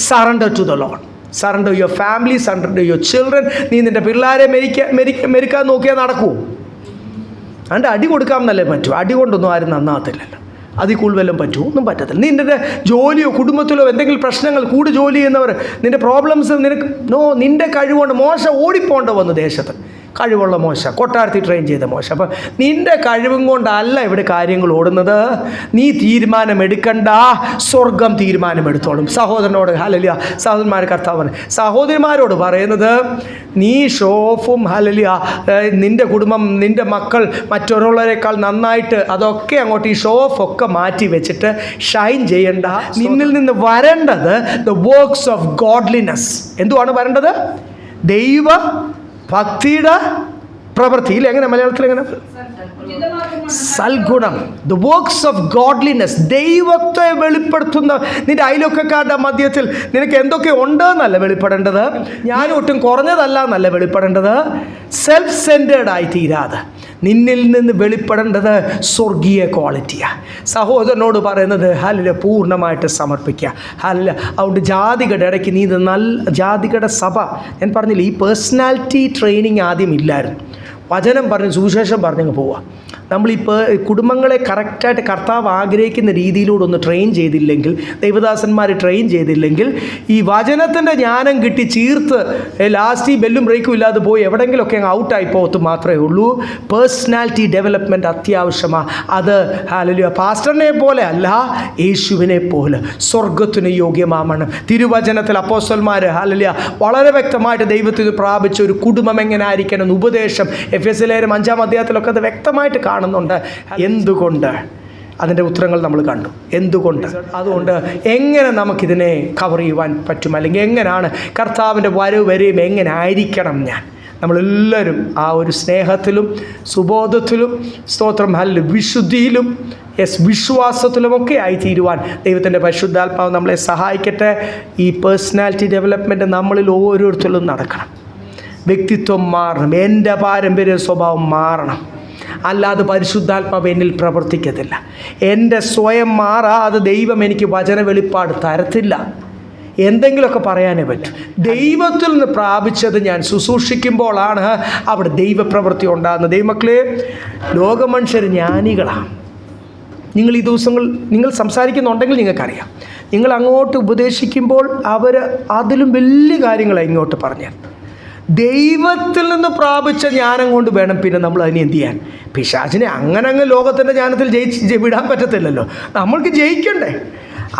surrender to the Lord. Surrender your family, surrender your children. നീ നിൻ്റെ പിള്ളേരെ മെരിക്കാൻ നോക്കിയാൽ നടക്കുമോ? അതുകൊണ്ട് അടി കൊടുക്കാമെന്നല്ലേ പറ്റൂ. അടി കൊണ്ടൊന്നും ആരും നന്നാകത്തില്ലല്ലോ. അതിൽ കൂടുതലും പറ്റുമോ? ഒന്നും പറ്റത്തില്ല. നീ നിൻ്റെ ജോലിയോ കുടുംബത്തിലോ എന്തെങ്കിലും പ്രശ്നങ്ങൾ, കൂടെ ജോലി ചെയ്യുന്നവർ, നിൻ്റെ പ്രോബ്ലംസ് നിൻ്റെ കഴിവുകൊണ്ട് ഓടിപ്പോണ്ട വന്നു ദേശത്ത്. കഴിവുള്ള മോശ, കൊട്ടാരത്തിൽ ട്രെയിൻ ചെയ്ത മോശ. അപ്പം നിൻ്റെ കഴിവും കൊണ്ടല്ല ഇവിടെ കാര്യങ്ങൾ ഓടുന്നത്. നീ തീരുമാനമെടുക്കണ്ട, സ്വർഗം തീരുമാനമെടുത്തോളും. സഹോദരനോട് ഹല്ലേലൂയ, സഹോദരന്മാർ കർത്താവാണ് സഹോദരിമാരോട് പറയുന്നത്, നീ ഷോഫും ഹല്ലേലൂയ, നിൻ്റെ കുടുംബം, നിൻ്റെ മക്കൾ മറ്റുള്ളവരെക്കാൾ നന്നായിട്ട് അതൊക്കെ അങ്ങോട്ട് ഈ ഷോഫൊക്കെ മാറ്റി വെച്ചിട്ട് ഷൈൻ ചെയ്യണ്ട. നിന്നിൽ നിന്ന് വരേണ്ടത് ദ വർക്ക്സ് ഓഫ് ഗോഡ്ലിനെസ്. എന്തുവാണ് വരേണ്ടത്? ദൈവ ഭക്തിയുടെ പ്രവൃത്തിയിൽ. എങ്ങനെ മലയാളത്തിൽ എങ്ങനെ? സൽഗുണം, ദ വർക്ക്സ് ഓഫ് ഗോഡ്ലിനെസ്. ദൈവത്തെ വെളിപ്പെടുത്തുന്ന, നിന്റെ അയൽവക്കക്കാരുടെ മധ്യത്തിൽ നിനക്ക് എന്തൊക്കെ ഉണ്ടെന്നല്ല വെളിപ്പെടേണ്ടത്, ഞാൻ ഒട്ടും കുറഞ്ഞതല്ല എന്നല്ല വെളിപ്പെടേണ്ടത്. സെൽഫ് സെൻറ്റേർഡ് ആയി തീരാതെ നിന്നിൽ നിന്ന് വെളിപ്പെടേണ്ടത് സ്വർഗീയ ക്വാളിറ്റിയാണ്. സഹോദരനോട് പറയുന്നത് ഹല്ലേലൂയ പൂർണ്ണമായിട്ട് സമർപ്പിക്കുക. ഹല്ലേലൂയ. അതുകൊണ്ട് ജാതികളുടെ ഇടയ്ക്ക് നീ ഇത് ജാതികളുടെ സഭ, ഞാൻ പറഞ്ഞില്ല, ഈ പേഴ്സണാലിറ്റി ട്രെയിനിങ് ആദ്യം ഇല്ലായിരുന്നു. വചനം പറഞ്ഞ് സുവിശേഷം പറഞ്ഞങ്ങ് പോവുക. നമ്മളിപ്പോൾ കുടുംബങ്ങളെ കറക്റ്റായിട്ട് കർത്താവ് ആഗ്രഹിക്കുന്ന രീതിയിലൂടെ ഒന്ന് ട്രെയിൻ ചെയ്തില്ലെങ്കിൽ, ദൈവദാസന്മാർ ട്രെയിൻ ചെയ്തില്ലെങ്കിൽ, ഈ വചനത്തിൻ്റെ ജ്ഞാനം കിട്ടി ചീർത്ത് ലാസ്റ്റ് ഈ ബെല്ലും ബ്രേക്കും ഇല്ലാതെ പോയി എവിടെയെങ്കിലുമൊക്കെ അങ്ങ് ഔട്ടായി പോകത്ത് മാത്രമേ ഉള്ളൂ. പേഴ്സണാലിറ്റി ഡെവലപ്മെൻറ്റ് അത്യാവശ്യമാണ്. അത് ഹല്ലേലൂയ പാസ്റ്ററിനെ പോലെ അല്ല, യേശുവിനെ പോലെ സ്വർഗത്തിന് യോഗ്യമാമണം. തിരുവചനത്തിൽ അപ്പോസ്തലന്മാർ ഹല്ലേലൂയ വളരെ വ്യക്തമായിട്ട് ദൈവത്തിൽ പ്രാപിച്ച ഒരു കുടുംബം എങ്ങനെ ആയിരിക്കണം എന്ന് ഉപദേശം എഫെസ്യർ 5-ാം അധ്യായത്തിലൊക്കെ അത് വ്യക്തമായിട്ട് കാണുന്നുണ്ട്. എന്തുകൊണ്ട്? അതിൻ്റെ ഉത്തരങ്ങൾ നമ്മൾ കണ്ടു. എന്തുകൊണ്ട്? അതുകൊണ്ട് എങ്ങനെ നമുക്കിതിനെ കവർ ചെയ്യുവാൻ പറ്റും, അല്ലെങ്കിൽ എങ്ങനെയാണ് കർത്താവിൻ്റെ വരവ് വരെയും എങ്ങനെ ആയിരിക്കണം ഞാൻ? നമ്മളെല്ലാവരും ആ ഒരു സ്നേഹത്തിലും സുബോധത്തിലും സ്തോത്രം വിശുദ്ധിയിലും വിശ്വാസത്തിലുമൊക്കെ ആയിത്തീരുവാൻ ദൈവത്തിൻ്റെ പരിശുദ്ധാത്മാവ് നമ്മളെ സഹായിക്കട്ടെ. ഈ പേഴ്സണാലിറ്റി ഡെവലപ്മെൻറ്റ് നമ്മളിൽ ഓരോരുത്തരും നടക്കണം. വ്യക്തിത്വം മാറണം, എൻ്റെ പാരമ്പര്യ സ്വഭാവം മാറണം. അല്ലാതെ പരിശുദ്ധാത്മാവ് എന്നിൽ പ്രവർത്തിക്കത്തില്ല. എൻ്റെ സ്വയം മാറാതെ ദൈവം എനിക്ക് വചന വെളിപ്പാട് തരത്തില്ല. എന്തെങ്കിലുമൊക്കെ പറയാനേ പറ്റും. ദൈവത്തിൽ നിന്ന് പ്രാപിച്ചത് ഞാൻ ശുശ്രൂഷിക്കുമ്പോഴാണ് അവിടെ ദൈവപ്രവൃത്തി ഉണ്ടാകുന്നത്. ദൈവമക്കളെ, ലോകമനുഷ്യർ ജ്ഞാനികളാണ്. നിങ്ങൾ ഈ ദിവസങ്ങൾ നിങ്ങൾ സംസാരിക്കുന്നുണ്ടെങ്കിൽ നിങ്ങൾക്കറിയാം, നിങ്ങൾ അങ്ങോട്ട് ഉപദേശിക്കുമ്പോൾ അവർ അതിലും വലിയ കാര്യങ്ങളാണ് ഇങ്ങോട്ട് പറഞ്ഞാൽ. ദൈവത്തിൽ നിന്ന് പ്രാപിച്ച ജ്ഞാനം കൊണ്ട് വേണം പിന്നെ നമ്മൾ അതിനെ എന്ത് ചെയ്യാൻ. പിശാചിനെ അങ്ങനെ ലോകത്തിൻ്റെ ജ്ഞാനത്തിൽ വിടാൻ പറ്റത്തില്ലല്ലോ. നമ്മൾക്ക് ജയിക്കണ്ടേ?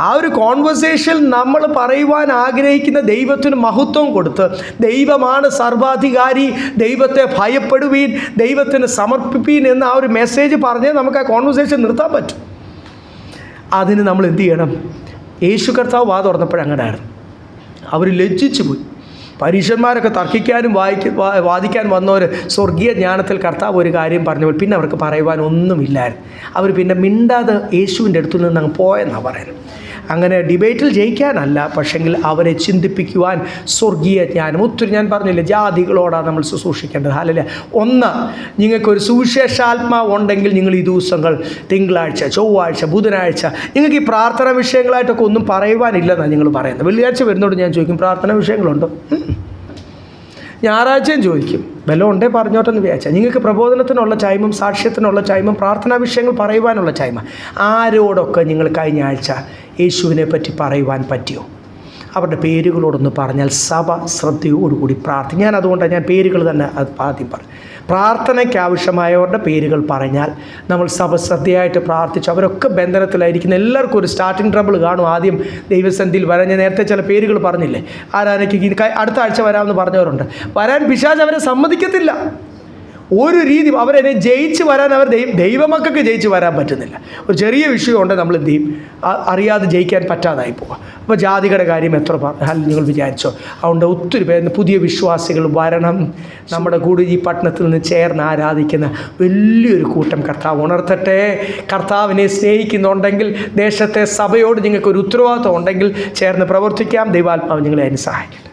ആ ഒരു കോൺവെർസേഷൻ നമ്മൾ പറയുവാൻ ആഗ്രഹിക്കുന്ന ദൈവത്തിന് മഹത്വം കൊടുത്ത്, ദൈവമാണ് സർവാധികാരി, ദൈവത്തെ ഭയപ്പെടുവീൻ, ദൈവത്തിന് സമർപ്പിപ്പീൻ എന്ന ആ ഒരു മെസ്സേജ് പറഞ്ഞേ നമുക്ക് ആ കോൺവെർസേഷൻ നിർത്താൻ പറ്റും. അതിന് നമ്മൾ എന്ത് ചെയ്യണം? യേശു കർത്താവ് വാ തുറന്നപ്പോഴങ്ങനായിരുന്നു. അവർ ലജ്ജിച്ചു പോയി. പരീക്ഷന്മാരൊക്കെ തർക്കിക്കാനും വാദിക്കാൻ വന്നവർ സ്വർഗീയ ജ്ഞാനത്തിൽ കർത്താവ് ഒരു കാര്യം പറഞ്ഞപ്പോൾ പിന്നെ അവർക്ക് പറയുവാൻ ഒന്നുമില്ലായിരുന്നു. അവർ പിന്നെ മിണ്ടാതെ യേശുവിൻ്റെ അടുത്തു നിന്ന് അങ്ങ് പോയെന്നാണ് പറയുന്നത്. അങ്ങനെ ഡിബേറ്റിൽ ജയിക്കാനല്ല, പക്ഷെങ്കിൽ അവരെ ചിന്തിപ്പിക്കുവാൻ സ്വർഗീയ ജ്ഞാനം ഒത്തിരി. ഞാൻ പറഞ്ഞില്ലേ, ജാതികളോടാണ് നമ്മൾ ശുശ്രൂഷിക്കേണ്ടത്. ഹല്ലേലൂയ. ഒന്ന്, നിങ്ങൾക്കൊരു സുവിശേഷാത്മാവ് ഉണ്ടെങ്കിൽ നിങ്ങൾ ഈ ദിവസങ്ങൾ തിങ്കളാഴ്ച, ചൊവ്വാഴ്ച, ബുധനാഴ്ച നിങ്ങൾക്ക് ഈ പ്രാർത്ഥന വിഷയങ്ങളായിട്ടൊക്കെ ഒന്നും പറയുവാനില്ലെന്നാണ് നിങ്ങൾ പറയുന്നത്. വെള്ളിയാഴ്ച വരുന്നോട് ഞാൻ ചോദിക്കും, പ്രാർത്ഥന വിഷയങ്ങളുണ്ടോ? ഞായറാഴ്ചയും ചോദിക്കും, വല്ലതും ഉണ്ടേ പറഞ്ഞോട്ടെന്ന് വിചാരിച്ചാൽ. നിങ്ങൾക്ക് പ്രബോധനത്തിനുള്ള ടൈമും സാക്ഷ്യത്തിനുള്ള ടൈമും പ്രാർത്ഥനാ വിഷയങ്ങൾ പറയുവാനുള്ള ടൈം. ആരോടൊക്കെ നിങ്ങൾ കഴിഞ്ഞ ആഴ്ച യേശുവിനെ പറ്റി പറയുവാൻ പറ്റിയോ? അവരുടെ പേരുകളോടൊന്ന് പറഞ്ഞാൽ സഭ ശ്രദ്ധയോടുകൂടി പ്രാർത്ഥിക്കും. ഞാൻ അതുകൊണ്ടാണ് ഞാൻ പേരുകൾ തന്നെ അത് ആദ്യം പറഞ്ഞു. പ്രാർത്ഥനയ്ക്ക് ആവശ്യമായവരുടെ പേരുകൾ പറഞ്ഞാൽ നമ്മൾ സഭ ശ്രദ്ധയായിട്ട് പ്രാർത്ഥിച്ചു. അവരൊക്കെ ബന്ധനത്തിലായിരിക്കുന്ന എല്ലാവർക്കും ഒരു സ്റ്റാർട്ടിങ് ട്രബിൾ കാണും. ആദ്യം ദൈവസന്നിധിയിൽ വരാൻ ഞാൻ നേരത്തെ ചില പേരുകൾ പറഞ്ഞില്ലേ, ആരാനൊക്കെ അടുത്ത ആഴ്ച വരാമെന്ന് പറഞ്ഞവരുണ്ട്. വരാൻ പിശാച് അവരെ സമ്മതിക്കത്തില്ല. ഒരു രീതി അവരെന്നെ ജയിച്ച് വരാൻ ദൈവമക്കൾക്ക് ജയിച്ച് വരാൻ പറ്റുന്നില്ല. ഒരു ചെറിയ വിഷയമുണ്ട്, നമ്മൾ എന്ത് ചെയ്യും, അറിയാതെ ജയിക്കാൻ പറ്റാതായി പോവുക. അപ്പോൾ ജാതികളുടെ കാര്യം എത്ര നിങ്ങൾ വിചാരിച്ചോ? അതുകൊണ്ട് ഒത്തിരി പേര് പുതിയ വിശ്വാസികൾ വരണം. നമ്മുടെ കൂടെ ഈ പട്ടണത്തിൽ നിന്ന് ചേർന്ന് ആരാധിക്കുന്ന വലിയൊരു കൂട്ടം കർത്താവ് ഉണർത്തട്ടെ. കർത്താവിനെ സ്നേഹിക്കുന്നുണ്ടെങ്കിൽ, ദേശത്തെ സഭയോട് നിങ്ങൾക്കൊരു ഉത്തരവാദിത്വം ഉണ്ടെങ്കിൽ ചേർന്ന് പ്രവർത്തിക്കാം. ദൈവാത്മാവ് നിങ്ങളെ അതിന് സഹായിക്കും.